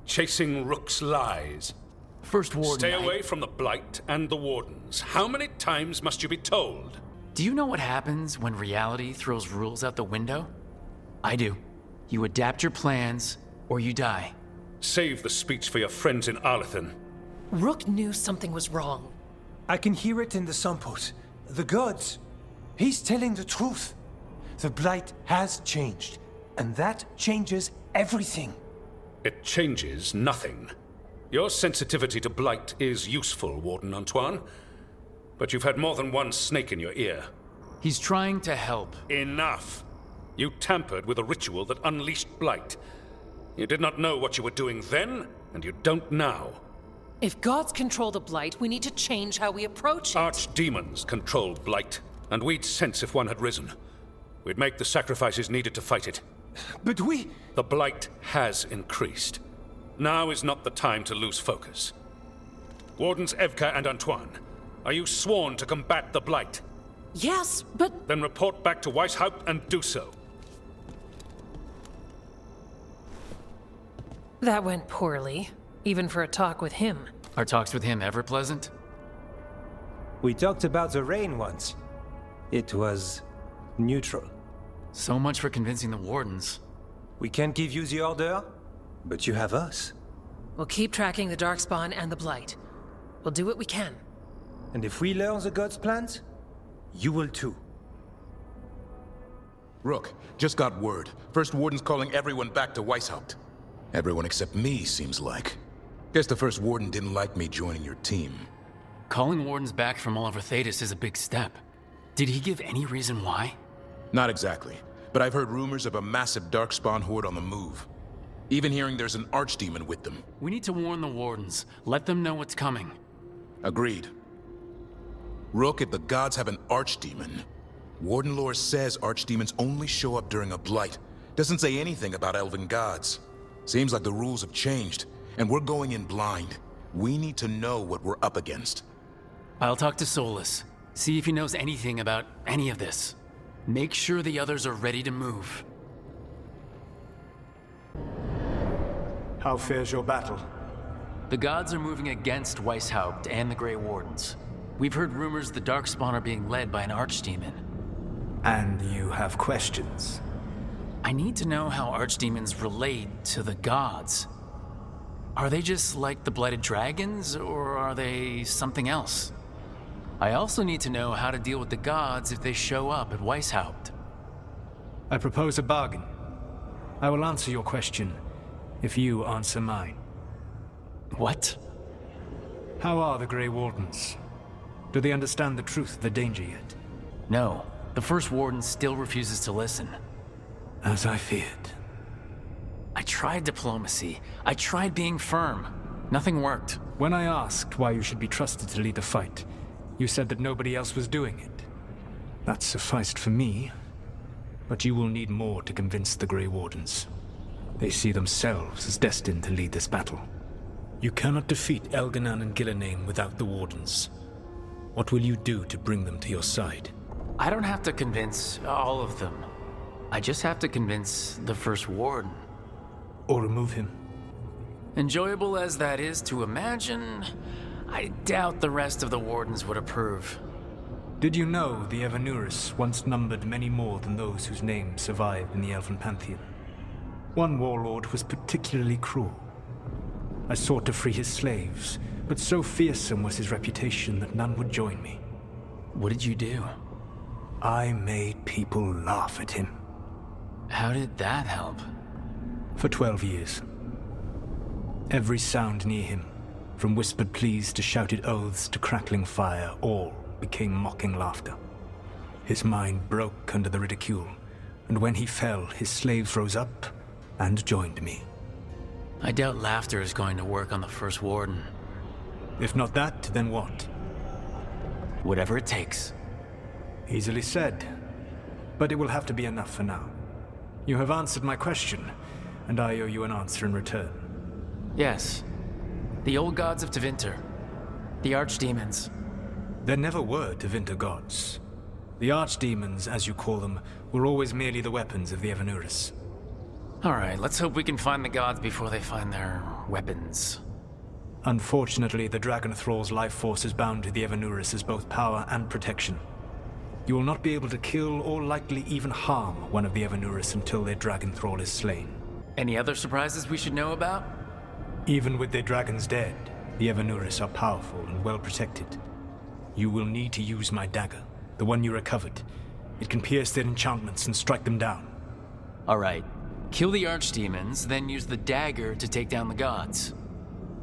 Chasing Rook's lies. First Warden... Stay away from the Blight and the Wardens. How many times must you be told? Do you know what happens when reality throws rules out the window? I do. You adapt your plans, or you die. Save the speech for your friends in Arlethan. Rook knew something was wrong. I can hear it in the samples. The gods. He's telling the truth. The blight has changed, and that changes everything. It changes nothing. Your sensitivity to blight is useful, Warden Antoine. But you've had more than one snake in your ear. He's trying to help. Enough! You tampered with a ritual that unleashed blight. You did not know what you were doing then, and you don't now. If gods control the Blight, we need to change how we approach it. Archdemons control blight, and we'd sense if one had risen. We'd make the sacrifices needed to fight it. But we... The blight has increased. Now is not the time to lose focus. Wardens Evka and Antoine, are you sworn to combat the blight? Yes, but... Then report back to Weishaupt and do so. That went poorly, even for a talk with him. Are talks with him ever pleasant? We talked about the rain once. It was neutral. So much for convincing the Wardens. We can't give you the order, but you have us. We'll keep tracking the Darkspawn and the Blight. We'll do what we can. And if we learn the gods' plans, you will too. Rook, just got word. First Warden's calling everyone back to Weishaupt. Everyone except me, seems like. Guess the First Warden didn't like me joining your team. Calling Wardens back from all over Thetis is a big step. Did he give any reason why? Not exactly, but I've heard rumors of a massive Darkspawn horde on the move. Even hearing there's an Archdemon with them. We need to warn the Wardens. Let them know what's coming. Agreed. Rook, if the gods have an Archdemon, Warden lore says Archdemons only show up during a blight. Doesn't say anything about elven gods. Seems like the rules have changed, and we're going in blind. We need to know what we're up against. I'll talk to Solus. See if he knows anything about any of this. Make sure the others are ready to move. How fares your battle? The gods are moving against Weishaupt and the Grey Wardens. We've heard rumors the Darkspawn are being led by an Archdemon. And you have questions? I need to know how Archdemons relate to the gods. Are they just like the Blighted Dragons, or are they something else? I also need to know how to deal with the gods if they show up at Weishaupt. I propose a bargain. I will answer your question if you answer mine. What? How are the Grey Wardens? Do they understand the truth of the danger yet? No. The First Warden still refuses to listen. As I feared. I tried diplomacy. I tried being firm. Nothing worked. When I asked why you should be trusted to lead the fight, you said that nobody else was doing it. That sufficed for me, but you will need more to convince the Grey Wardens. They see themselves as destined to lead this battle. You cannot defeat Elganan and Gillenane without the Wardens. What will you do to bring them to your side? I don't have to convince all of them. I just have to convince the First Warden. Or remove him. Enjoyable as that is to imagine, I doubt the rest of the Wardens would approve. Did you know the Evanuris once numbered many more than those whose names survive in the Elven Pantheon? One warlord was particularly cruel. I sought to free his slaves, but so fearsome was his reputation that none would join me. What did you do? I made people laugh at him. How did that help? For 12 years. Every sound near him, from whispered pleas to shouted oaths to crackling fire, all became mocking laughter. His mind broke under the ridicule, and when he fell, his slaves rose up and joined me. I doubt laughter is going to work on the First Warden. If not that, then what? Whatever it takes. Easily said, but it will have to be enough for now. You have answered my question, and I owe you an answer in return. Yes. The old gods of Tevinter. The archdemons. There never were Tevinter gods. The archdemons, as you call them, were always merely the weapons of the Evanuris. Alright, let's hope we can find the gods before they find their weapons. Unfortunately, the Dragon Thrall's life force is bound to the Evanuris as both power and protection. You will not be able to kill or likely even harm one of the Evanuris until their Dragon Thrall is slain. Any other surprises we should know about? Even with their dragons dead, the Evanuris are powerful and well protected. You will need to use my dagger, the one you recovered. It can pierce their enchantments and strike them down. Alright. Kill the archdemons, then use the dagger to take down the gods.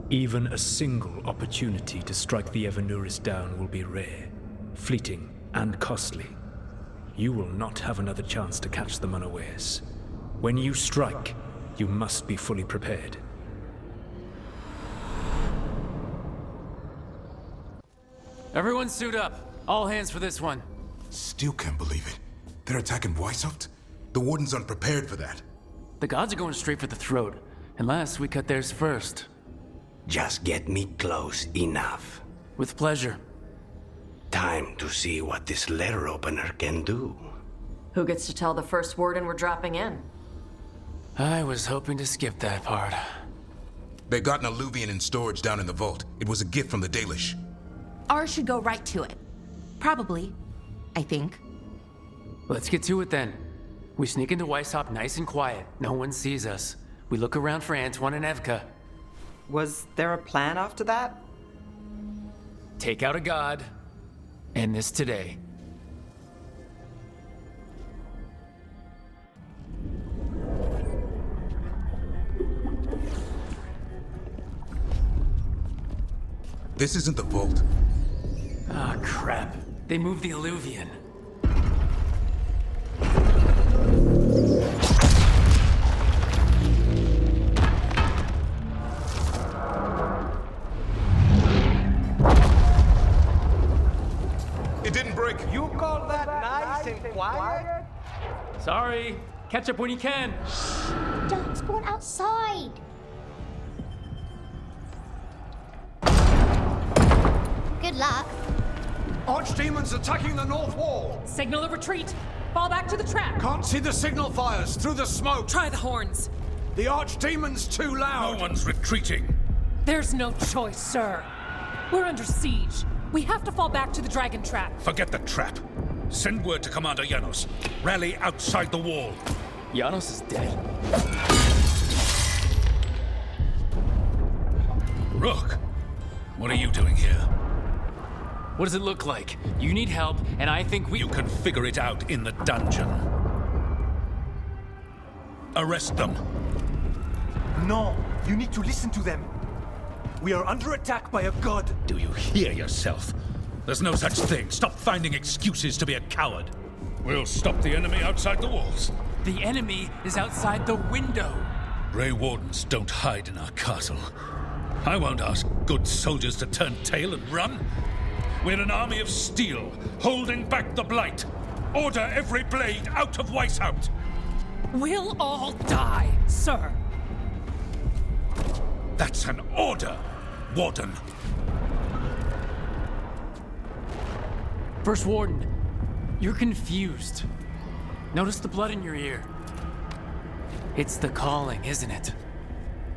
Even a single opportunity to strike the Evanuris down will be rare, fleeting, and costly. You will not have another chance to catch them unawares. When you strike, you must be fully prepared. Everyone suit up. All hands for this one. Still can't believe it. They're attacking Weishaupt? The Warden's unprepared for that. The gods are going straight for the throat, unless we cut theirs first. Just get me close enough. With pleasure. Time to see what this letter opener can do. Who gets to tell the first Warden we're dropping in? I was hoping to skip that part. They got an Alluvian in storage down in the vault. It was a gift from the Dalish. Ours should go right to it. Probably. I think. Let's get to it then. We sneak into Weishaupt nice and quiet. No one sees us. We look around for Antoine and Evka. Was there a plan after that? Take out a god. End this today. This isn't the vault. Ah, crap. They moved the Alluvian. It didn't break. You call that nice and quiet? Sorry. Catch up when you can. Don't spawn outside. Good luck. Archdemons attacking the north wall. Signal a retreat. Fall back to the trap. Can't see the signal fires through the smoke. Try the horns. The Archdemon's too loud. No one's retreating. There's no choice, sir. We're under siege. We have to fall back to the dragon trap. Forget the trap. Send word to Commander Janos. Rally outside the wall. Janos is dead. Rook, what are you doing here? What does it look like? You need help, and I think we— You can figure it out in the dungeon. Arrest them. No, you need to listen to them. We are under attack by a god. Do you hear yourself? There's no such thing. Stop finding excuses to be a coward. We'll stop the enemy outside the walls. The enemy is outside the window. Grey Wardens don't hide in our castle. I won't ask good soldiers to turn tail and run. We're an army of steel, holding back the Blight. Order every blade out of Weishaupt. We'll all die, sir. That's an order, Warden. First Warden, you're confused. Notice the blood in your ear. It's the calling, isn't it?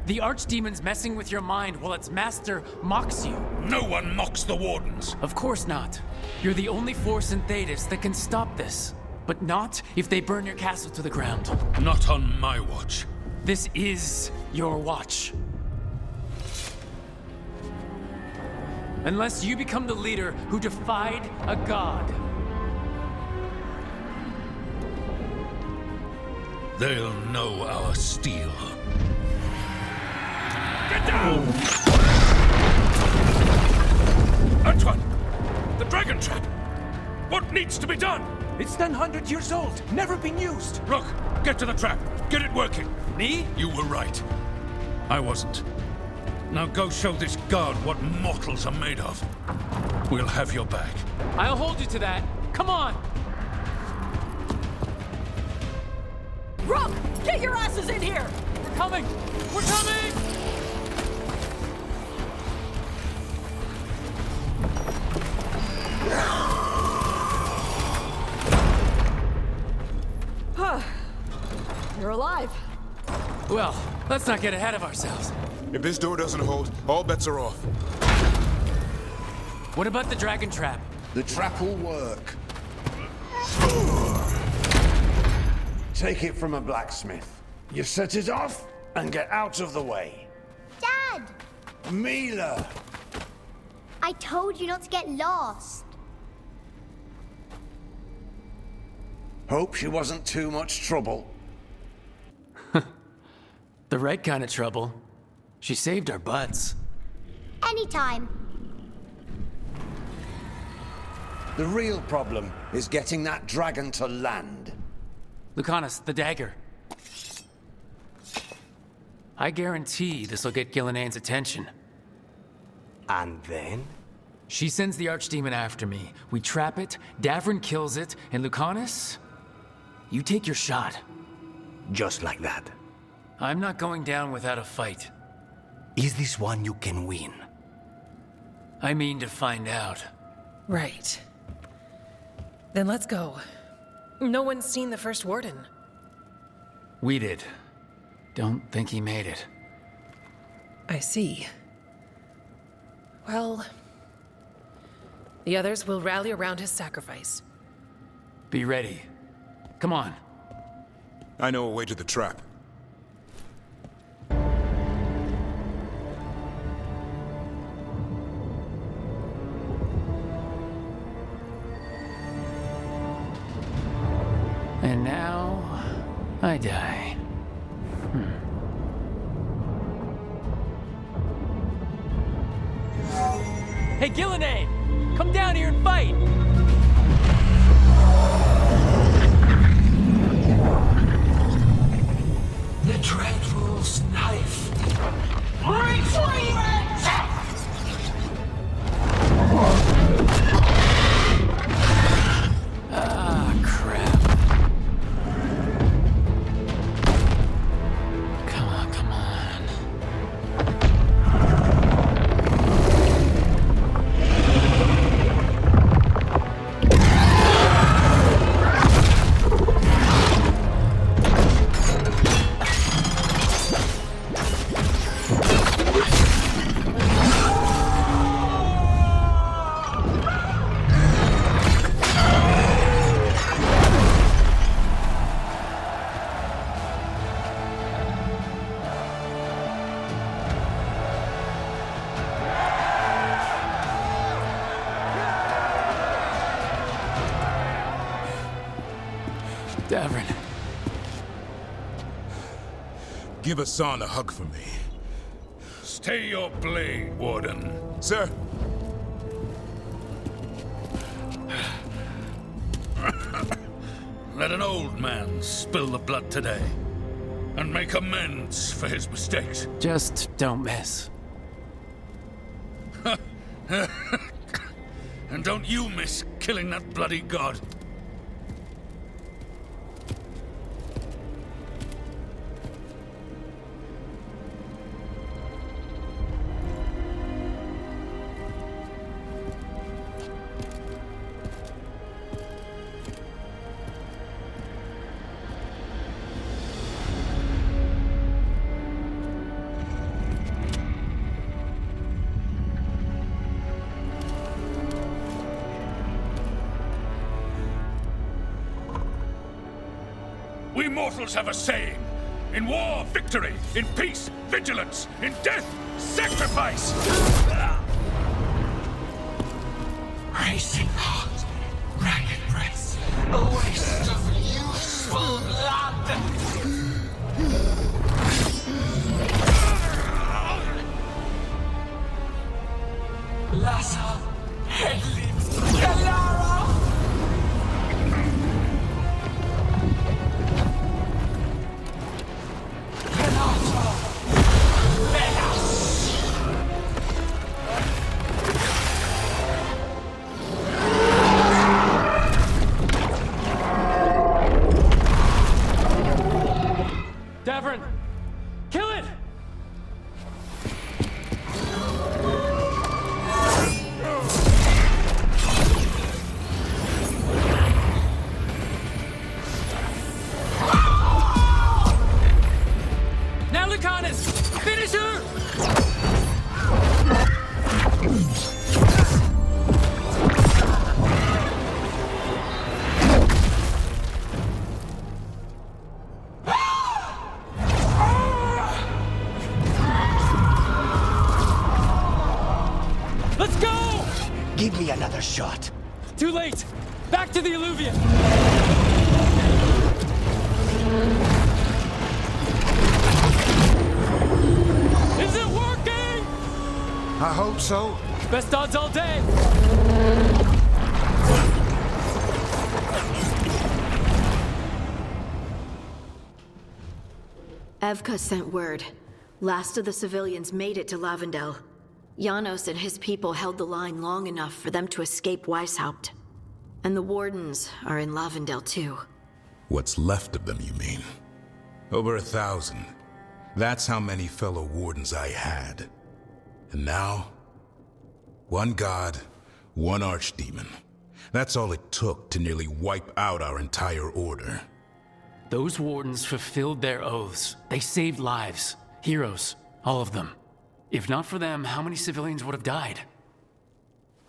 The Archdemon's messing with your mind while its master mocks you. No one mocks the Wardens. Of course not. You're the only force in Thedas that can stop this. But not if they burn your castle to the ground. Not on my watch. This is your watch. Unless you become the leader who defied a god. They'll know our steel. Get down! Antoine! The dragon trap! What needs to be done? It's 900 years old, never been used. Rook, get to the trap. Get it working. Me? You were right. I wasn't. Now go show this guard what mortals are made of. We'll have your back. I'll hold you to that. Come on! Rook, get your asses in here! coming! We're coming! You're alive. Well, let's not get ahead of ourselves. If this door doesn't hold, all bets are off. What about the dragon trap? The trap will work. Take it from a blacksmith. You set it off and get out of the way. Dad! Mila! I told you not to get lost. Hope she wasn't too much trouble. The right kind of trouble. She saved our butts. Anytime. The real problem is getting that dragon to land. Lucanus, the dagger. I guarantee this'll get Gillianane's attention. And then? She sends the archdemon after me. We trap it, Davrin kills it, and Lucanus? You take your shot. Just like that. I'm not going down without a fight. Is this one you can win? I mean to find out. Right. Then let's go. No one's seen the first warden. We did. Don't think he made it. I see. Well, the others will rally around his sacrifice. Be ready. Come on. I know a way to the trap. And now, I die. Hey, Gillinane! Come down here and fight! The Dreadwolf's knife. Retrieve it! Ah, crap. Come on, come on. Davrin. Give Hassan a hug for me. Stay your blade, Warden. Sir. Let an old man spill the blood today and make amends for his mistakes. Just don't miss. And don't you miss killing that bloody god. We mortals have a saying. In war, victory. In peace, vigilance. In death, sacrifice. Racing heart, ragged breath, a waste of useful blood. Lassa, Headlin, Galara. me another shot. Too late! Back to the Illuvian! Is it working? I hope so. Best odds all day! Evka sent word. Last of the civilians made it to Lavendel. Janos and his people held the line long enough for them to escape Weishaupt. And the Wardens are in Lavendel too. What's left of them, you mean? Over 1,000. That's how many fellow Wardens I had. And now, one god, one archdemon. That's all it took to nearly wipe out our entire order. Those Wardens fulfilled their oaths. They saved lives. Heroes. All of them. If not for them, how many civilians would have died?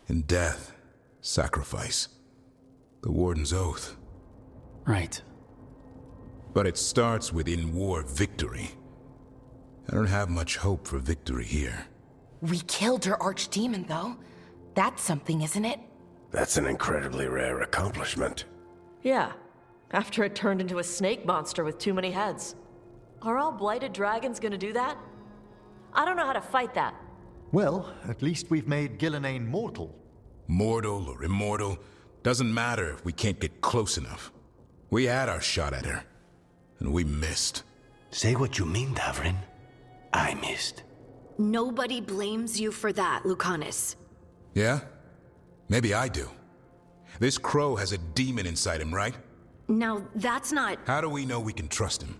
In death, sacrifice. The Warden's oath. Right. But it starts with in-war victory. I don't have much hope for victory here. We killed her archdemon, though. That's something, isn't it? That's an incredibly rare accomplishment. Yeah, after it turned into a snake monster with too many heads. Are all blighted dragons gonna do that? I don't know how to fight that. Well, at least we've made Gillenane mortal. Mortal or immortal, doesn't matter if we can't get close enough. We had our shot at her, and we missed. Say what you mean, Davrin. I missed. Nobody blames you for that, Lucanus. Yeah? Maybe I do. This crow has a demon inside him, right? Now, that's not... How do we know we can trust him?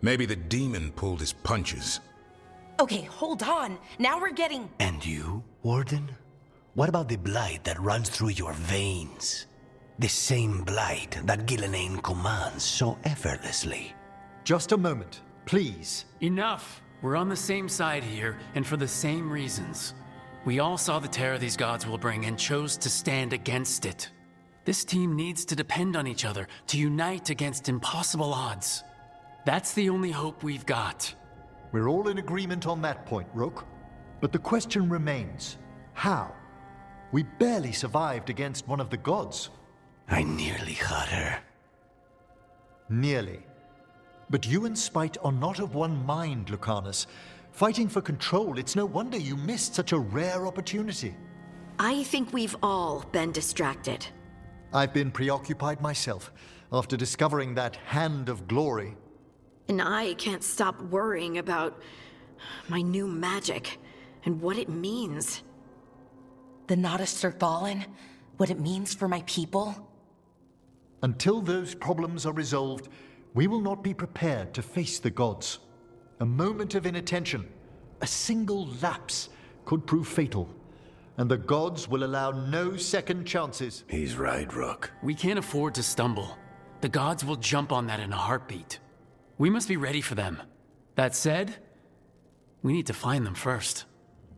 Maybe the demon pulled his punches. Okay, hold on. Now we're getting... And you, Warden? What about the blight that runs through your veins? The same blight that Gillenane commands so effortlessly. Just a moment, please. Enough! We're on the same side here, and for the same reasons. We all saw the terror these gods will bring and chose to stand against it. This team needs to depend on each other, to unite against impossible odds. That's the only hope we've got. We're all in agreement on that point, Rook. But the question remains, how? We barely survived against one of the gods. I nearly had her. Nearly. But you and Spite are not of one mind, Lucanus. Fighting for control, it's no wonder you missed such a rare opportunity. I think we've all been distracted. I've been preoccupied myself, after discovering that hand of glory. And I can't stop worrying about my new magic and what it means. The Nadas are fallen? What it means for my people? Until those problems are resolved, we will not be prepared to face the gods. A moment of inattention, a single lapse, could prove fatal. And the gods will allow no second chances. He's right, Rook. We can't afford to stumble. The gods will jump on that in a heartbeat. We must be ready for them. That said, we need to find them first.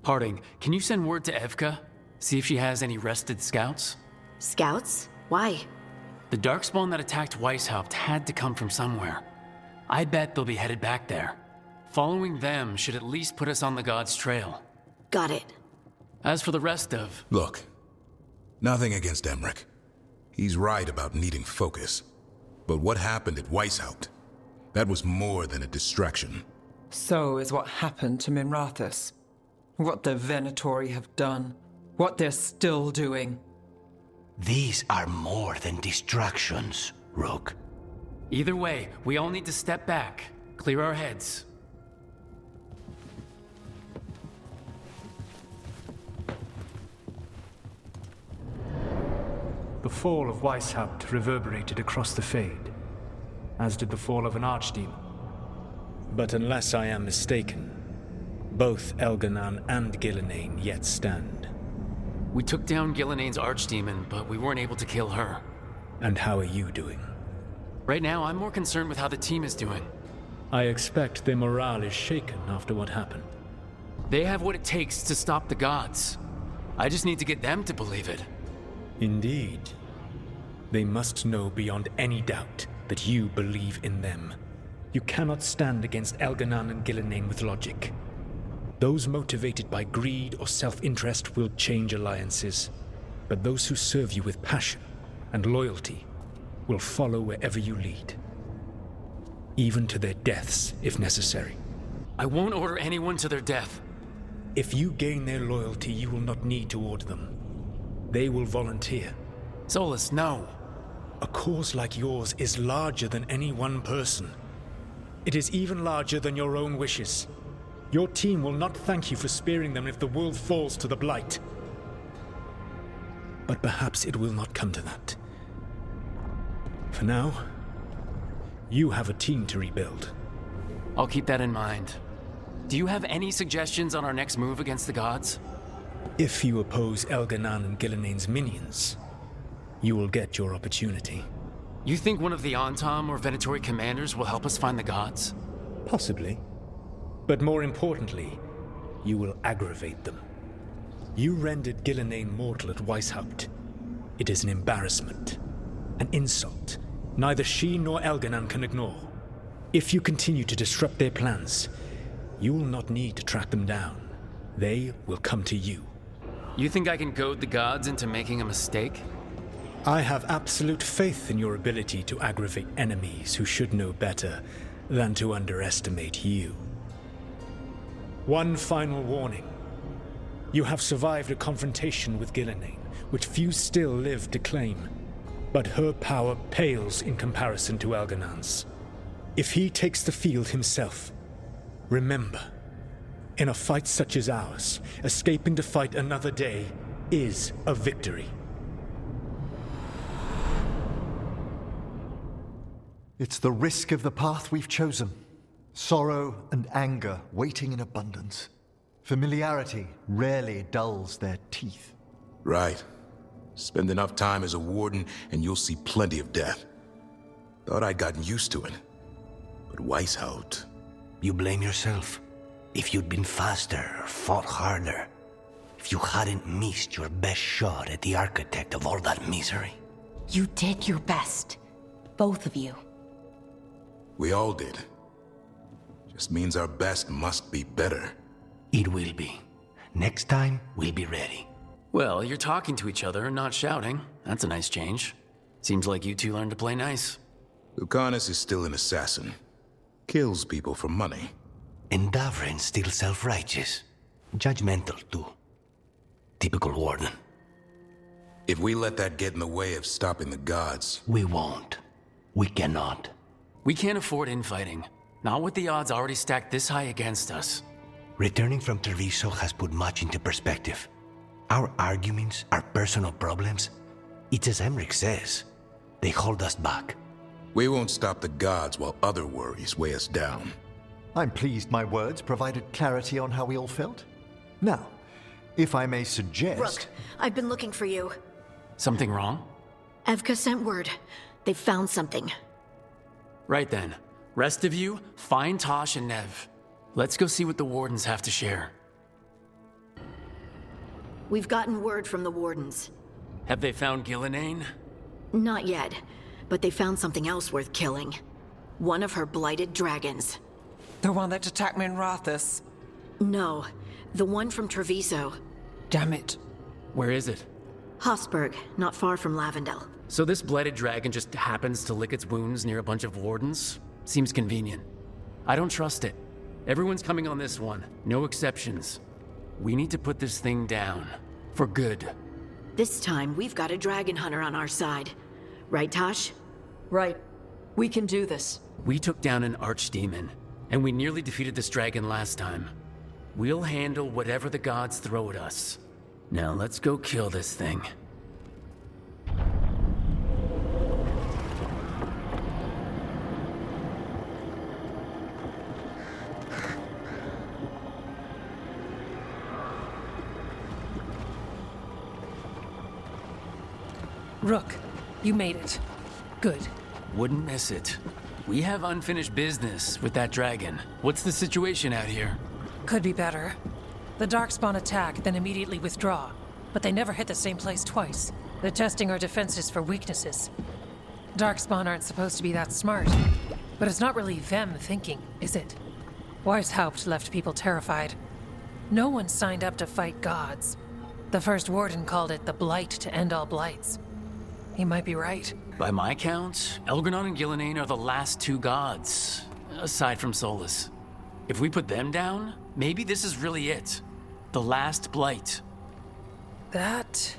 Harding, can you send word to Evka? See if she has any rested scouts? Scouts? Why? The Darkspawn that attacked Weishaupt had to come from somewhere. I bet they'll be headed back there. Following them should at least put us on the gods' trail. Got it. As for the rest of... Look, nothing against Emmerich. He's right about needing focus. But what happened at Weishaupt? That was more than a distraction. So is what happened to Minrathous. What the Venatori have done. What they're still doing. These are more than distractions, Rook. Either way, we all need to step back, clear our heads. The fall of Weishaupt reverberated across the Fade, as did the fall of an archdemon. But unless I am mistaken, both Elganan and Gillenane yet stand. We took down Gillenane's archdemon, but we weren't able to kill her. And how are you doing? Right now, I'm more concerned with how the team is doing. I expect their morale is shaken after what happened. They have what it takes to stop the gods. I just need to get them to believe it. Indeed. They must know beyond any doubt that you believe in them. You cannot stand against Elganan and Gillenane with logic. Those motivated by greed or self-interest will change alliances. but those who serve you with passion and loyalty will follow wherever you lead. Even to their deaths, if necessary. I won't order anyone to their death. If you gain their loyalty, you will not need to order them. They will volunteer. Solus, no. A cause like yours is larger than any one person. It is even larger than your own wishes. Your team will not thank you for sparing them if the world falls to the Blight. But perhaps it will not come to that. For now, you have a team to rebuild. I'll keep that in mind. Do you have any suggestions on our next move against the gods? If you oppose Elganan and Gilnenain's minions, you will get your opportunity. You think one of the Antom or Venatori commanders will help us find the gods? Possibly. But more importantly, you will aggravate them. You rendered Gilnenain mortal at Weishaupt. It is an embarrassment, an insult, neither she nor Elganan can ignore. If you continue to disrupt their plans, you will not need to track them down. They will come to you. You think I can goad the gods into making a mistake? I have absolute faith in your ability to aggravate enemies who should know better than to underestimate you. One final warning. You have survived a confrontation with Gilnenain, which few still live to claim. But her power pales in comparison to Elganan's. If he takes the field himself, remember, in a fight such as ours, escaping to fight another day is a victory. It's the risk of the path we've chosen. Sorrow and anger waiting in abundance. Familiarity rarely dulls their teeth. Right. Spend enough time as a warden and you'll see plenty of death. Thought I'd gotten used to it. But Weishaupt... You blame yourself. If you'd been faster or fought harder. If you hadn't missed your best shot at the architect of all that misery. You did your best. Both of you. We all did. Just means our best must be better. It will be. Next time, we'll be ready. Well, you're talking to each other and not shouting. That's a nice change. Seems like you two learned to play nice. Lucanus is still an assassin. Kills people for money. And Davrin's still self-righteous. Judgmental, too. Typical warden. If we let that get in the way of stopping the gods... We won't. We cannot. We can't afford infighting. Not with the odds already stacked this high against us. Returning from Treviso has put much into perspective. Our arguments, our personal problems, it's as Emmerich says. They hold us back. We won't stop the gods while other worries weigh us down. I'm pleased my words provided clarity on how we all felt. Now, if I may suggest... Rook, I've been looking for you. Something wrong? Evka sent word. They found something. Right then. Rest of you, find Tosh and Nev. Let's go see what the Wardens have to share. We've gotten word from the Wardens. Have they found Gilnenain? Not yet, but they found something else worth killing. One of her blighted dragons. The one that attacked me in Rathus? No, the one from Treviso. Damn it. Where is it? Hofsburg, not far from Lavendel. So this blighted dragon just happens to lick its wounds near a bunch of Wardens? Seems convenient. I don't trust it. Everyone's coming on this one, no exceptions. We need to put this thing down. For good. This time, we've got a dragon hunter on our side. Right, Tosh? Right. We can do this. We took down an archdemon, and we nearly defeated this dragon last time. We'll handle whatever the gods throw at us. Now let's go kill this thing. Rook, you made it. Good. Wouldn't miss it. We have unfinished business with that dragon. What's the situation out here? Could be better. The Darkspawn attack, then immediately withdraw. But they never hit the same place twice. They're testing our defenses for weaknesses. Darkspawn aren't supposed to be that smart. But it's not really them thinking, is it? Weishaupt left people terrified. No one signed up to fight gods. The first warden called it the blight to end all blights. He might be right. By my count, Elgranon and Gillenane are the last two gods, aside from Solus. If we put them down, maybe this is really it. The last blight. That...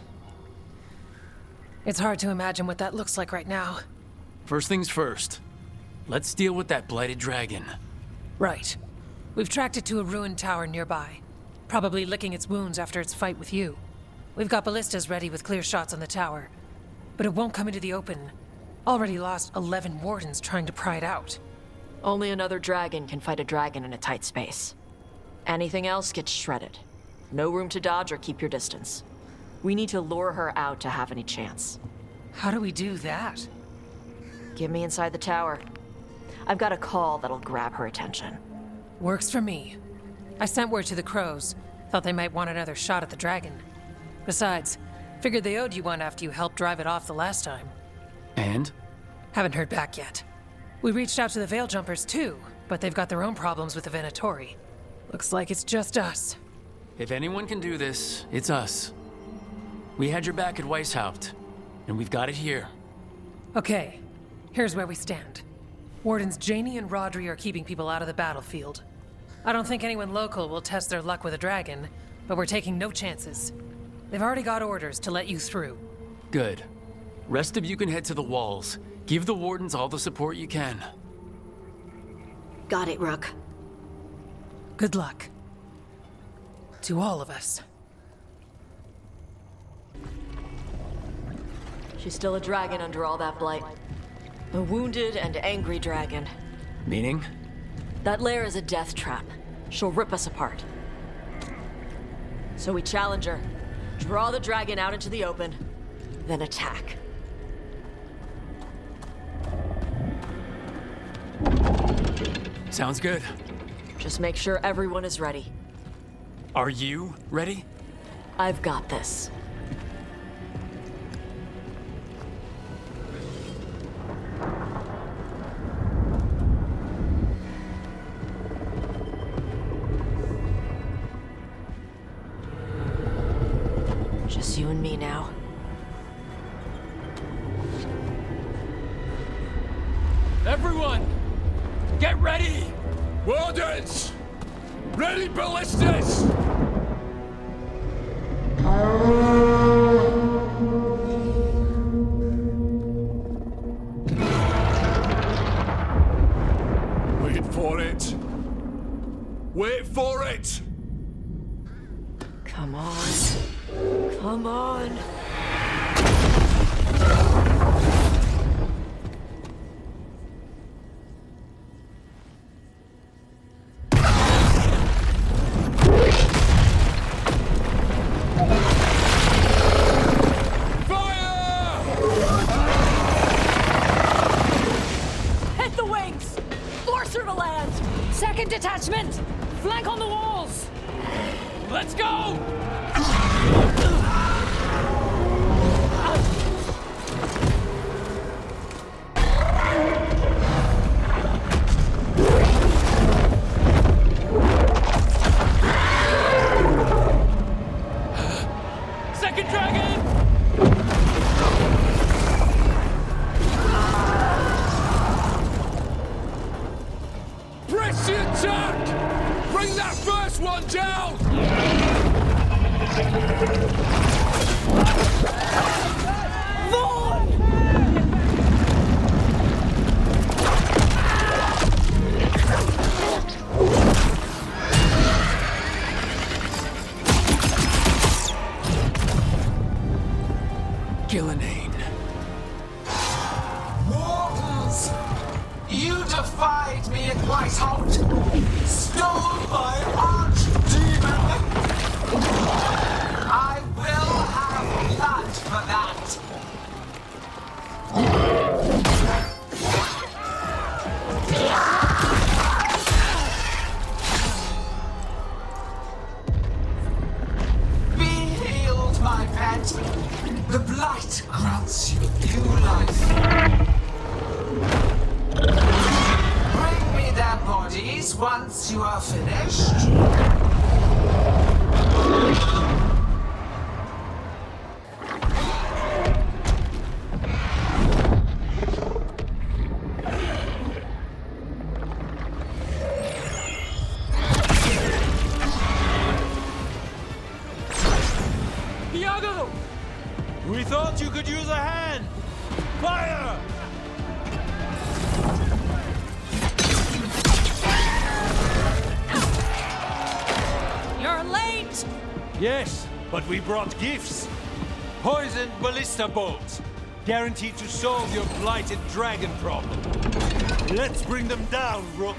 It's hard to imagine what that looks like right now. First things first. Let's deal with that blighted dragon. Right. We've tracked it to a ruined tower nearby. Probably licking its wounds after its fight with you. We've got ballistas ready with clear shots on the tower. But it won't come into the open. Already lost 11 wardens trying to pry it out. Only another dragon can fight a dragon in a tight space. Anything else gets shredded. No room to dodge or keep your distance. We need to lure her out to have any chance. How do we do that? Get me inside the tower. I've got a call that'll grab her attention. Works for me. I sent word to the crows. Thought they might want another shot at the dragon. Besides, figured they owed you one after you helped drive it off the last time. And? Haven't heard back yet. We reached out to the Veil Jumpers too, but they've got their own problems with the Venatori. Looks like it's just us. If anyone can do this, it's us. We had your back at Weishaupt, and we've got it here. Okay, here's where we stand. Wardens Janie and Rodri are keeping people out of the battlefield. I don't think anyone local will test their luck with a dragon, but we're taking no chances. They've already got orders to let you through. Good. Rest of you can head to the walls. Give the wardens all the support you can. Got it, Rook. Good luck. To all of us. She's still a dragon under all that blight. A wounded and angry dragon. Meaning? That lair is a death trap. She'll rip us apart. So we challenge her, draw the dragon out into the open, then attack. Sounds good. Just make sure everyone is ready. Are you ready? I've got this. Just you and me now. Everyone! Get ready! Wardens! Ready ballistas! Wait for it! Wait for it! Come on. Come on. Hit the wings! Force her to land! Second detachment! Flank on the walls! Let's go! Second dragon! Press the attack! Bring that first one down! Gillenane. Mortals! You defied me at Weishaupt! Stole my archdemon! I will have blood for that! Be healed, my pet! The blight grants you new life. Bring me their bodies once you are finished. thought you could use a hand! Fire! You're late! Yes, but we brought gifts. Poisoned ballista bolts. Guaranteed to solve your blighted dragon problem. Let's bring them down, Rook.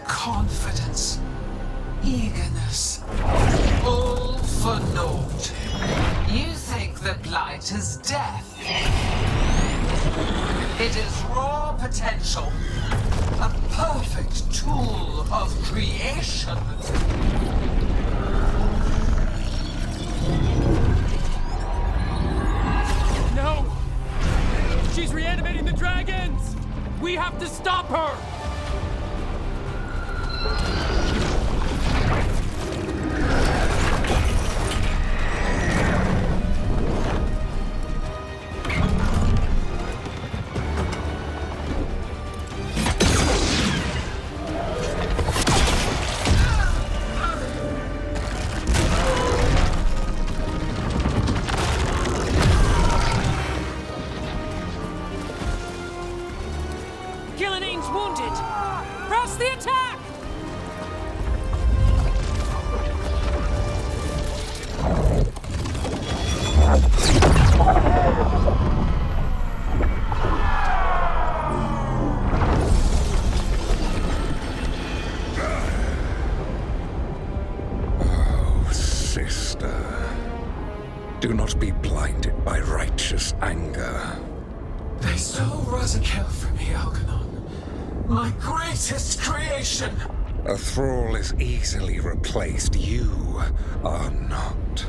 Confidence, eagerness, all for naught. You think the blight is death. It is raw potential, a perfect tool of creation. No! She's reanimating the dragons! We have to stop her! Gillinane's wounded! Press the attack! Oh, sister. Do not be blinded by righteous anger. They stole Rosakel from me, Algernon. My greatest creation. A thrall is easily replaced. You are not.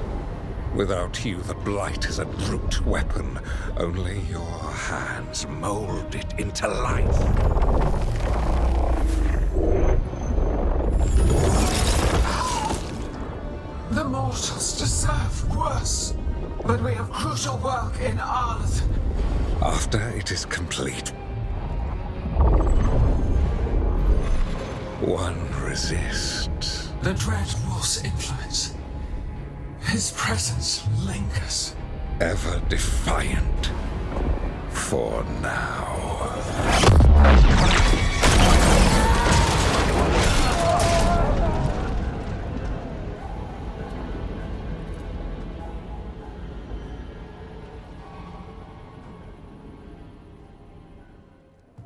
Without you, the blight is a brute weapon. Only your hands mold it into life. The mortals deserve worse. But we have crucial work in Arleth. After it is complete, one resists. The Dread Wolf's influence. His presence lingers. Ever defiant. For now.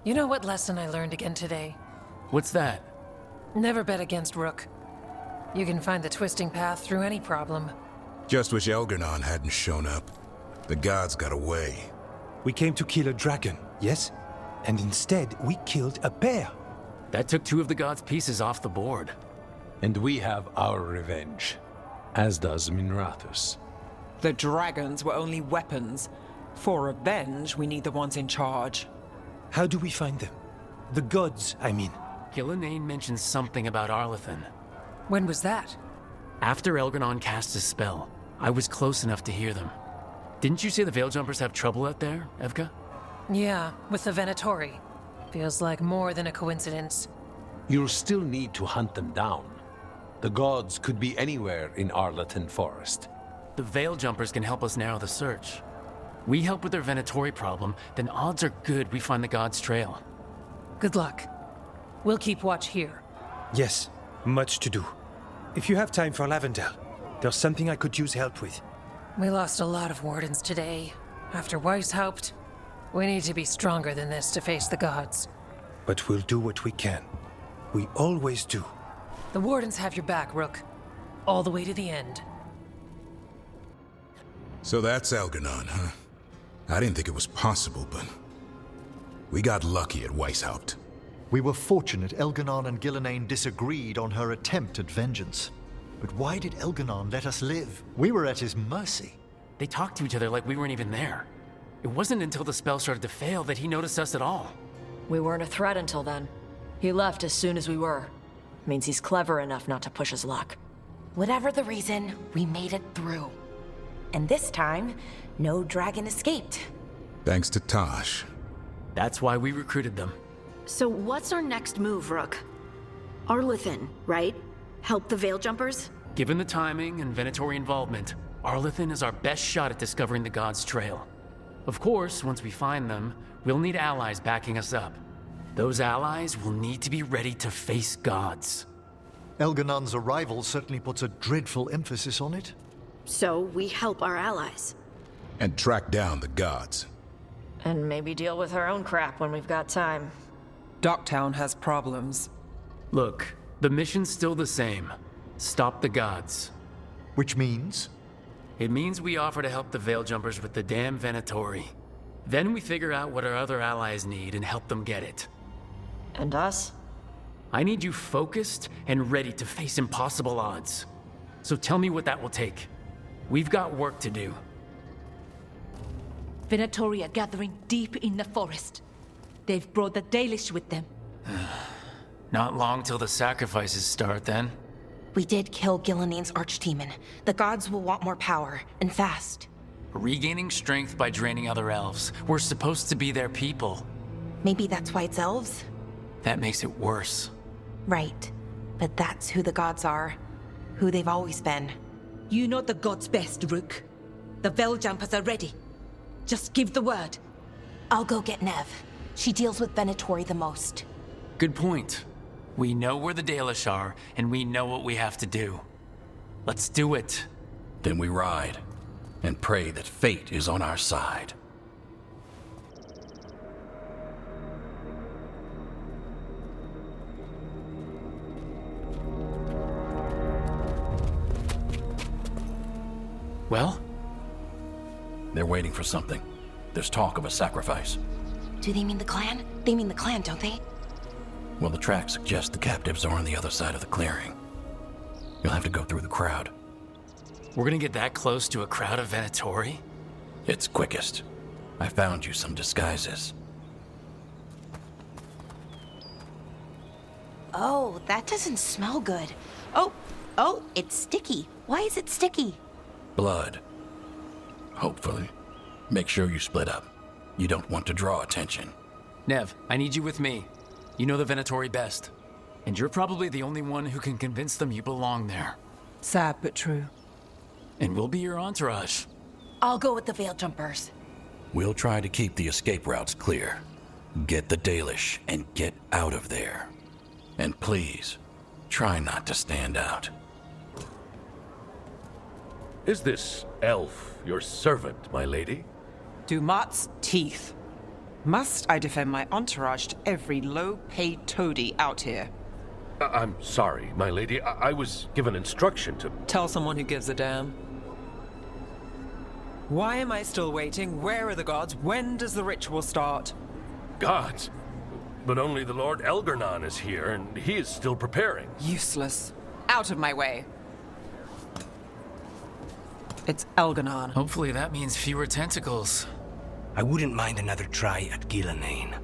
You know what lesson I learned again today? What's that? Never bet against Rook. You can find the twisting path through any problem. Just wish Elgernon hadn't shown up. The gods got away. We came to kill a dragon, yes? And instead, we killed a bear. That took 2 of the gods' pieces off the board. And we have our revenge, as does Minrathus. The dragons were only weapons. For revenge, we need the ones in charge. How do we find them? The gods, I mean. Gillinane mentioned something about Arlethan. When was that? After Elgernon cast his spell, I was close enough to hear them. Didn't you say the Veiljumpers have trouble out there, Evka? Yeah, with the Venatori. Feels like more than a coincidence. You'll still need to hunt them down. The gods could be anywhere in Arlethan Forest. The Veiljumpers can help us narrow the search. We help with their Venatori problem, then odds are good we find the gods' trail. Good luck. We'll keep watch here. Yes, much to do. If you have time for Lavendel, there's something I could use help with. We lost a lot of wardens today. After Weishaupt, we need to be stronger than this to face the gods. But we'll do what we can. We always do. The wardens have your back, Rook. All the way to the end. So that's Elgernon, huh? I didn't think it was possible, but we got lucky at Weishaupt. We were fortunate Elgernon and Gillinane disagreed on her attempt at vengeance. But why did Elgernon let us live? We were at his mercy. They talked to each other like we weren't even there. It wasn't until the spell started to fail that he noticed us at all. We weren't a threat until then. He left as soon as we were. Means he's clever enough not to push his luck. Whatever the reason, we made it through. And this time, no dragon escaped. Thanks to Tosh. That's why we recruited them. So what's our next move, Rook? Arlethan, right? Help the Veil Jumpers? Given the timing and Venatori involvement, Arlethan is our best shot at discovering the God's trail. Of course, once we find them, we'll need allies backing us up. Those allies will need to be ready to face gods. Elganon's arrival certainly puts a dreadful emphasis on it. So we help our allies. And track down the gods. And maybe deal with our own crap when we've got time. Docktown has problems. Look, the mission's still the same. Stop the gods. Which means? It means we offer to help the Veil Jumpers with the damn Venatori. Then we figure out what our other allies need and help them get it. And us? I need you focused and ready to face impossible odds. So tell me what that will take. We've got work to do. Venatori are gathering deep in the forest. They've brought the Dalish with them. Not long till the sacrifices start, then. We did kill Gilleneen's archdemon. The gods will want more power, and fast. Regaining strength by draining other elves. We're supposed to be their people. Maybe that's why it's elves? That makes it worse. Right. But that's who the gods are. Who they've always been. You know the gods best, Rook. The Veil Jumpers are ready. Just give the word. I'll go get Nev. She deals with Venatori the most. Good point. We know where the Dalish are, and we know what we have to do. Let's do it. Then we ride, and pray that fate is on our side. Well? They're waiting for something. There's talk of a sacrifice. Do they mean the clan? They mean the clan, don't they? Well, the tracks suggest the captives are on the other side of the clearing. You'll have to go through the crowd. We're gonna get that close to a crowd of Venatori? It's quickest. I found you some disguises. Oh, that doesn't smell good. Oh, it's sticky. Why is it sticky? Blood. Hopefully. Make sure you split up. You don't want to draw attention. Nev, I need you with me. You know the Venatori best. And you're probably the only one who can convince them you belong there. Sad but true. And we'll be your entourage. I'll go with the Veil Jumpers. We'll try to keep the escape routes clear. Get the Dalish and get out of there. And please, try not to stand out. Is this elf your servant, my lady? Dumat's teeth. Must I defend my entourage to every low-paid toady out here? I'm sorry, my lady. I was given instruction to... Tell someone who gives a damn. Why am I still waiting? Where are the gods? When does the ritual start? Gods? But only the Lord Elgarnon is here, and he is still preparing. Useless. Out of my way. It's Elganon. Hopefully that means fewer tentacles. I wouldn't mind another try at Gilleneen.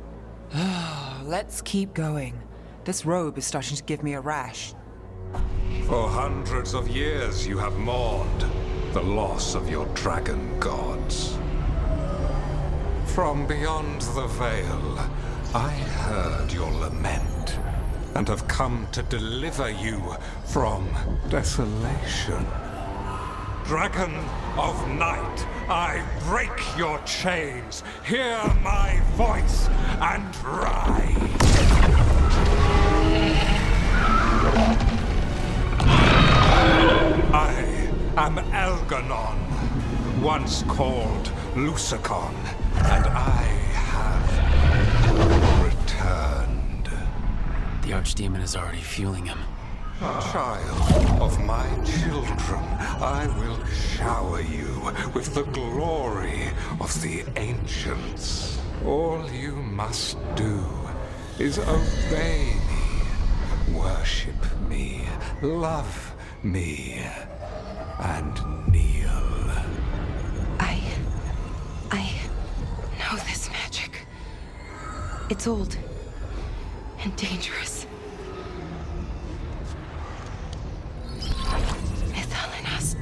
Let's keep going. This robe is starting to give me a rash. For hundreds of years you have mourned the loss of your dragon gods. From beyond the veil, I heard your lament and have come to deliver you from desolation. Dragon of Night, I break your chains. Hear my voice and ride. I am Elganon, once called Lucicon, and I have returned. The Archdemon is already fueling him. Child of my children, I will shower you with the glory of the ancients. All you must do is obey me, worship me, love me, and kneel. I know this magic. It's old. and dangerous. Mythalinas.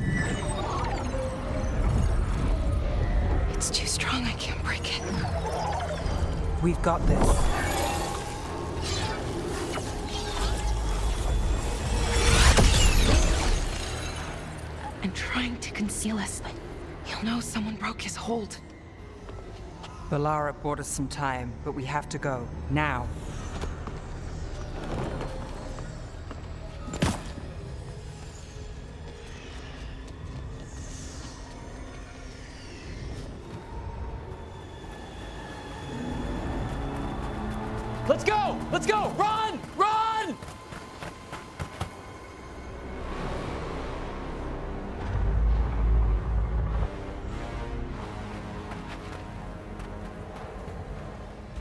It's too strong, I can't break it. We've got this. And trying to conceal us. He'll know someone broke his hold. Valara bought us some time, but we have to go. Now. Let's go! Let's go! Run! Run!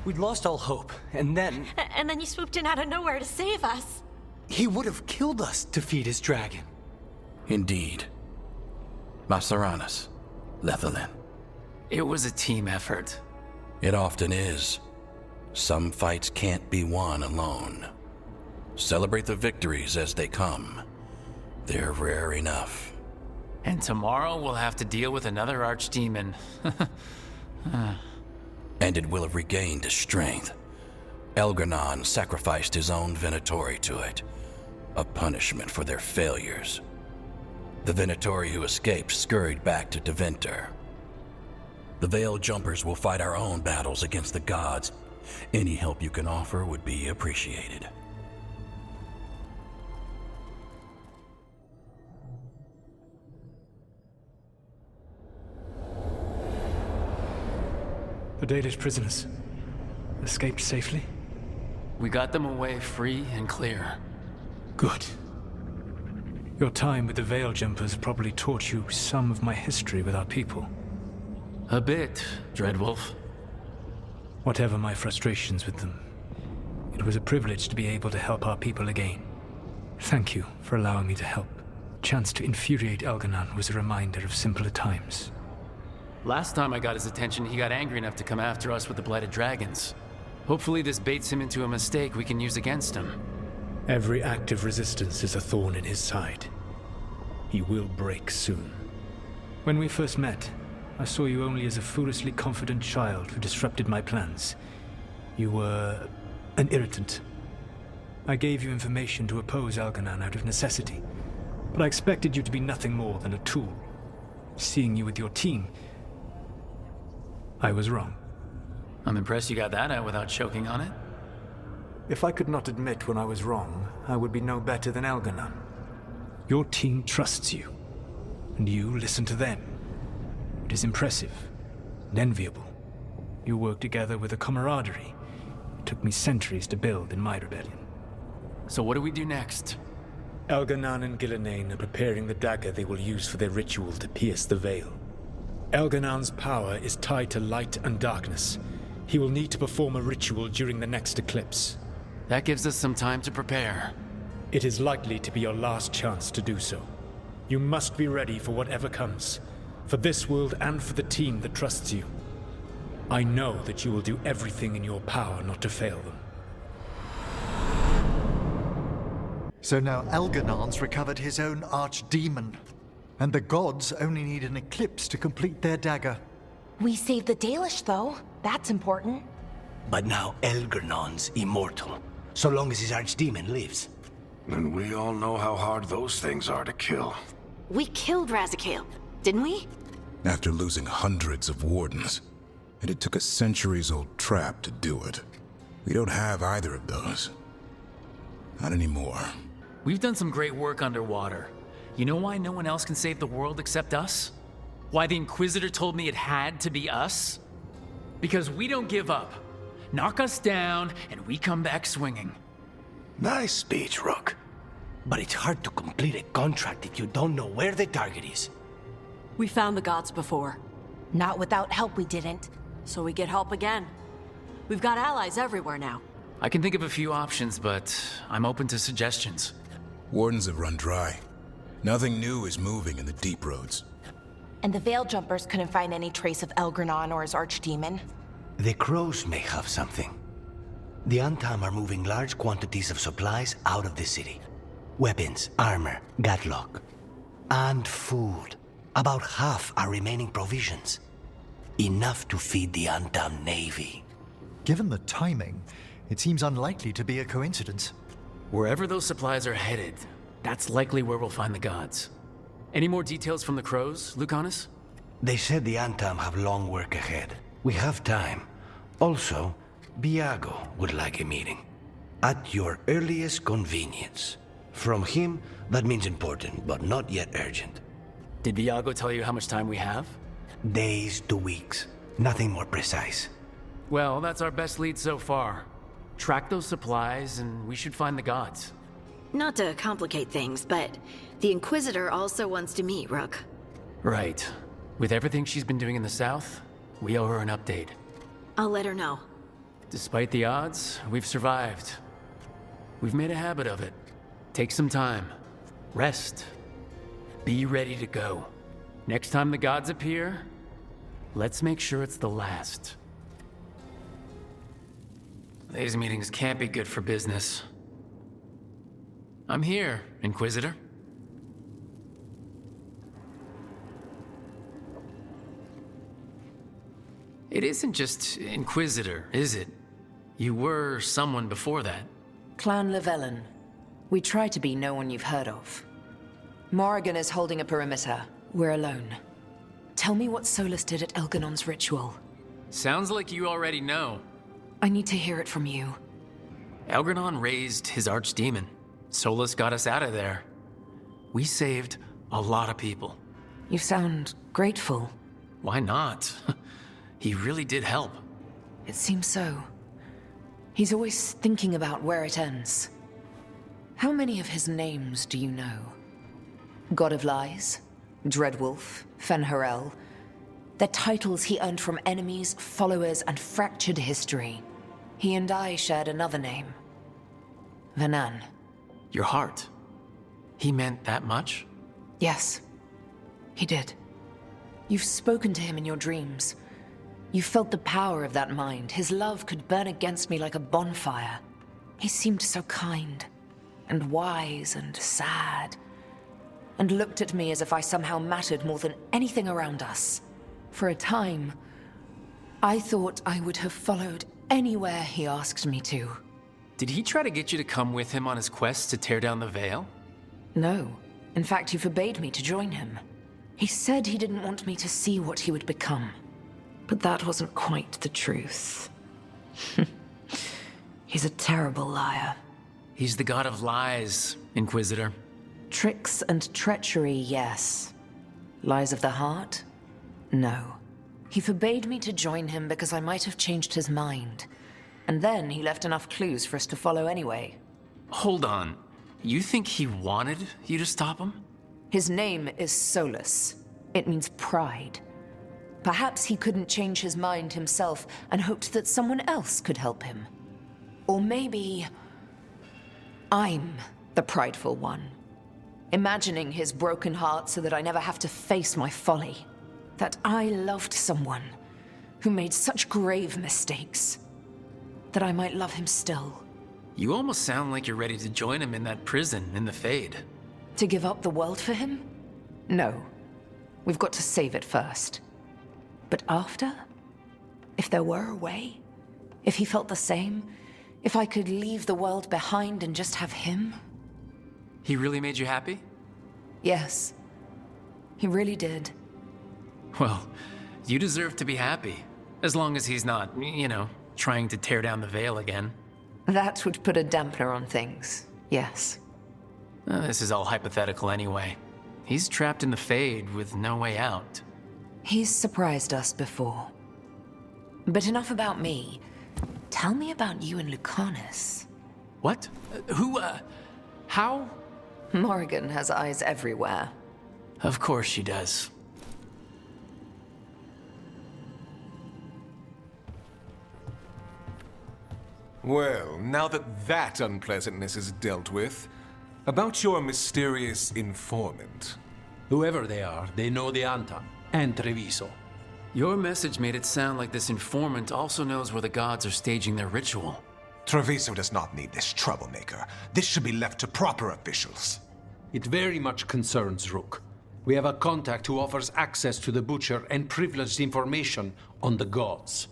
We'd lost all hope, and then... And then you swooped in out of nowhere to save us. He would have killed us to feed his dragon. Indeed. Masaranas, Lethalin. It was a team effort. It often is. Some fights can't be won alone. Celebrate the victories as they come. They're rare enough. And tomorrow we'll have to deal with another archdemon. And it will have regained its strength. Elgar'nan sacrificed his own Venatori to it. A punishment for their failures. The Venatori who escaped scurried back to Deventer. The Veil Jumpers will fight our own battles against the gods. Any help you can offer would be appreciated. The Dalish prisoners escaped safely? We got them away free and clear. Good. Your time with the Veil Jumpers probably taught you some of my history with our people. A bit, Dreadwolf. Whatever my frustrations with them, it was a privilege to be able to help our people again. Thank you for allowing me to help. The chance to infuriate Elgar'nan was a reminder of simpler times. Last time I got his attention, he got angry enough to come after us with the Blighted Dragons. Hopefully this baits him into a mistake we can use against him. Every act of resistance is a thorn in his side. He will break soon. When we first met, I saw you only as a foolishly confident child who disrupted my plans. You were an irritant. I gave you information to oppose Elgar'nan out of necessity, but I expected you to be nothing more than a tool. Seeing you with your team, I was wrong. I'm impressed you got that out without choking on it. If I could not admit when I was wrong, I would be no better than Elgar'nan. Your team trusts you, and you listen to them. It is impressive and enviable. You work together with a camaraderie it took me centuries to build in my rebellion. So what do we do next? Elgar'nan and Ghilanane are preparing the dagger they will use for their ritual to pierce the veil. Elgar'nan's power is tied to light and darkness. He will need to perform a ritual during the next eclipse. That gives us some time to prepare. It is likely to be your last chance to do so. You must be ready for whatever comes, for this world and for the team that trusts you. I know that you will do everything in your power not to fail them. So now Elgar'nan's recovered his own archdemon, and the gods only need an eclipse to complete their dagger. We saved the Dalish, though. That's important. But now Elgar'nan's immortal, so long as his archdemon lives. And we all know how hard those things are to kill. We killed Razikael, didn't we? After losing hundreds of wardens. And it took a centuries-old trap to do it. We don't have either of those. Not anymore. We've done some great work underwater. You know why no one else can save the world except us? Why the Inquisitor told me it had to be us? Because we don't give up. Knock us down, and we come back swinging. Nice speech, Rook. But it's hard to complete a contract if you don't know where the target is. We found the gods before. Not without help, we didn't. So we get help again. We've got allies everywhere now. I can think of a few options, but I'm open to suggestions. Wardens have run dry. Nothing new is moving in the deep roads. And the Veil Jumpers couldn't find any trace of Elgar'nan or his archdemon. The crows may have something. The Antam are moving large quantities of supplies out of the city. Weapons, armor, gatlock, and food. About half are remaining provisions. Enough to feed the Antam navy. Given the timing, it seems unlikely to be a coincidence. Wherever those supplies are headed, that's likely where we'll find the gods. Any more details from the crows, Lucanus? They said the Antam have long work ahead. We have time. Also, Biago would like a meeting. At your earliest convenience. From him, that means important, but not yet urgent. Did Biago tell you how much time we have? Days to weeks. Nothing more precise. Well, that's our best lead so far. Track those supplies, and we should find the gods. Not to complicate things, but the Inquisitor also wants to meet Rook. Right. With everything she's been doing in the south, we owe her an update. I'll let her know. Despite the odds, we've survived. We've made a habit of it. Take some time. Rest. Be ready to go. Next time the gods appear, let's make sure it's the last. These meetings can't be good for business. I'm here, Inquisitor. It isn't just Inquisitor, is it? You were someone before that. Clan Llewellyn. We try to be no one you've heard of. Morrigan is holding a perimeter. We're alone. Tell me what Solus did at Elganon's ritual. Sounds like you already know. I need to hear it from you. Elganon raised his archdemon. Solus got us out of there. We saved a lot of people. You sound grateful. Why not? He really did help. It seems so. He's always thinking about where it ends. How many of his names do you know? God of Lies, Dreadwolf, Fen'Harel. They're titles he earned from enemies, followers, and fractured history. He and I shared another name. Vanan. Your heart. He meant that much? Yes, he did. You've spoken to him in your dreams. You felt the power of that mind. His love could burn against me like a bonfire. He seemed so kind, and wise, and sad, and looked at me as if I somehow mattered more than anything around us. For a time, I thought I would have followed anywhere he asked me to. Did he try to get you to come with him on his quest to tear down the Veil? No. In fact, he forbade me to join him. He said he didn't want me to see what he would become. But that wasn't quite the truth. He's a terrible liar. He's the god of lies, Inquisitor. Tricks and treachery, yes. Lies of the heart? No. He forbade me to join him because I might have changed his mind. And then he left enough clues for us to follow anyway. Hold on. You think he wanted you to stop him? His name is Solus. It means pride. Perhaps he couldn't change his mind himself and hoped that someone else could help him. Or maybe I'm the prideful one, imagining his broken heart so that I never have to face my folly. That I loved someone who made such grave mistakes, that I might love him still. You almost sound like you're ready to join him in that prison in the Fade. To give up the world for him? No. We've got to save it first. But after? If there were a way? If he felt the same? If I could leave the world behind and just have him? He really made you happy? Yes. He really did. Well, you deserve to be happy. As long as he's not, trying to tear down the Veil again. That would put a dampener on things, yes. This is all hypothetical anyway. He's trapped in the Fade with no way out. He's surprised us before. But enough about me. Tell me about you and Lucanus. What? How? Morrigan has eyes everywhere. Of course she does. Well, now that unpleasantness is dealt with, about your mysterious informant. Whoever they are, they know the Antam and Treviso. Your message made it sound like this informant also knows where the gods are staging their ritual. Treviso does not need this troublemaker. This should be left to proper officials. It very much concerns Rook. We have a contact who offers access to the Butcher and privileged information on the gods.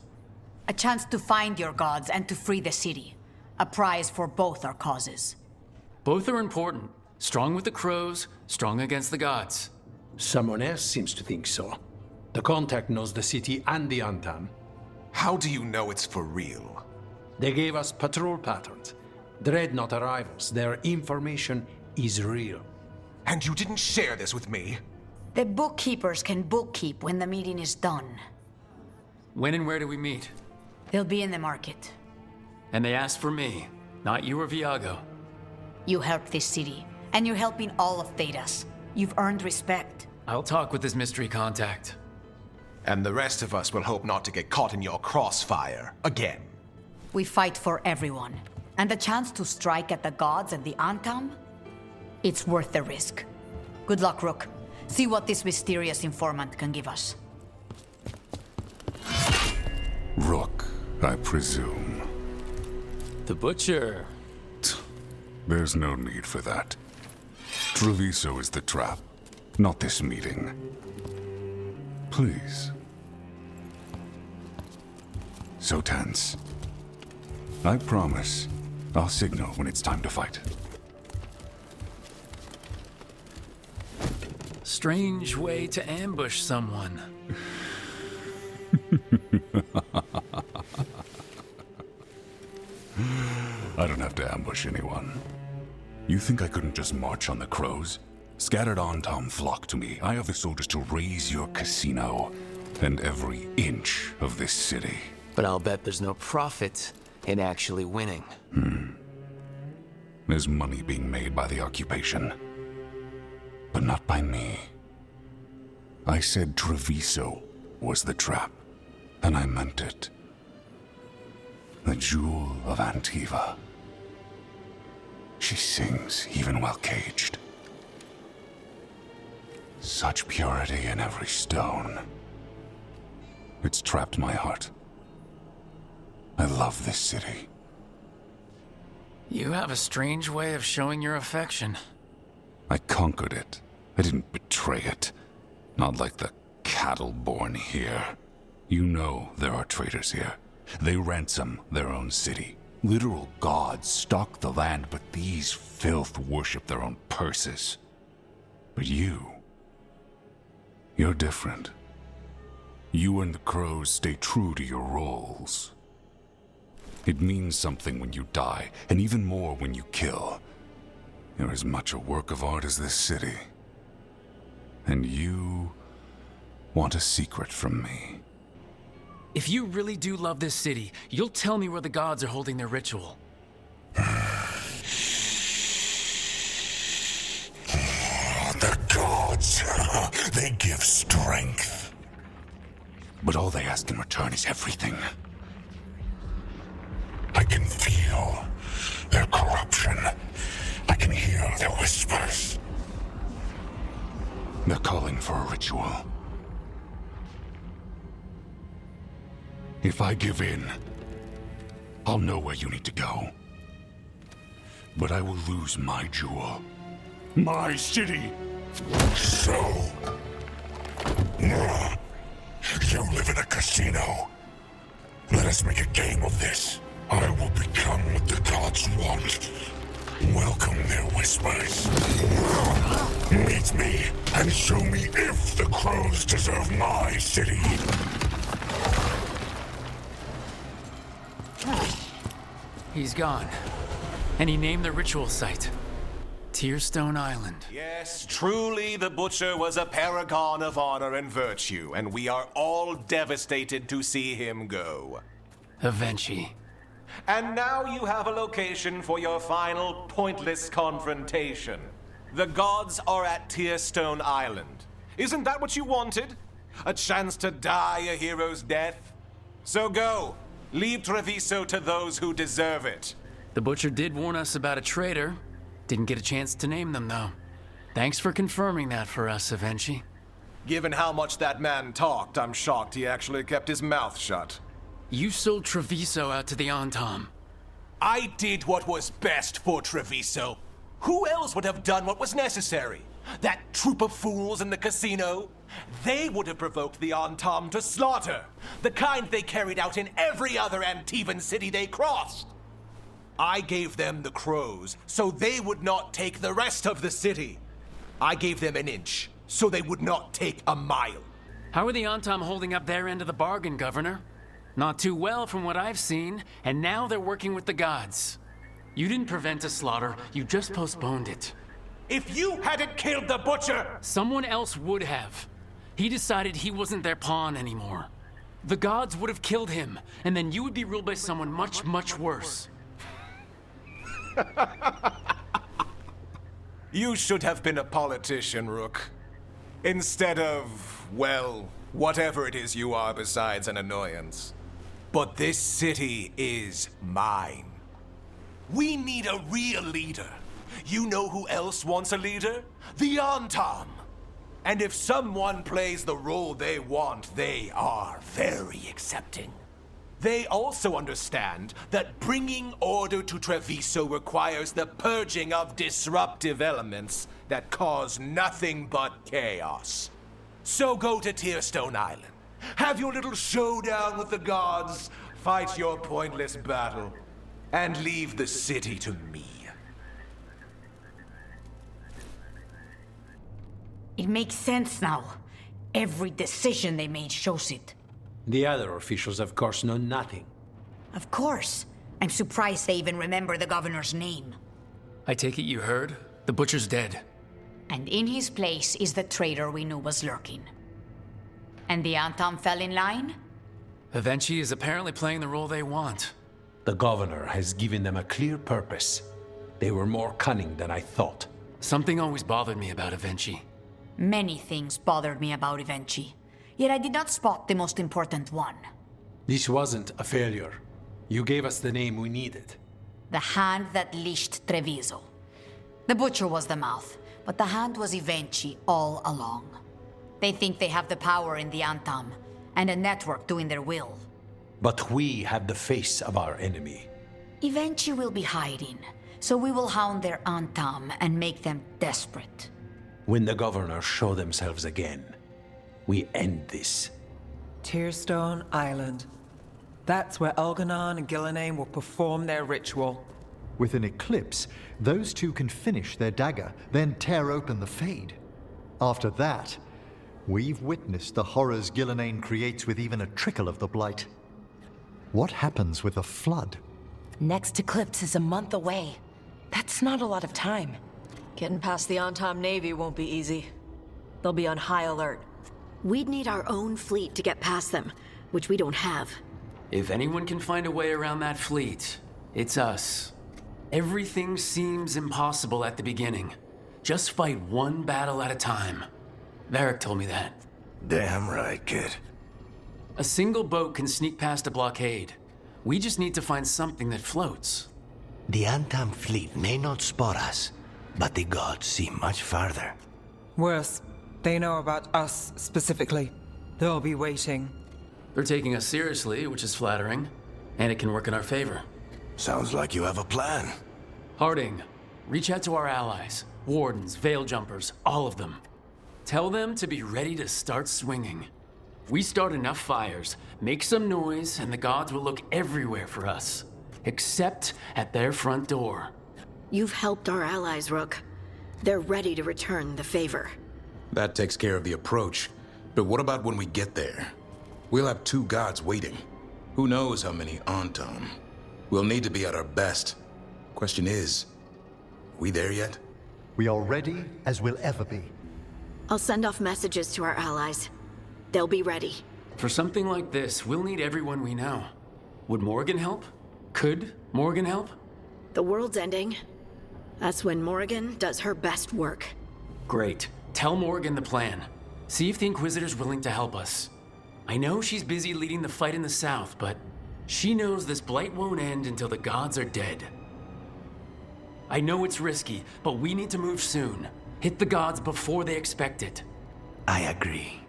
A chance to find your gods and to free the city. A prize for both our causes. Both are important. Strong with the crows, strong against the gods. Someone else seems to think so. The contact knows the city and the Antam. How do you know it's for real? They gave us patrol patterns. Dreadnought arrivals. Their information is real. And you didn't share this with me? The bookkeepers can bookkeep when the meeting is done. When and where do we meet? They'll be in the market. And they asked for me, not you or Viago. You helped this city, and you're helping all of Thedas. You've earned respect. I'll talk with this mystery contact. And the rest of us will hope not to get caught in your crossfire again. We fight for everyone. And the chance to strike at the gods and the Antam? It's worth the risk. Good luck, Rook. See what this mysterious informant can give us. Rook, I presume. The Butcher. There's no need for that. Treviso is the trap, not this meeting. Please. So tense. I promise, I'll signal when it's time to fight. Strange way to ambush someone. I don't have to ambush anyone. You think I couldn't just march on the crows? Scattered Antam flock to me. I have the soldiers to raise your casino and every inch of this city. But I'll bet there's no profit in actually winning. There's money being made by the occupation. But not by me. I said Treviso was the trap, and I meant it. The Jewel of Antiva. She sings even while caged. Such purity in every stone. It's trapped my heart. I love this city. You have a strange way of showing your affection. I conquered it. I didn't betray it. Not like the cattle born here. You know there are traitors here. They ransom their own city. Literal gods stalk the land, but these filth worship their own purses. But you're different. You and the crows stay true to your roles. It means something when you die, and even more when you kill. You're as much a work of art as this city. And you want a secret from me. If you really do love this city, you'll tell me where the gods are holding their ritual. The gods, they give strength. But all they ask in return is everything. I can feel their corruption. I can hear their whispers. They're calling for a ritual. If I give in, I'll know where you need to go. But I will lose my jewel. My city! So... you live in a casino. Let us make a game of this. I will become what the gods want. Welcome their whispers. Meet me and show me if the crows deserve my city. He's gone. And he named the ritual site. Tearstone Island. Yes, truly the Butcher was a paragon of honor and virtue, and we are all devastated to see him go. Avenchi. And now you have a location for your final pointless confrontation. The gods are at Tearstone Island. Isn't that what you wanted? A chance to die a hero's death? So go. Leave Treviso to those who deserve it. The Butcher did warn us about a traitor. Didn't get a chance to name them, though. Thanks for confirming that for us, Avenchi. Given how much that man talked, I'm shocked he actually kept his mouth shut. You sold Treviso out to the Antam. I did what was best for Treviso. Who else would have done what was necessary? That troop of fools in the casino? They would have provoked the Antam to slaughter, the kind they carried out in every other Antivan city they crossed. I gave them the crows, so they would not take the rest of the city. I gave them an inch, so they would not take a mile. How are the Antam holding up their end of the bargain, Governor? Not too well from what I've seen, and now they're working with the gods. You didn't prevent a slaughter, you just postponed it. If you hadn't killed the butcher! Someone else would have. He decided he wasn't their pawn anymore. The gods would have killed him, and then you would be ruled by someone much, much worse. You should have been a politician, Rook. Instead of, well, whatever it is you are besides an annoyance. But this city is mine. We need a real leader. You know who else wants a leader? The Antam. And if someone plays the role they want, they are very accepting. They also understand that bringing order to Treviso requires the purging of disruptive elements that cause nothing but chaos. So go to Tearstone Island. Have your little showdown with the gods, fight your pointless battle, and leave the city to me. It makes sense now. Every decision they made shows it. The other officials, of course, know nothing. Of course. I'm surprised they even remember the governor's name. I take it you heard? The butcher's dead. And in his place is the traitor we knew was lurking. And the Antam fell in line? Avenchi is apparently playing the role they want. The governor has given them a clear purpose. They were more cunning than I thought. Something always bothered me about Avenchi. Many things bothered me about Avenchi. Yet I did not spot the most important one. This wasn't a failure. You gave us the name we needed. The hand that leashed Treviso. The butcher was the mouth, but the hand was Avenchi all along. They think they have the power in the Antam, and a network doing their will. But we have the face of our enemy. Avenchi will be hiding, so we will hound their Antam and make them desperate. When the governors show themselves again, we end this. Tearstone Island. That's where Elganon and Gillenane will perform their ritual. With an eclipse, those two can finish their dagger, then tear open the Fade. After that, we've witnessed the horrors Gillenane creates with even a trickle of the Blight. What happens with a flood? Next eclipse is a month away. That's not a lot of time. Getting past the Antam Navy won't be easy. They'll be on high alert. We'd need our own fleet to get past them, which we don't have. If anyone can find a way around that fleet, it's us. Everything seems impossible at the beginning. Just fight one battle at a time. Varric told me that. Damn right, kid. A single boat can sneak past a blockade. We just need to find something that floats. The Antam fleet may not spot us, but the gods see much farther. Worse, they know about us specifically. They'll be waiting. They're taking us seriously, which is flattering, and it can work in our favor. Sounds like you have a plan. Harding, reach out to our allies. Wardens, Veil Jumpers, all of them. Tell them to be ready to start swinging. We start enough fires, make some noise, and the gods will look everywhere for us. Except at their front door. You've helped our allies, Rook. They're ready to return the favor. That takes care of the approach. But what about when we get there? We'll have two gods waiting. Who knows how many Antam? We'll need to be at our best. Question is, we there yet? We are ready as we'll ever be. I'll send off messages to our allies. They'll be ready. For something like this, we'll need everyone we know. Would Morrigan help? Could Morrigan help? The world's ending. That's when Morrigan does her best work. Great. Tell Morrigan the plan. See if the Inquisitor's willing to help us. I know she's busy leading the fight in the south, but she knows this blight won't end until the gods are dead. I know it's risky, but we need to move soon. Hit the gods before they expect it. I agree.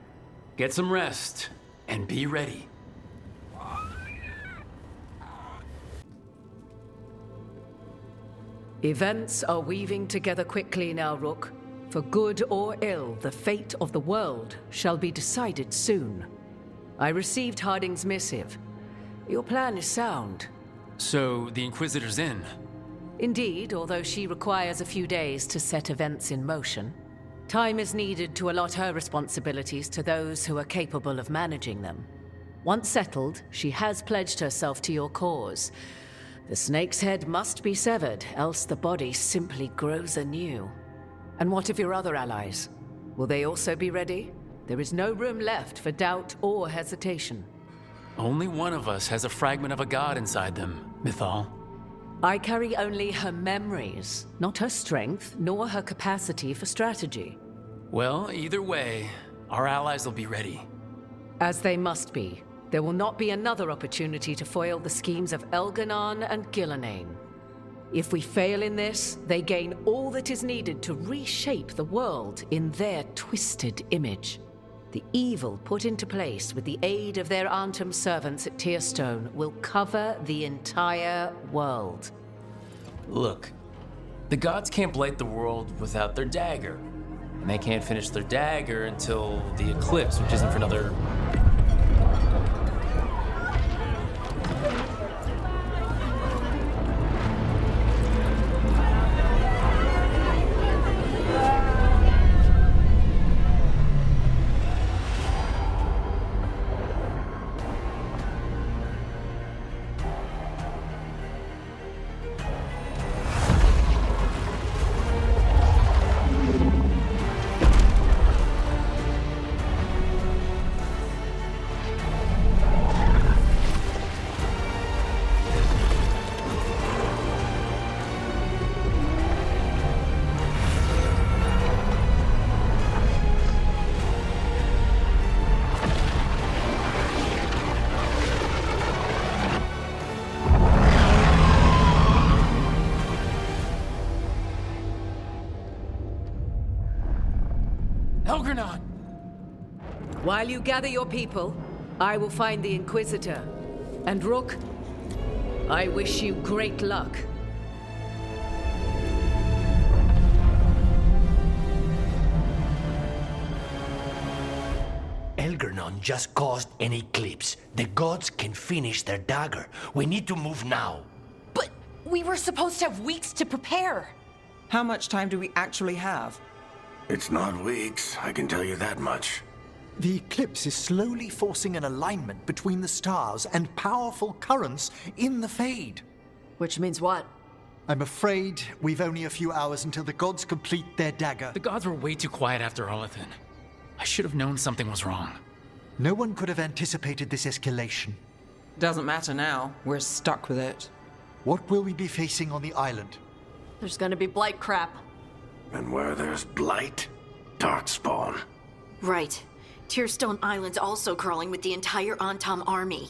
Get some rest, and be ready. Events are weaving together quickly now, Rook. For good or ill, the fate of the world shall be decided soon. I received Harding's missive. Your plan is sound. So, the Inquisitor's in? Indeed, although she requires a few days to set events in motion. Time is needed to allot her responsibilities to those who are capable of managing them. Once settled, she has pledged herself to your cause. The snake's head must be severed, else the body simply grows anew. And what of your other allies? Will they also be ready? There is no room left for doubt or hesitation. Only one of us has a fragment of a god inside them, Mythal. I carry only her memories, not her strength, nor her capacity for strategy. Well, either way, our allies will be ready. As they must be. There will not be another opportunity to foil the schemes of Elganon and Gillenane. If we fail in this, they gain all that is needed to reshape the world in their twisted image. The evil put into place with the aid of their Arnhem servants at Tearstone will cover the entire world. Look, the gods can't blight the world without their dagger. And they can't finish their dagger until the eclipse, which isn't for another... While you gather your people, I will find the Inquisitor. And Rook, I wish you great luck. Elgarnon just caused an eclipse. The gods can finish their dagger. We need to move now. But we were supposed to have weeks to prepare. How much time do we actually have? It's not weeks, I can tell you that much. The eclipse is slowly forcing an alignment between the stars and powerful currents in the Fade. Which means what? I'm afraid we've only a few hours until the gods complete their dagger. The gods were way too quiet after Olathan. I should have known something was wrong. No one could have anticipated this escalation. Doesn't matter now. We're stuck with it. What will we be facing on the island? There's gonna be blight crap. And where there's blight, darkspawn. Right. Tearstone Island's also crawling with the entire Antom army.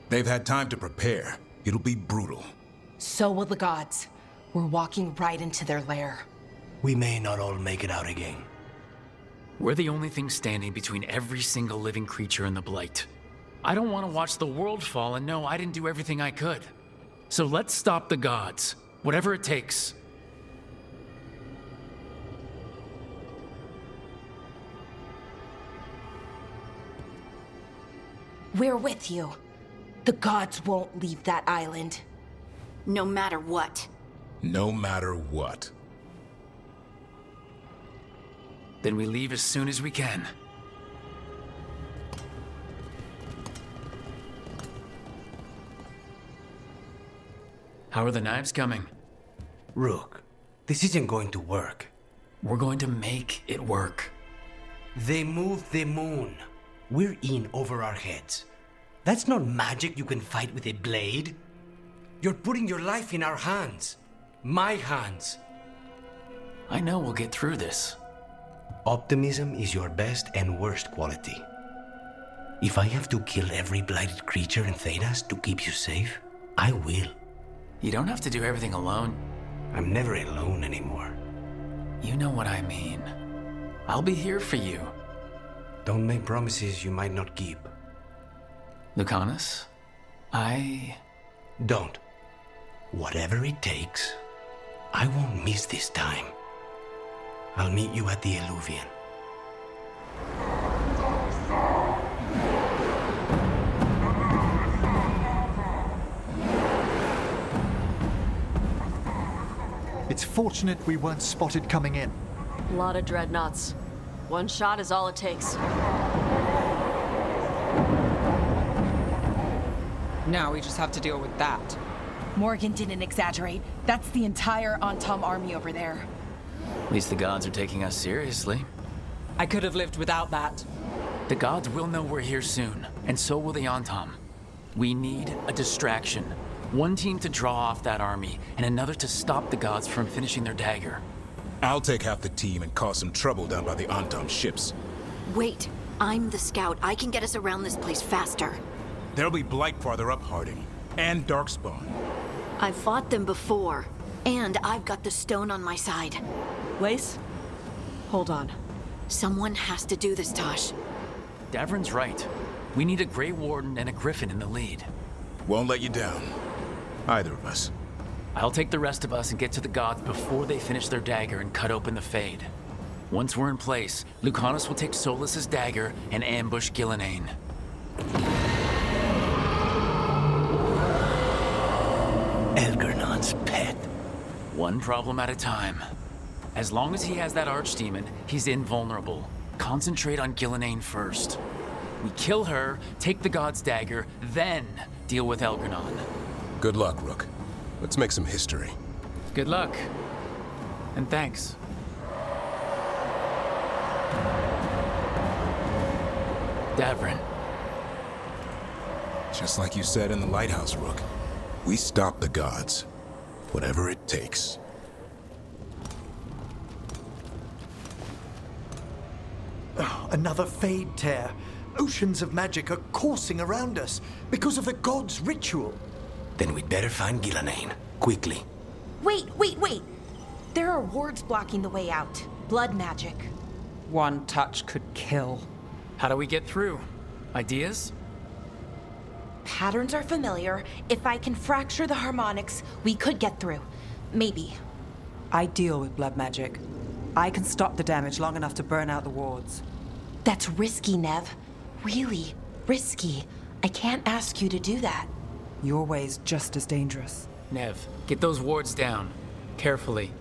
They've had time to prepare. It'll be brutal. So will the gods. We're walking right into their lair. We may not all make it out again. We're the only thing standing between every single living creature and the Blight. I don't want to watch the world fall and know I didn't do everything I could. So let's stop the gods, whatever it takes. We're with you. The gods won't leave that island. No matter what. No matter what. Then we leave as soon as we can. How are the knives coming? Rook, this isn't going to work. We're going to make it work. They moved the moon. We're in over our heads. That's not magic you can fight with a blade. You're putting your life in our hands. My hands. I know we'll get through this. Optimism is your best and worst quality. If I have to kill every blighted creature in Thedas to keep you safe, I will. You don't have to do everything alone. I'm never alone anymore. You know what I mean. I'll be here for you. Don't make promises you might not keep. Lucanus, Don't. Whatever it takes, I won't miss this time. I'll meet you at the Illuvian. It's fortunate we weren't spotted coming in. A lot of dreadnoughts. One shot is all it takes. Now we just have to deal with that. Morgan didn't exaggerate. That's the entire Antom army over there. At least the gods are taking us seriously. I could have lived without that. The gods will know we're here soon, and so will the Antom. We need a distraction. One team to draw off that army, and another to stop the gods from finishing their dagger. I'll take half the team and cause some trouble down by the Antom ships. Wait, I'm the scout. I can get us around this place faster. There'll be Blight farther up, Harding, and Darkspawn. I've fought them before, and I've got the stone on my side. Lace? Hold on. Someone has to do this, Tosh. Davrin's right. We need a Grey Warden and a Griffin in the lead. Won't let you down. Either of us. I'll take the rest of us and get to the gods before they finish their dagger and cut open the Fade. Once we're in place, Lucanus will take Solus's dagger and ambush Gillenane. Elgernon's pet. One problem at a time. As long as he has that archdemon, he's invulnerable. Concentrate on Gillenane first. We kill her, take the god's dagger, then deal with Elgernon. Good luck, Rook. Let's make some history. Good luck. And thanks. Davrin. Just like you said in the lighthouse, Rook. We stop the gods. Whatever it takes. Oh, another Fade tear. Oceans of magic are coursing around us because of the god's ritual. Then we'd better find Gillenane. Quickly. Wait! There are wards blocking the way out. Blood magic. One touch could kill. How do we get through? Ideas? Patterns are familiar. If I can fracture the harmonics, we could get through. Maybe. I deal with blood magic. I can stop the damage long enough to burn out the wards. That's risky, Nev. Really risky. I can't ask you to do that. Your way's just as dangerous. Nev, get those wards down. Carefully.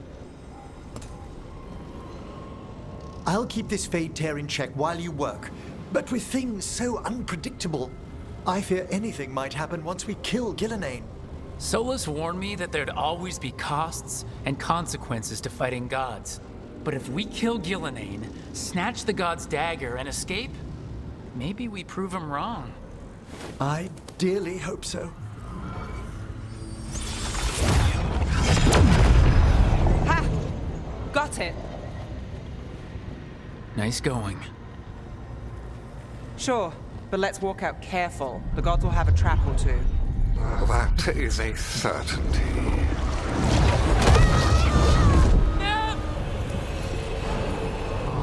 I'll keep this Fade tear in check while you work. But with things so unpredictable, I fear anything might happen once we kill Gillenane. Solus warned me that there'd always be costs and consequences to fighting gods. But if we kill Gillenane, snatch the god's dagger, and escape, maybe we prove him wrong. I dearly hope so. Ha! Got it! Nice going. Sure, but let's walk out careful. The gods will have a trap or two. That is a certainty.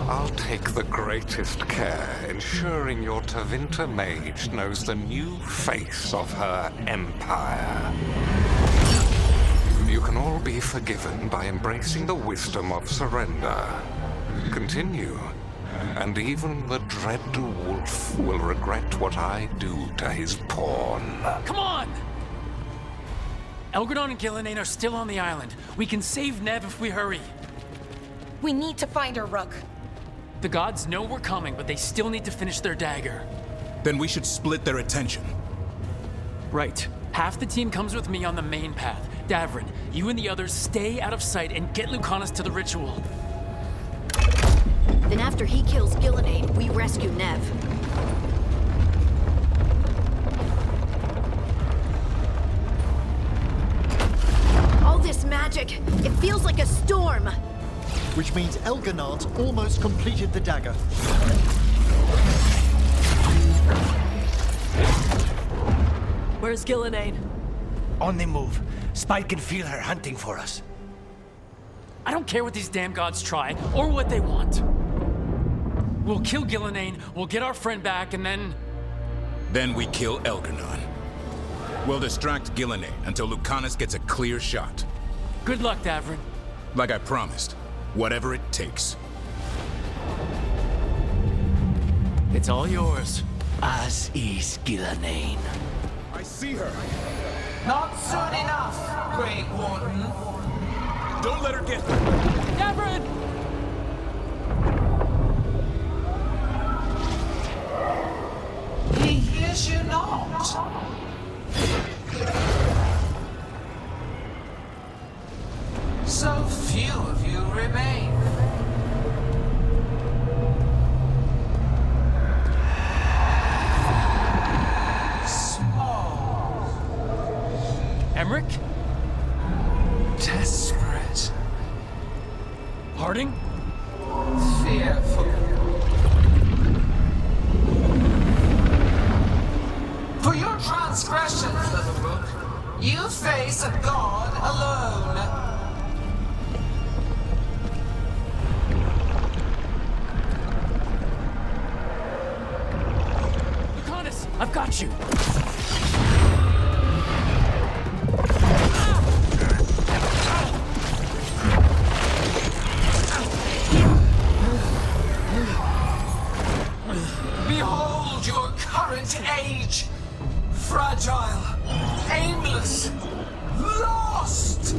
I'll take the greatest care, ensuring your Tevinter mage knows the new face of her empire. You can all be forgiven by embracing the wisdom of surrender. Continue, and even the dread wolf will regret what I do to his pawn. Come on! Elgernon and Gillenane are still on the island. We can save Nev if we hurry. We need to find her, Rook. The gods know we're coming, but they still need to finish their dagger. Then we should split their attention. Right. Half the team comes with me on the main path. Davrin, you and the others stay out of sight and get Lucanus to the ritual. Then after he kills Gillenane, we rescue Nev. All this magic, it feels like a storm. Which means Elgernon's almost completed the dagger. Where's Gillenane? On the move. Spike can feel her hunting for us. I don't care what these damn gods try, or what they want. We'll kill Gillenane, we'll get our friend back, and then... Then we kill Elgernon. We'll distract Gillenane until Lucanus gets a clear shot. Good luck, Davrin. Like I promised. Whatever it takes. It's all yours. As is Gillanane. I see her! Not soon enough, Great Warden. Don't let her get... Davrin! He hears you not. So few of you remain. Small. Emmerich? Desperate. Harding? Fearful. For your transgressions, little rook, you face a god alone. Lucanus, I've got you. Behold your current age. Fragile, aimless, lost!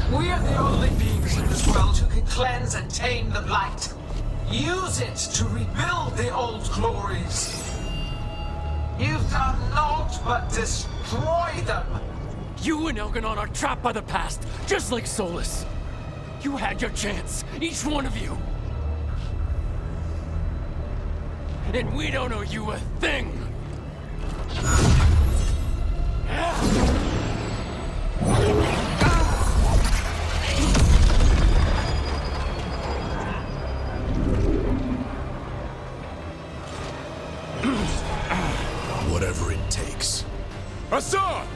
We're the only beings in this world who can cleanse and tame the blight. Use it to rebuild the old glories. You've done naught but destroy them. You and Elganon are trapped by the past, just like Solus. You had your chance, each one of you. And we don't owe you a thing. Whatever it takes. Hassan!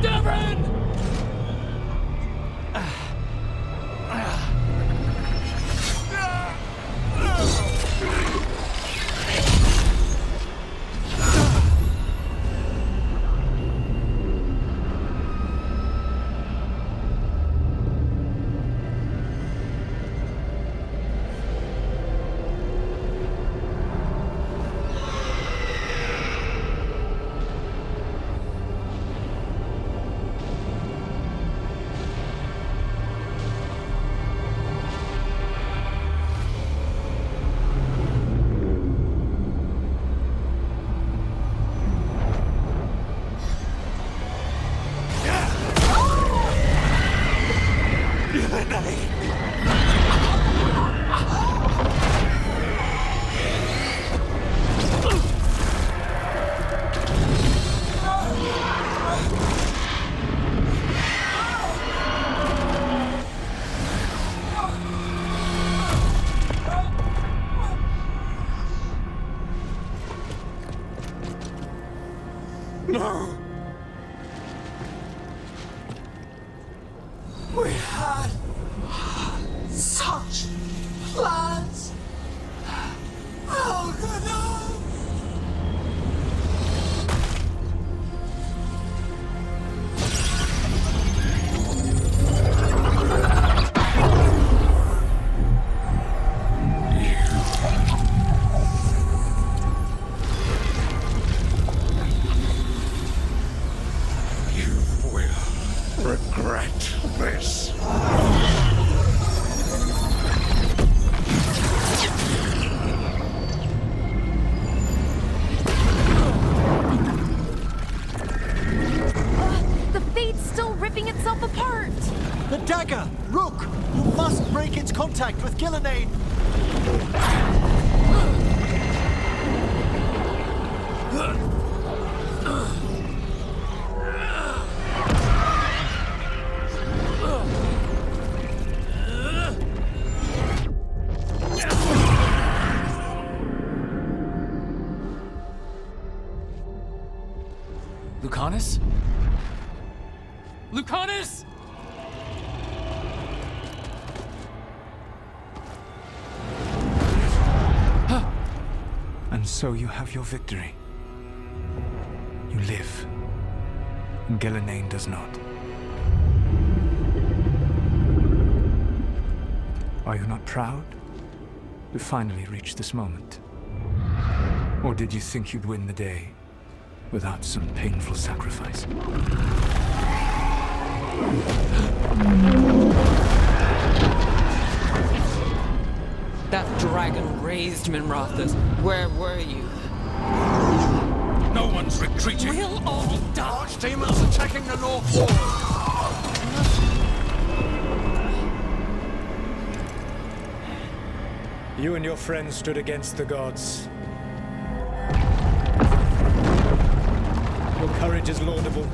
Davrin! No! We had such plans. Oh, no! Regret this. The fate's still ripping itself apart. The dagger! Rook! You must break its contact with Gillanane! Lucanus? Lucanus! And so you have your victory. You live. And Ghilanane does not. Are you not proud to finally reach this moment? Or did you think you'd win the day without some painful sacrifice? That dragon raised Minrathas. Where were you? No one's retreating. We'll all die. Archdemons attacking the North Wall. You and your friends stood against the gods. Your courage is laudable.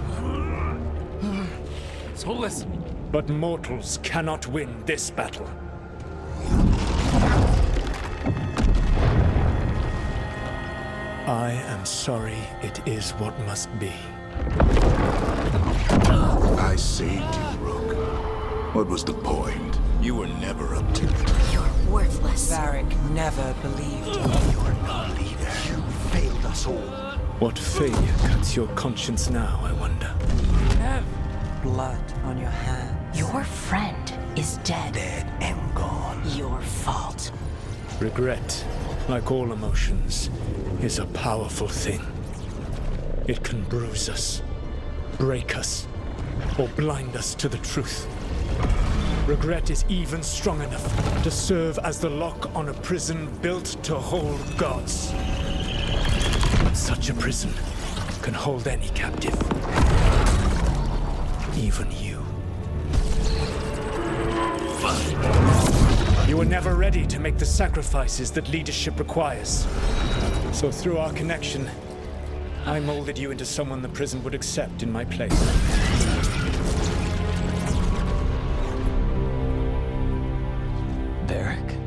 Solus! But mortals cannot win this battle. I am sorry it is what must be. I saved you, Rook. What was the point? You were never up to it. You're worthless. Varric never believed you. You're no leader. You failed us all. What failure cuts your conscience now, I wonder? Blood on your hands. Your friend is dead. Dead and gone. Your fault. Regret, like all emotions, is a powerful thing. It can bruise us, break us, or blind us to the truth. Regret is even strong enough to serve as the lock on a prison built to hold gods. But such a prison can hold any captive. Even you. You were never ready to make the sacrifices that leadership requires. So through our connection, I molded you into someone the prison would accept in my place. Varric?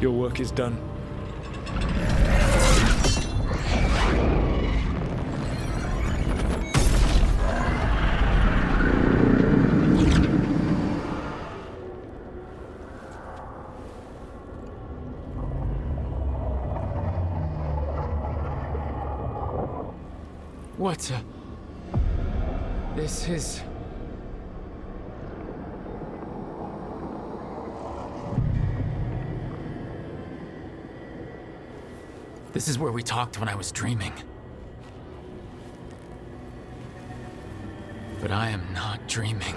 Your work is done. What? This is... This is where we talked when I was dreaming. But I am not dreaming.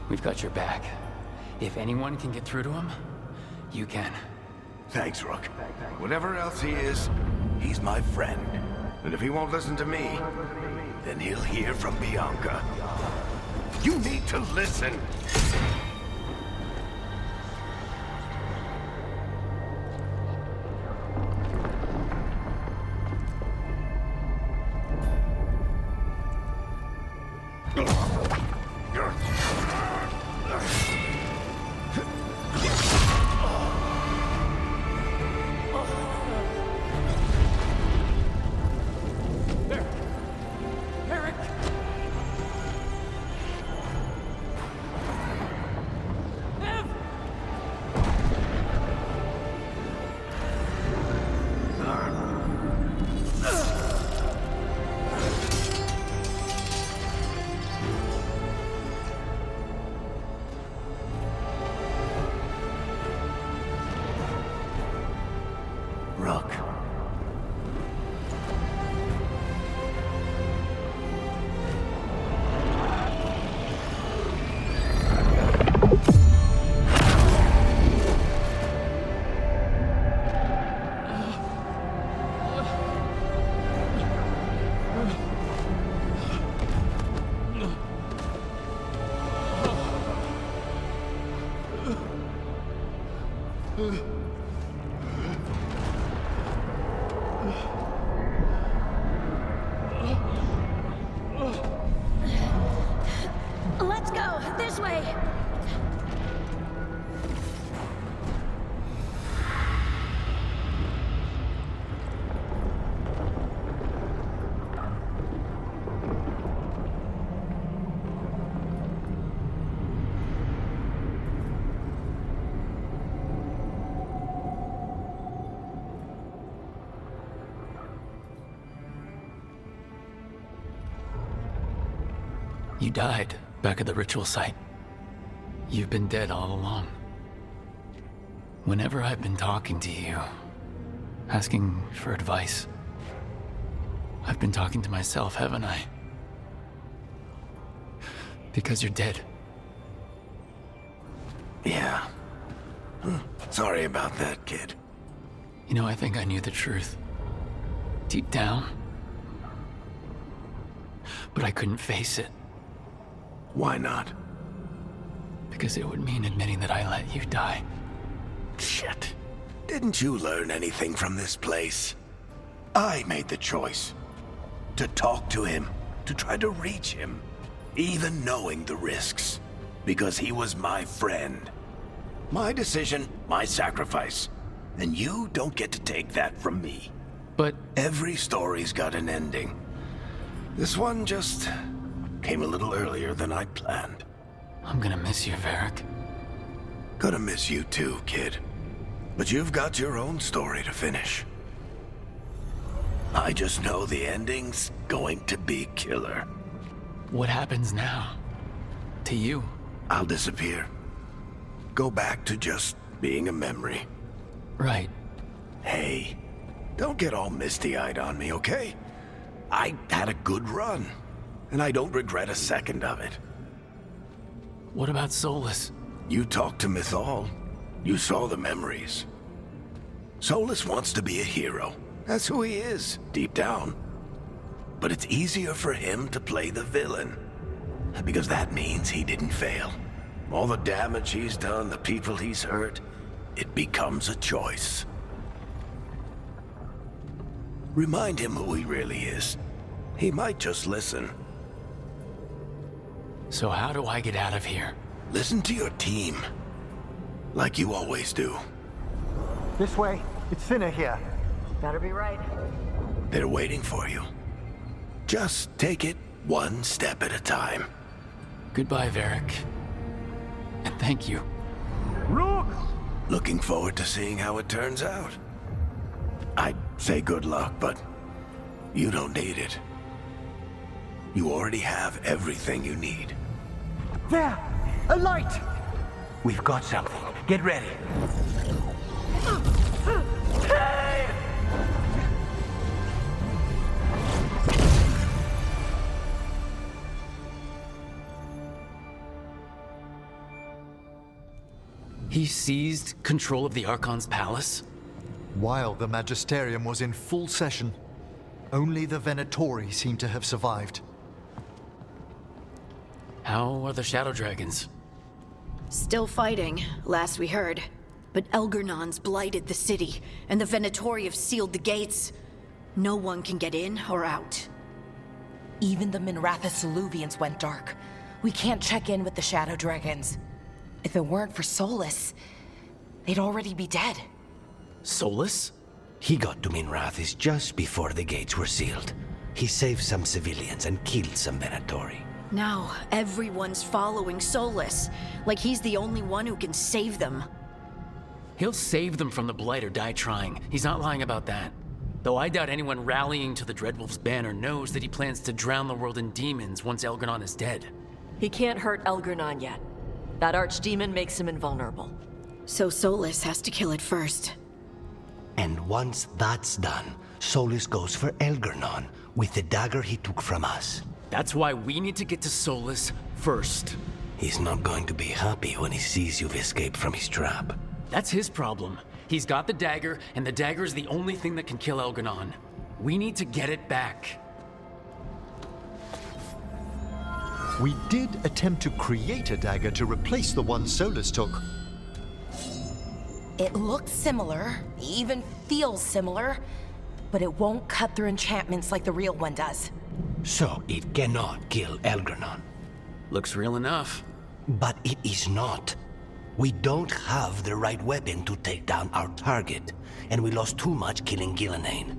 We've got your back. If anyone can get through to him, you can. Thanks, Rook. Whatever else he is, he's my friend. And if he won't listen to me, then he'll hear from Bianca. You need to listen! Rook. You died back at the ritual site. You've been dead all along. Whenever I've been talking to you, asking for advice, I've been talking to myself, haven't I? Because you're dead. Yeah. Sorry about that, kid. You know, I think I knew the truth. Deep down. But I couldn't face it. Why not? Because it would mean admitting that I let you die. Shit. Didn't you learn anything from this place? I made the choice. To talk to him, to try to reach him, even knowing the risks. Because he was my friend. My decision, my sacrifice. And you don't get to take that from me. But every story's got an ending. This one just came a little earlier than I'd planned. I'm gonna miss you, Varric. Gonna miss you too, kid. But you've got your own story to finish. I just know the ending's going to be killer. What happens now? To you? I'll disappear. Go back to just being a memory. Right. Hey, don't get all misty-eyed on me, okay? I had a good run, and I don't regret a second of it. What about Solus? You talked to Mythal. You saw the memories. Solus wants to be a hero. That's who he is, deep down. But it's easier for him to play the villain. Because that means he didn't fail. All the damage he's done, the people he's hurt, it becomes a choice. Remind him who he really is. He might just listen. So how do I get out of here? Listen to your team. Like you always do. This way. It's thinner here. Better be right. They're waiting for you. Just take it one step at a time. Goodbye, Varric. And thank you. Look! Looking forward to seeing how it turns out. I'd say good luck, but you don't need it. You already have everything you need. There! A light! We've got something. Get ready. He seized control of the Archon's palace? While the Magisterium was in full session, only the Venatori seem to have survived. How are the Shadow Dragons? Still fighting, last we heard. But Elgernon's blighted the city, and the Venatori have sealed the gates. No one can get in or out. Even the Minratha Soluvians went dark. We can't check in with the Shadow Dragons. If it weren't for Solus, they'd already be dead. Solus? He got to Minrathis just before the gates were sealed. He saved some civilians and killed some Venatori. Now, everyone's following Solus, like he's the only one who can save them. He'll save them from the Blight or die trying. He's not lying about that. Though I doubt anyone rallying to the Dreadwolf's banner knows that he plans to drown the world in demons once Elgernon is dead. He can't hurt Elgernon yet. That archdemon makes him invulnerable. So Solus has to kill it first. And once that's done, Solus goes for Elgernon with the dagger he took from us. That's why we need to get to Solus first. He's not going to be happy when he sees you've escaped from his trap. That's his problem. He's got the dagger, and the dagger is the only thing that can kill Elgernon. We need to get it back. We did attempt to create a dagger to replace the one Solus took. It looks similar, even feels similar, but it won't cut through enchantments like the real one does. So it cannot kill Elgernon. Looks real enough. But it is not. We don't have the right weapon to take down our target, and we lost too much killing Gillenane.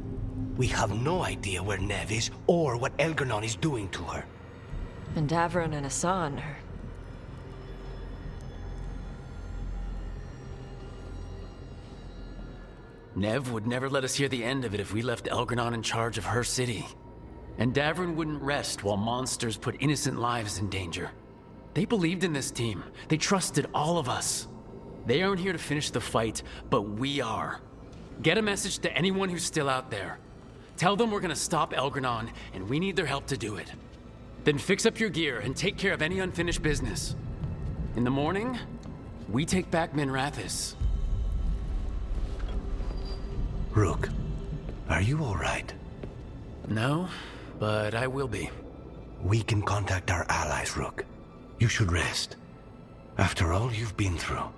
We have no idea where Neve is or what Elgernon is doing to her. And Davron and Hassan are... Nev would never let us hear the end of it if we left Elgernon in charge of her city. And Davrin wouldn't rest while monsters put innocent lives in danger. They believed in this team. They trusted all of us. They aren't here to finish the fight, but we are. Get a message to anyone who's still out there. Tell them we're gonna stop Elgranon, and we need their help to do it. Then fix up your gear and take care of any unfinished business. In the morning, we take back Minrathis. Rook, are you all right? No, but I will be. We can contact our allies, Rook. You should rest. After all you've been through.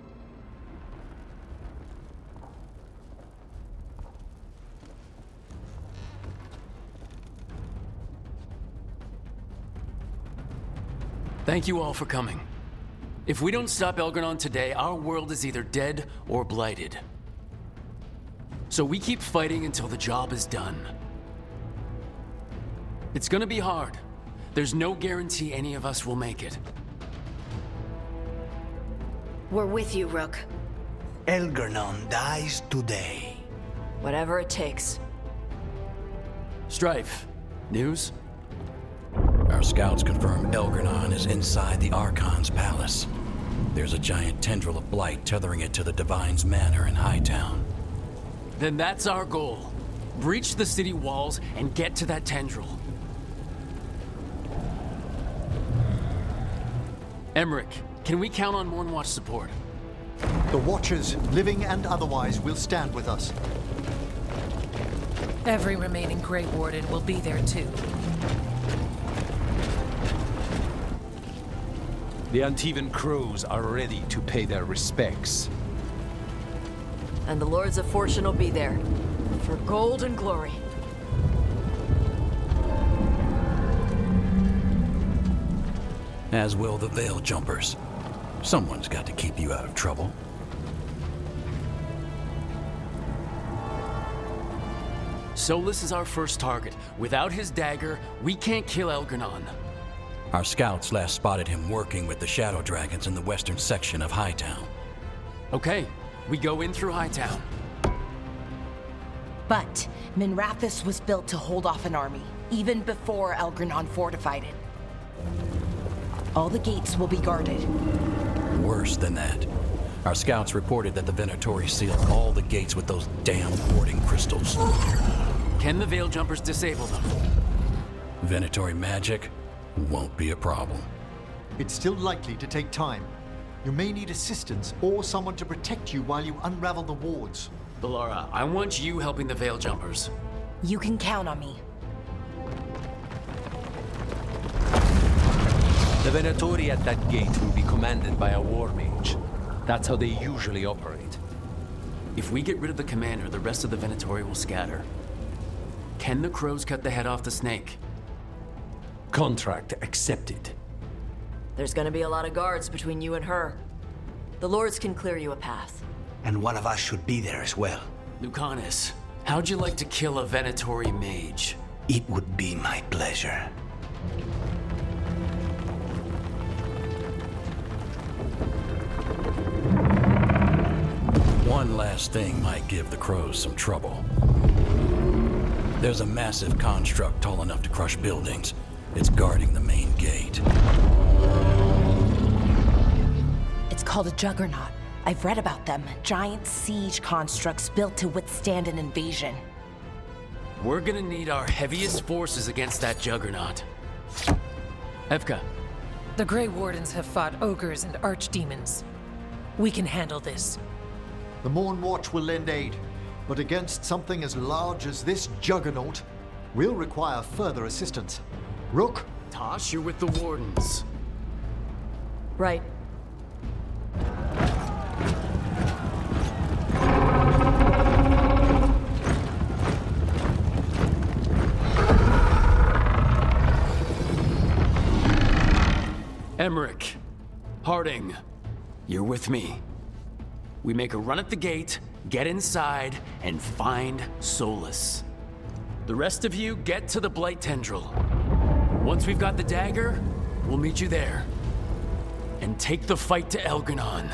Thank you all for coming. If we don't stop Elgranon today, our world is either dead or blighted. So we keep fighting until the job is done. It's gonna be hard. There's no guarantee any of us will make it. We're with you, Rook. Elgranon dies today. Whatever it takes. Strife, news? Our scouts confirm Elgranon is inside the Archon's palace. There's a giant tendril of blight tethering it to the Divine's manor in Hightown. Then that's our goal. Breach the city walls and get to that tendril. Emmerich, can we count on Mornwatch support? The Watchers, living and otherwise, will stand with us. Every remaining Grey Warden will be there too. The Antivan crows are ready to pay their respects. And the Lords of Fortune will be there. For gold and glory. As will the Veil Jumpers. Someone's got to keep you out of trouble. Solus is our first target. Without his dagger, we can't kill Elgranon. Our scouts last spotted him working with the Shadow Dragons in the western section of Hightown. Okay, we go in through Hightown. But Minrathis was built to hold off an army, even before Elgranon fortified it. All the gates will be guarded. Worse than that. Our scouts reported that the Venatori sealed all the gates with those damn warding crystals. Can the Veil Jumpers disable them? Venatori magic won't be a problem. It's still likely to take time. You may need assistance or someone to protect you while you unravel the wards. Bellara, I want you helping the Veil Jumpers. You can count on me. The Venatori at that gate will be commanded by a war mage. That's how they usually operate. If we get rid of the commander, the rest of the Venatori will scatter. Can the crows cut the head off the snake? Contract accepted. There's gonna be a lot of guards between you and her. The Lords can clear you a path. And one of us should be there as well. Lucanus, how'd you like to kill a Venatori mage? It would be my pleasure. One last thing might give the crows some trouble. There's a massive construct tall enough to crush buildings. It's guarding the main gate. It's called a Juggernaut. I've read about them. Giant siege constructs built to withstand an invasion. We're gonna need our heaviest forces against that Juggernaut. Evka. The Grey Wardens have fought ogres and archdemons. We can handle this. The Morn Watch will lend aid, but against something as large as this Juggernaut, we'll require further assistance. Rook? Tosh, you're with the Wardens. Right. Emmerich, Harding, you're with me. We make a run at the gate, get inside, and find Solus. The rest of you get to the Blight Tendril. Once we've got the dagger, we'll meet you there. And take the fight to Elgranon.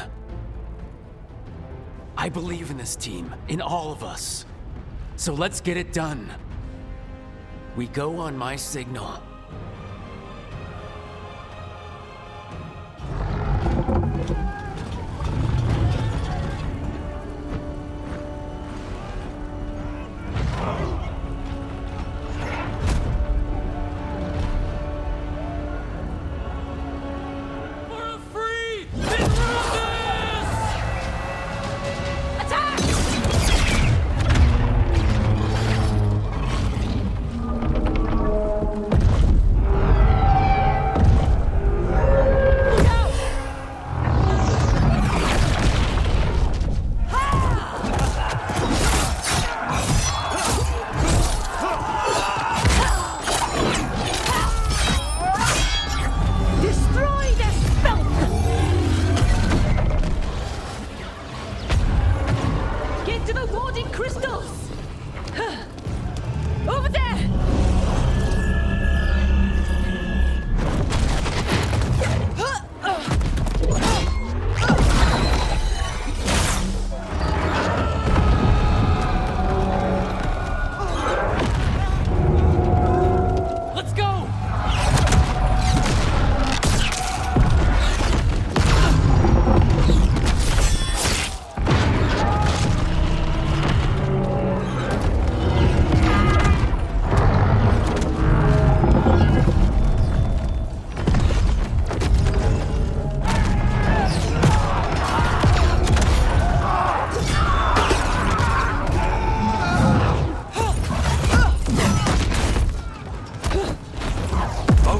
I believe in this team, in all of us. So let's get it done. We go on my signal.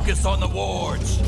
Focus on the wards!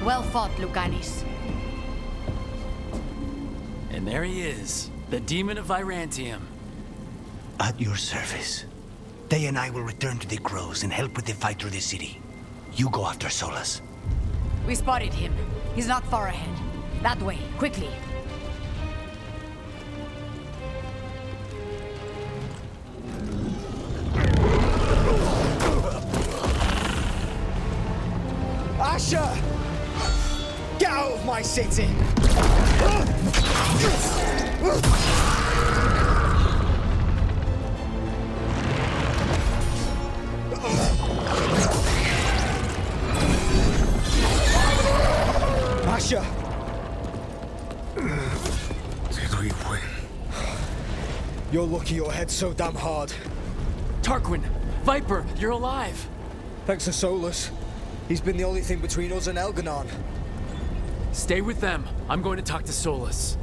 Well fought, Lucanis. And there he is, the demon of Virantium. At your service. They and I will return to the Crows and help with the fight through the city. You go after Solus. We spotted him. He's not far ahead. That way, quickly. Asher! Get out of my city! Asher! Did we win? You're lucky your head's so damn hard. Tarquin! Viper, you're alive! Thanks to Solus. He's been the only thing between us and Elganon. Stay with them. I'm going to talk to Solus.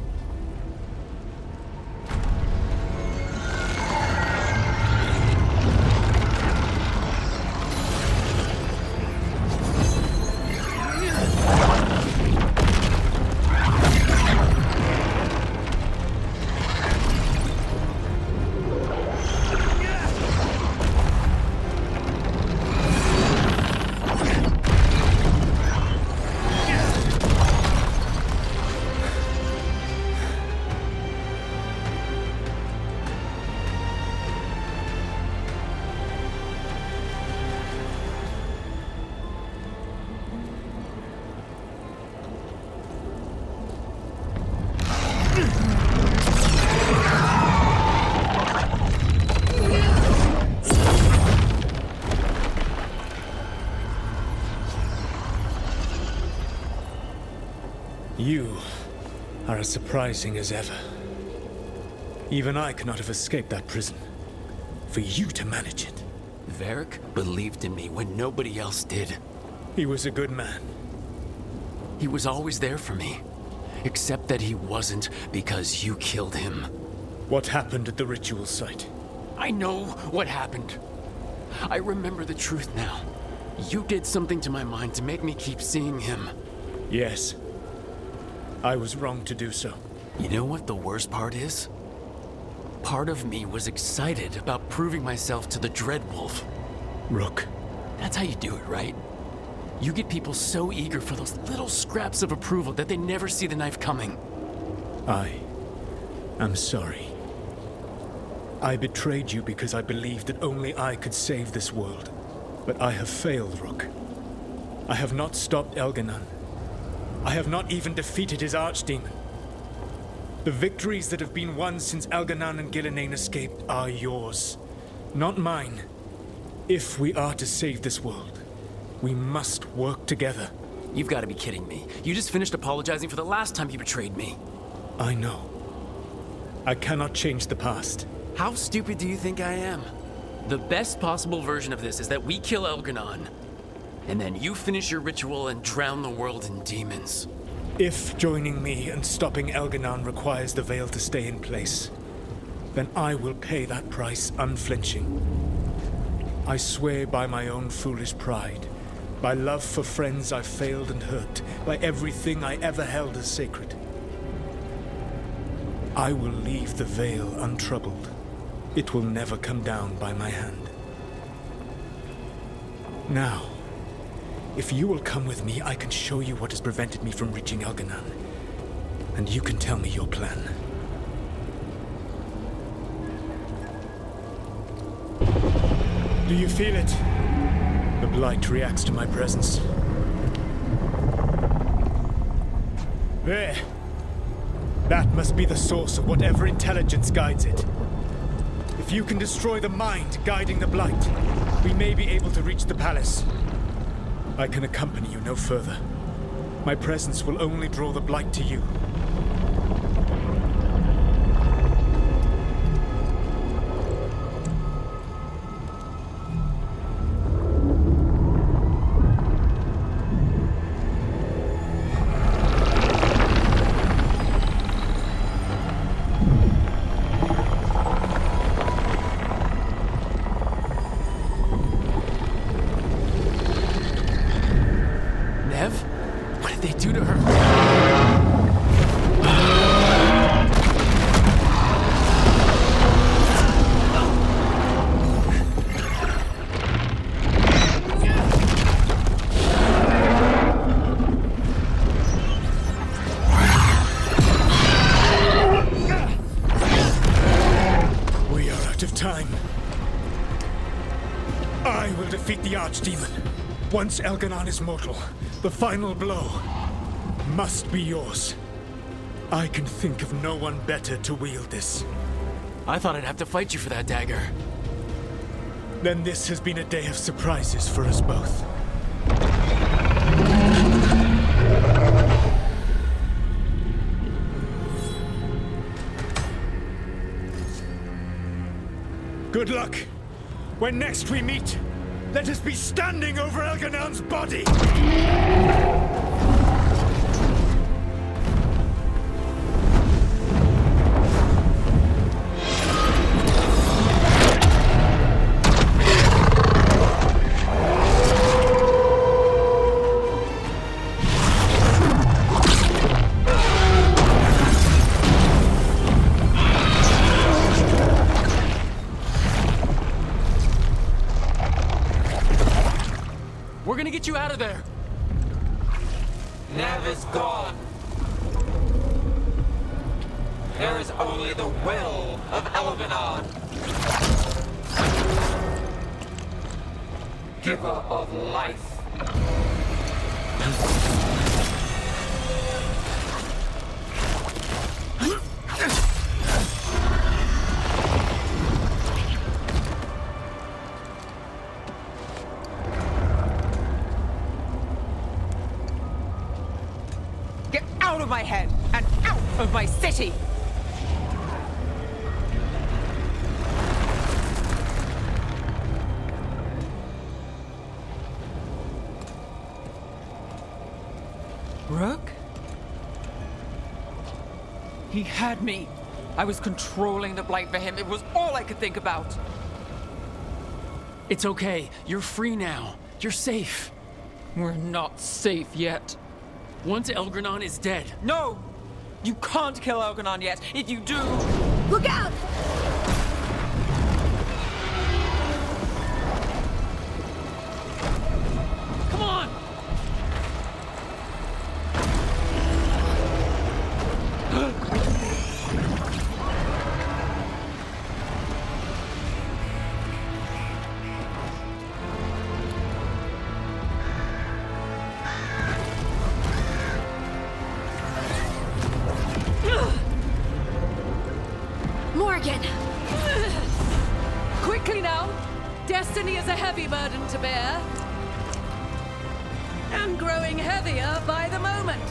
You are as surprising as ever. Even I could not have escaped that prison. For you to manage it. Varric believed in me when nobody else did. He was a good man. He was always there for me. Except that he wasn't because you killed him. What happened at the ritual site? I know what happened. I remember the truth now. You did something to my mind to make me keep seeing him. Yes. I was wrong to do so. You know what the worst part is? Part of me was excited about proving myself to the Dreadwolf. Rook. That's how you do it, right? You get people so eager for those little scraps of approval that they never see the knife coming. I am sorry. I betrayed you because I believed that only I could save this world. But I have failed, Rook. I have not stopped Elganon. I have not even defeated his archdemon. The victories that have been won since Elganon and Gillenane escaped are yours, not mine. If we are to save this world, we must work together. You've got to be kidding me. You just finished apologizing for the last time you betrayed me. I know. I cannot change the past. How stupid do you think I am? The best possible version of this is that we kill Elganon, and then you finish your ritual and drown the world in demons. If joining me and stopping Elganon requires the veil to stay in place, then I will pay that price unflinching. I swear by my own foolish pride, by love for friends I've failed and hurt, by everything I ever held as sacred. I will leave the veil untroubled. It will never come down by my hand. Now, if you will come with me, I can show you what has prevented me from reaching Elganon. And you can tell me your plan. Do you feel it? The blight reacts to my presence. There. That must be the source of whatever intelligence guides it. If you can destroy the mind guiding the blight, we may be able to reach the palace. I can accompany you no further. My presence will only draw the blight to you. they do to her? We are out of time. I will defeat the Archdemon. Once Elganon is mortal, the final blow must be yours. I can think of no one better to wield this. I thought I'd have to fight you for that dagger. Then this has been a day of surprises for us both. Good luck. When next we meet, let us be standing over Elganon's body! We're gonna get you out of there! Nev is gone. There is only the will of Elganon. Giver of life. Get out of my head and out of my city! Rook? He had me. I was controlling the Blight for him. It was all I could think about. It's okay. You're free now. You're safe. We're not safe yet. Once Elganon is dead. No! You can't kill Elganon yet. If you do... Look out! Come on! Morgan! Quickly now! Destiny is a heavy burden to bear. And growing heavier by the moment.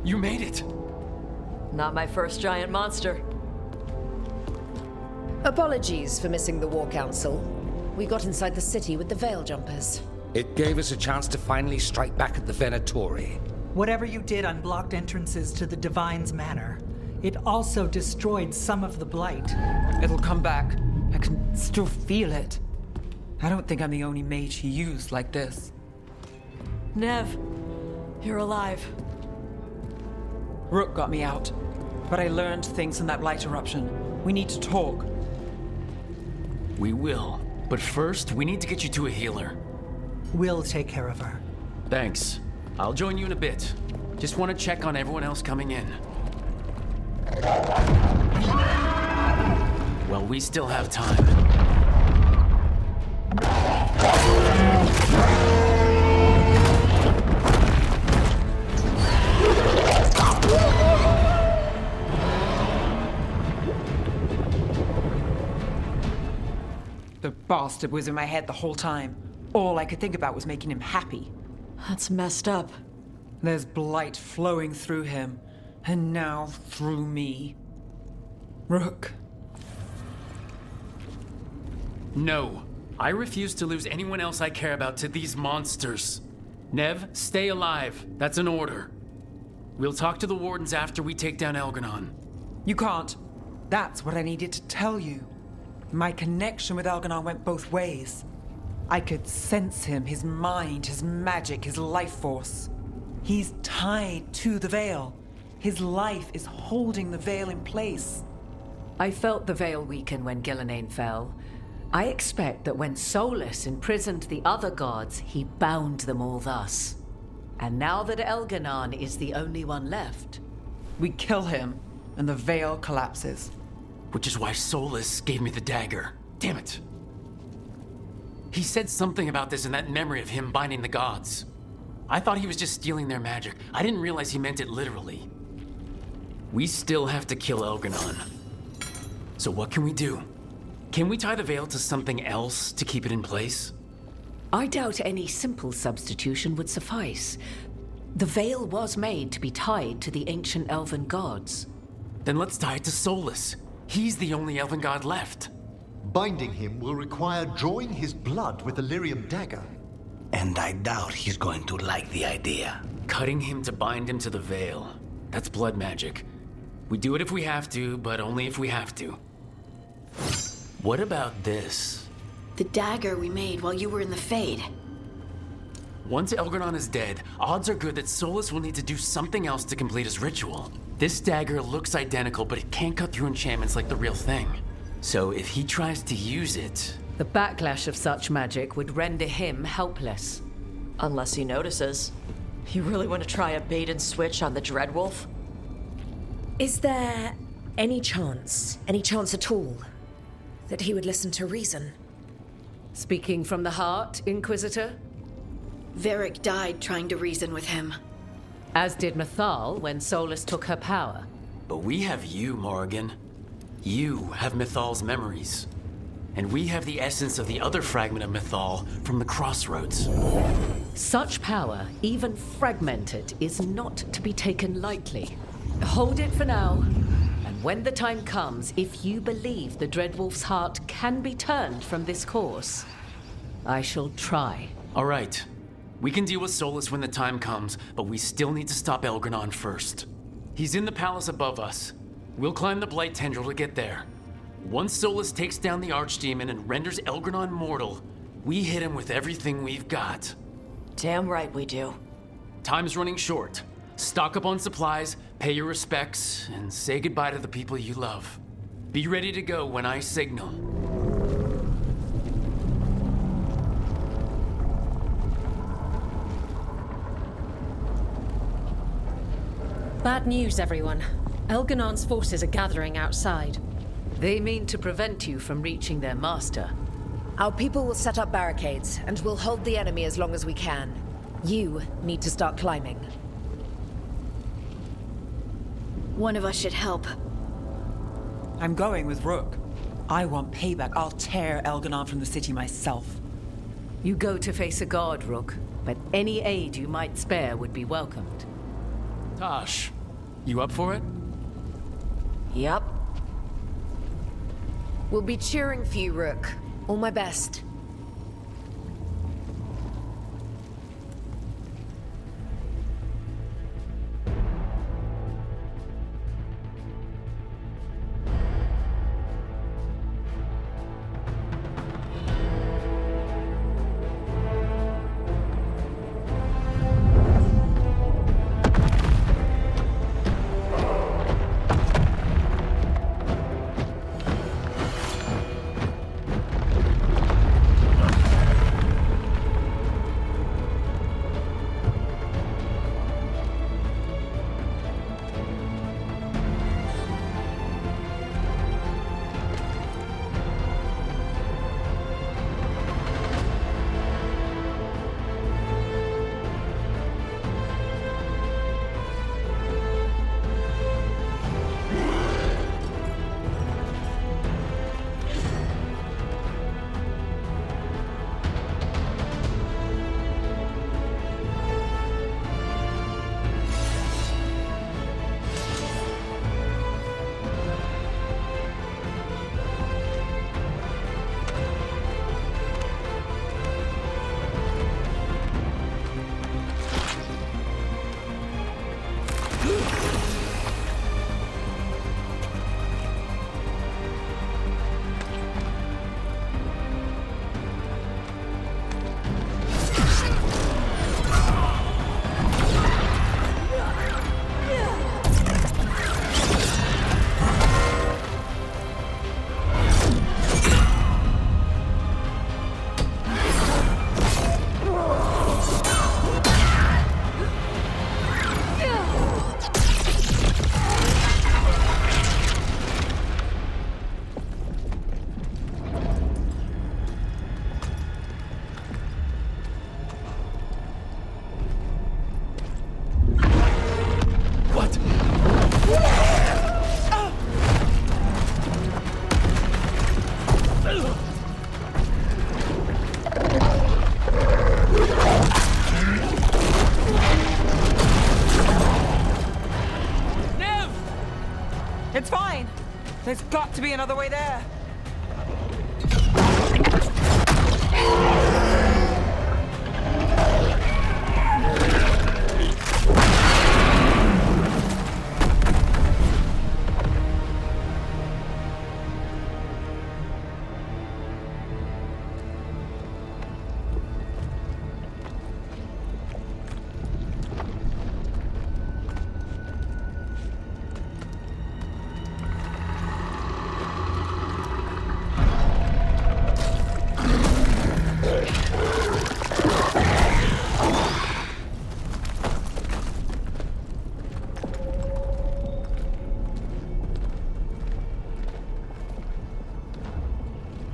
You made it! Not my first giant monster. Apologies for missing the War Council. We got inside the city with the Veil Jumpers. It gave us a chance to finally strike back at the Venatori. Whatever you did unblocked entrances to the Divine's Manor. It also destroyed some of the Blight. It'll come back. I can still feel it. I don't think I'm the only mage he used like this. Nev, you're alive. Rook got me out, but I learned things from that Blight eruption. We need to talk. We will. But first, we need to get you to a healer. We'll take care of her. Thanks. I'll join you in a bit. Just want to check on everyone else coming in. Well, we still have time. The bastard was in my head the whole time. All I could think about was making him happy. That's messed up. There's blight flowing through him. And now through me. Rook. No. I refuse to lose anyone else I care about to these monsters. Nev, stay alive. That's an order. We'll talk to the Wardens after we take down Elganon. You can't. That's what I needed to tell you. My connection with Elganon went both ways. I could sense him, his mind, his magic, his life force. He's tied to the Veil. His life is holding the Veil in place. I felt the Veil weaken when Gillenane fell. I expect that when Solus imprisoned the other gods, he bound them all thus. And now that Elganon is the only one left... We kill him, and the Veil collapses. Which is why Solus gave me the dagger. Damn it. He said something about this in that memory of him binding the gods. I thought he was just stealing their magic. I didn't realize he meant it literally. We still have to kill Elganon. So what can we do? Can we tie the Veil to something else to keep it in place? I doubt any simple substitution would suffice. The Veil was made to be tied to the ancient elven gods. Then let's tie it to Solus. He's the only elven god left. Binding him will require drawing his blood with the lyrium dagger. And I doubt he's going to like the idea. Cutting him to bind him to the Veil. That's blood magic. We do it if we have to, but only if we have to. What about this? The dagger we made while you were in the Fade. Once Elganon is dead, odds are good that Solus will need to do something else to complete his ritual. This dagger looks identical, but it can't cut through enchantments like the real thing. So if he tries to use it... The backlash of such magic would render him helpless. Unless he notices. You really want to try a bait and switch on the Dreadwolf? Is there any chance at all, that he would listen to reason? Speaking from the heart, Inquisitor? Varric died trying to reason with him. As did Mythal when Solus took her power. But we have you, Morrigan. You have Mythal's memories. And we have the essence of the other fragment of Mythal from the Crossroads. Such power, even fragmented, is not to be taken lightly. Hold it for now. And when the time comes, if you believe the Dreadwolf's heart can be turned from this course, I shall try. All right. We can deal with Solus when the time comes, but we still need to stop Elganon first. He's in the palace above us. We'll climb the Blight Tendril to get there. Once Solus takes down the Archdemon and renders Elganon mortal, we hit him with everything we've got. Damn right we do. Time's running short. Stock up on supplies, pay your respects, and say goodbye to the people you love. Be ready to go when I signal. Bad news, everyone. Elganon's forces are gathering outside. They mean to prevent you from reaching their master. Our people will set up barricades, and we'll hold the enemy as long as we can. You need to start climbing. One of us should help. I'm going with Rook. I want payback. I'll tear Elganon from the city myself. You go to face a god, Rook, but any aid you might spare would be welcomed. Tosh, you up for it? Yup. We'll be cheering for you, Rook. All my best. It's fine. There's got to be another way there.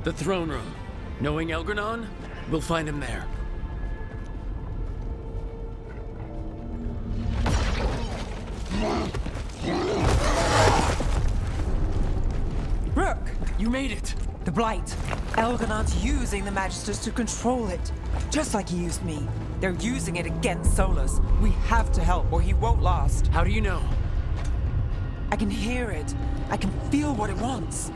The throne room. Knowing Elgranon, we'll find him there. Rook! You made it! The Blight. Elganon's using the Magisters to control it. Just like he used me. They're using it against Solus. We have to help or he won't last. How do you know? I can hear it. I can feel what it wants.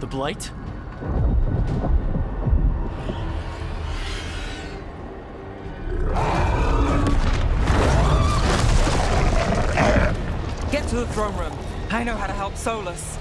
The Blight? Get to the throne room. I know how to help Solus.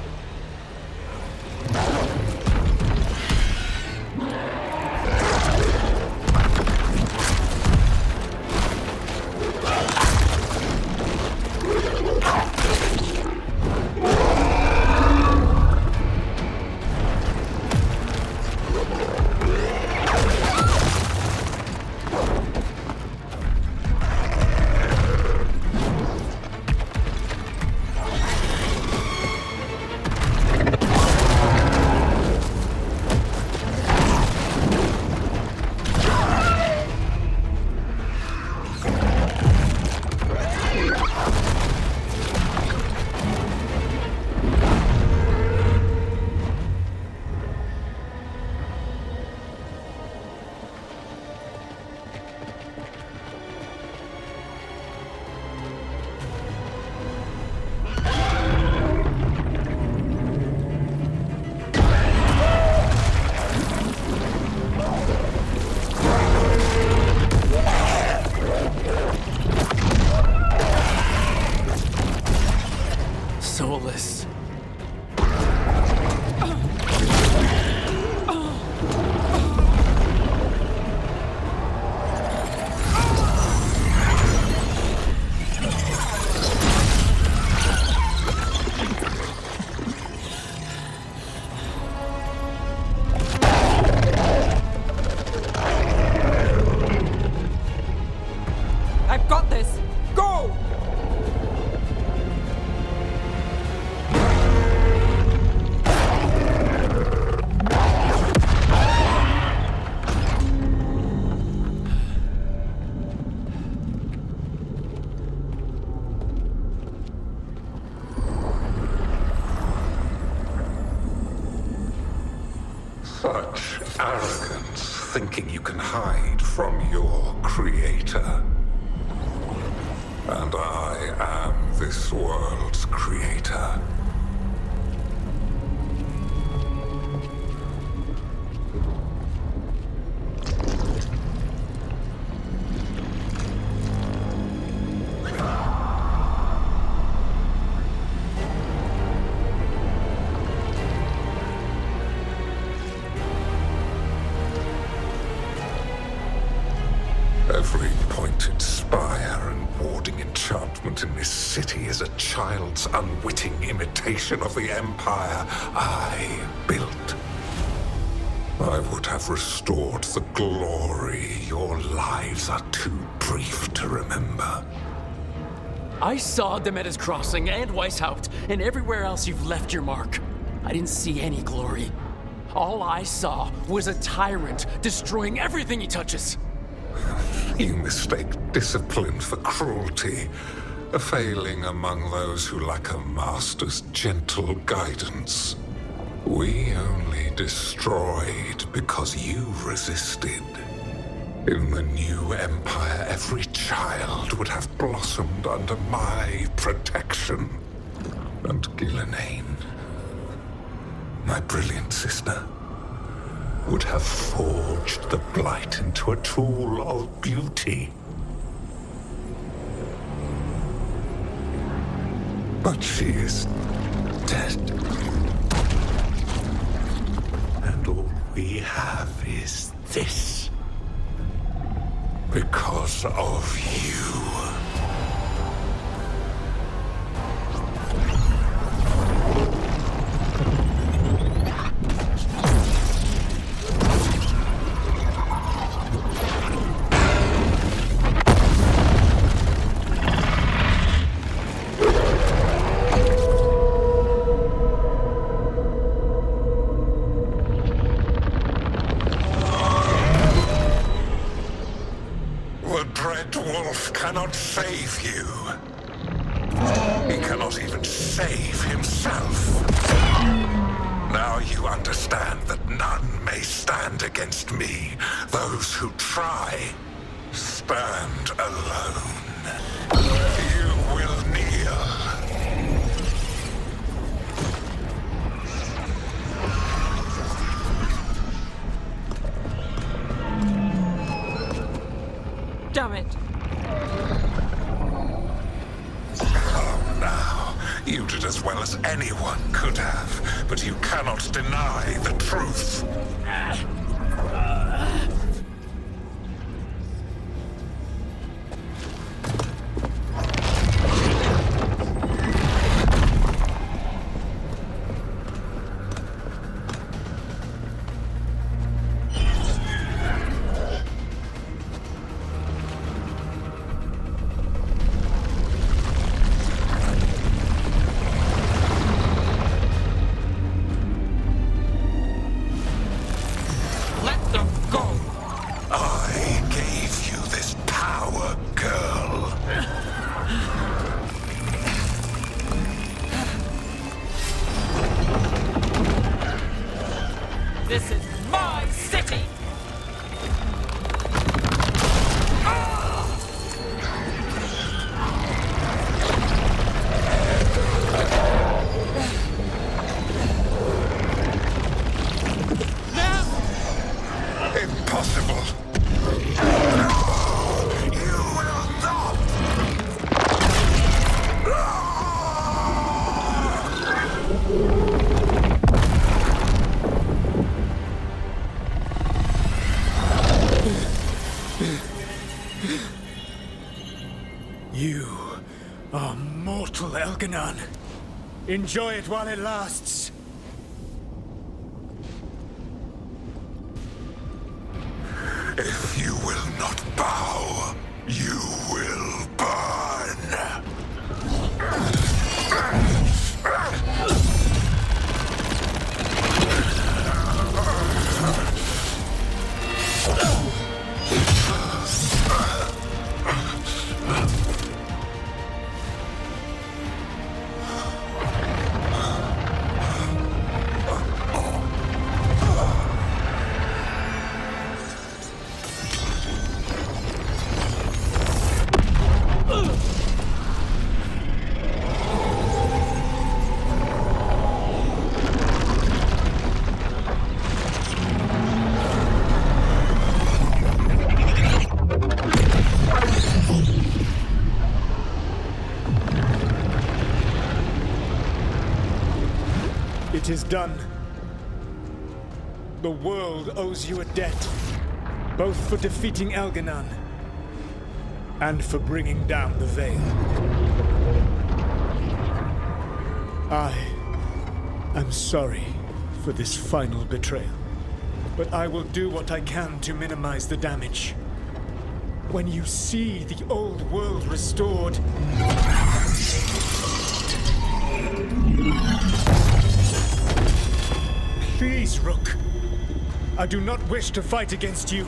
Solus. I've got this. Go! Such arrogance, thinking you can hide from your creator. And I am this world's creator. Every pointed spire and warding enchantment in this city is a child's unwitting imitation of the empire I built. I would have restored the glory your lives are too brief to remember. I saw Demeter's Crossing and Weishaupt, and everywhere else you've left your mark. I didn't see any glory. All I saw was a tyrant destroying everything he touches. You mistake discipline for cruelty, a failing among those who lack a master's gentle guidance. We only destroyed because you resisted. In the new empire, every child would have blossomed under my protection. And Gillenane, my brilliant sister, would have forged the Blight into a tool of beauty. But she is dead. And all we have is this. Because of you. Cannot save you. He cannot even save himself. Now you understand that none may stand against me. Those who try stand alone. You will kneel. Damn it. You did as well as anyone could have, but you cannot deny the truth. This is my city! Impossible! You will not! You are mortal, Elganon. Enjoy it while it lasts. If you will not bow, you will burn. It is done. The world owes you a debt, both for defeating Elganon and for bringing down the Veil. I am sorry for this final betrayal, but I will do what I can to minimize the damage. When you see the old world restored, please, Rook. I do not wish to fight against you.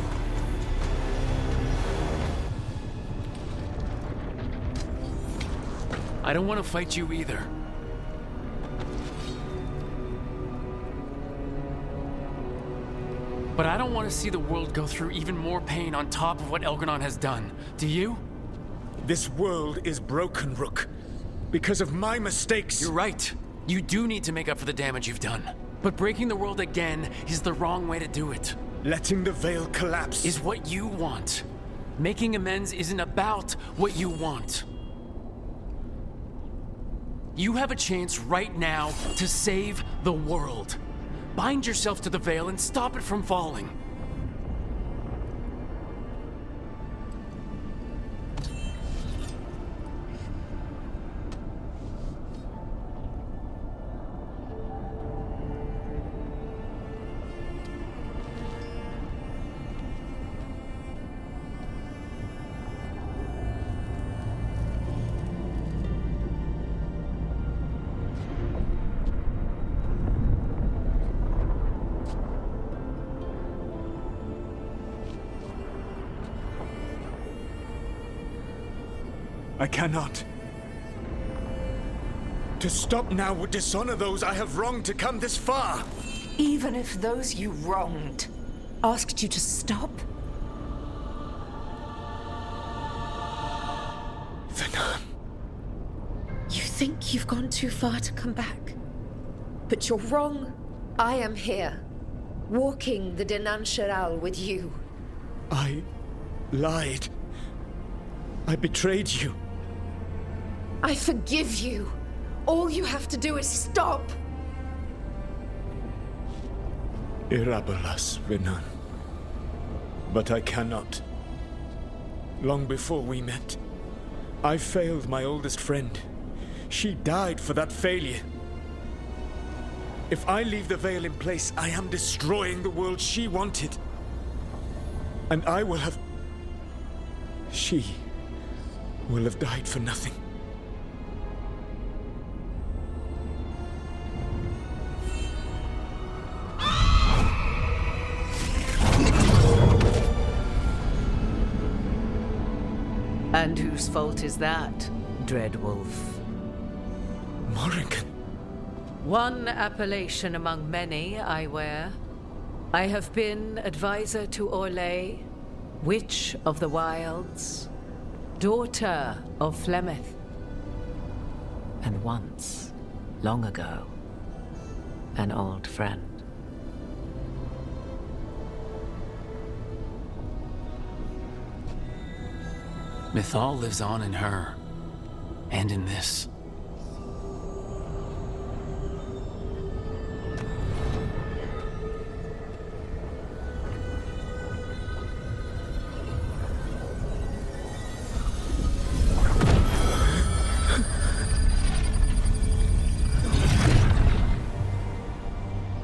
I don't want to fight you either. But I don't want to see the world go through even more pain on top of what Elgranon has done. Do you? This world is broken, Rook. Because of my mistakes. You're right. You do need to make up for the damage you've done. But breaking the world again is the wrong way to do it. Letting the Veil collapse is what you want. Making amends isn't about what you want. You have a chance right now to save the world. Bind yourself to the Veil and stop it from falling. I cannot. To stop now would dishonor those I have wronged to come this far. Even if those you wronged asked you to stop? Venan. You think you've gone too far to come back? But you're wrong. I am here, walking the Denan Sheral with you. I lied. I betrayed you. I forgive you. All you have to do is stop. Irabolas, Venan. But I cannot. Long before we met, I failed my oldest friend. She died for that failure. If I leave the Veil in place, I am destroying the world she wanted. And I will have... She will have died for nothing. And whose fault is that, Dreadwolf? Morrigan. One appellation among many I wear. I have been advisor to Orlais, Witch of the Wilds, daughter of Flemeth, and once, long ago, an old friend. Mythal lives on in her, and in this.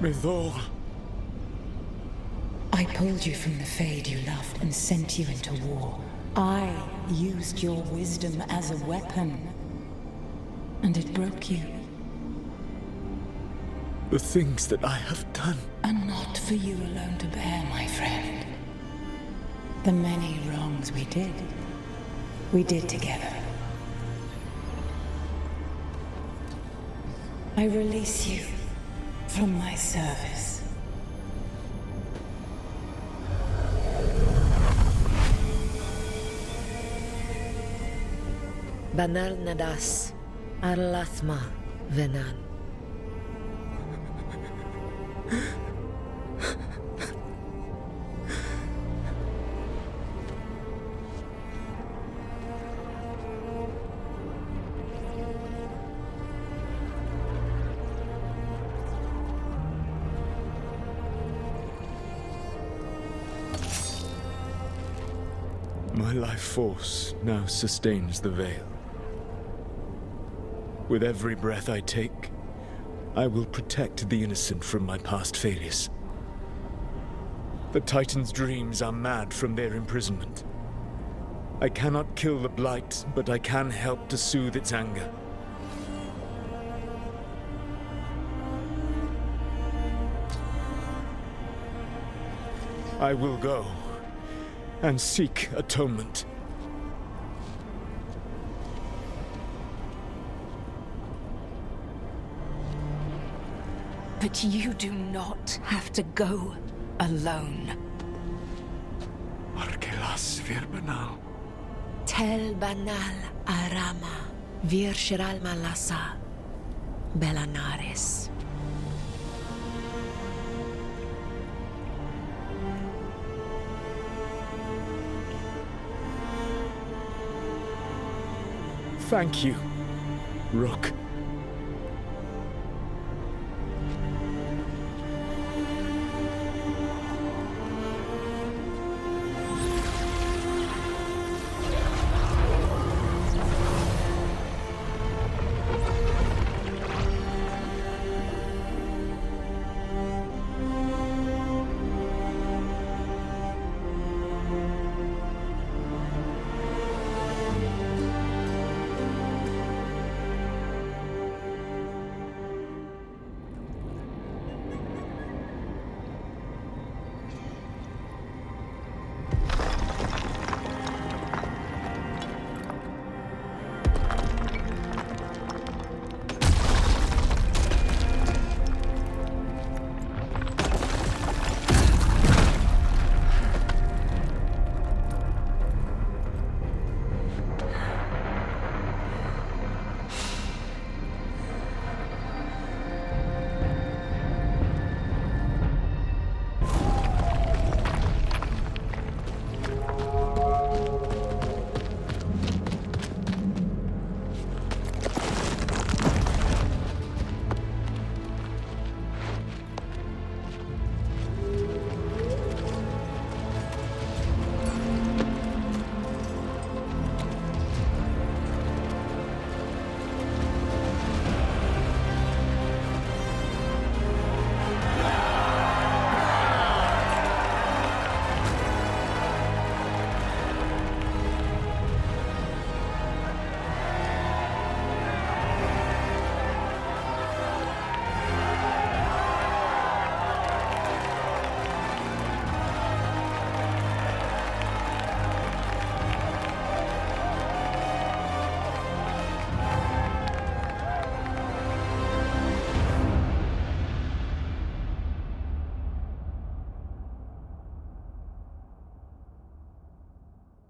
Mythal. I pulled you from the Fade you loved and sent you into war. I used your wisdom as a weapon, and it broke you. The things that I have done are not for you alone to bear, my friend. The many wrongs we did together. I release you from my service. Banal Nadas, Arlathma, Venan. My life force now sustains the Veil. With every breath I take, I will protect the innocent from my past failures. The Titan's dreams are mad from their imprisonment. I cannot kill the Blight, but I can help to soothe its anger. I will go and seek atonement. But you do not have to go. alone. Arkelas virbanal. Tel banal arama, vir shiral malasa, belanares. Thank you, Rook.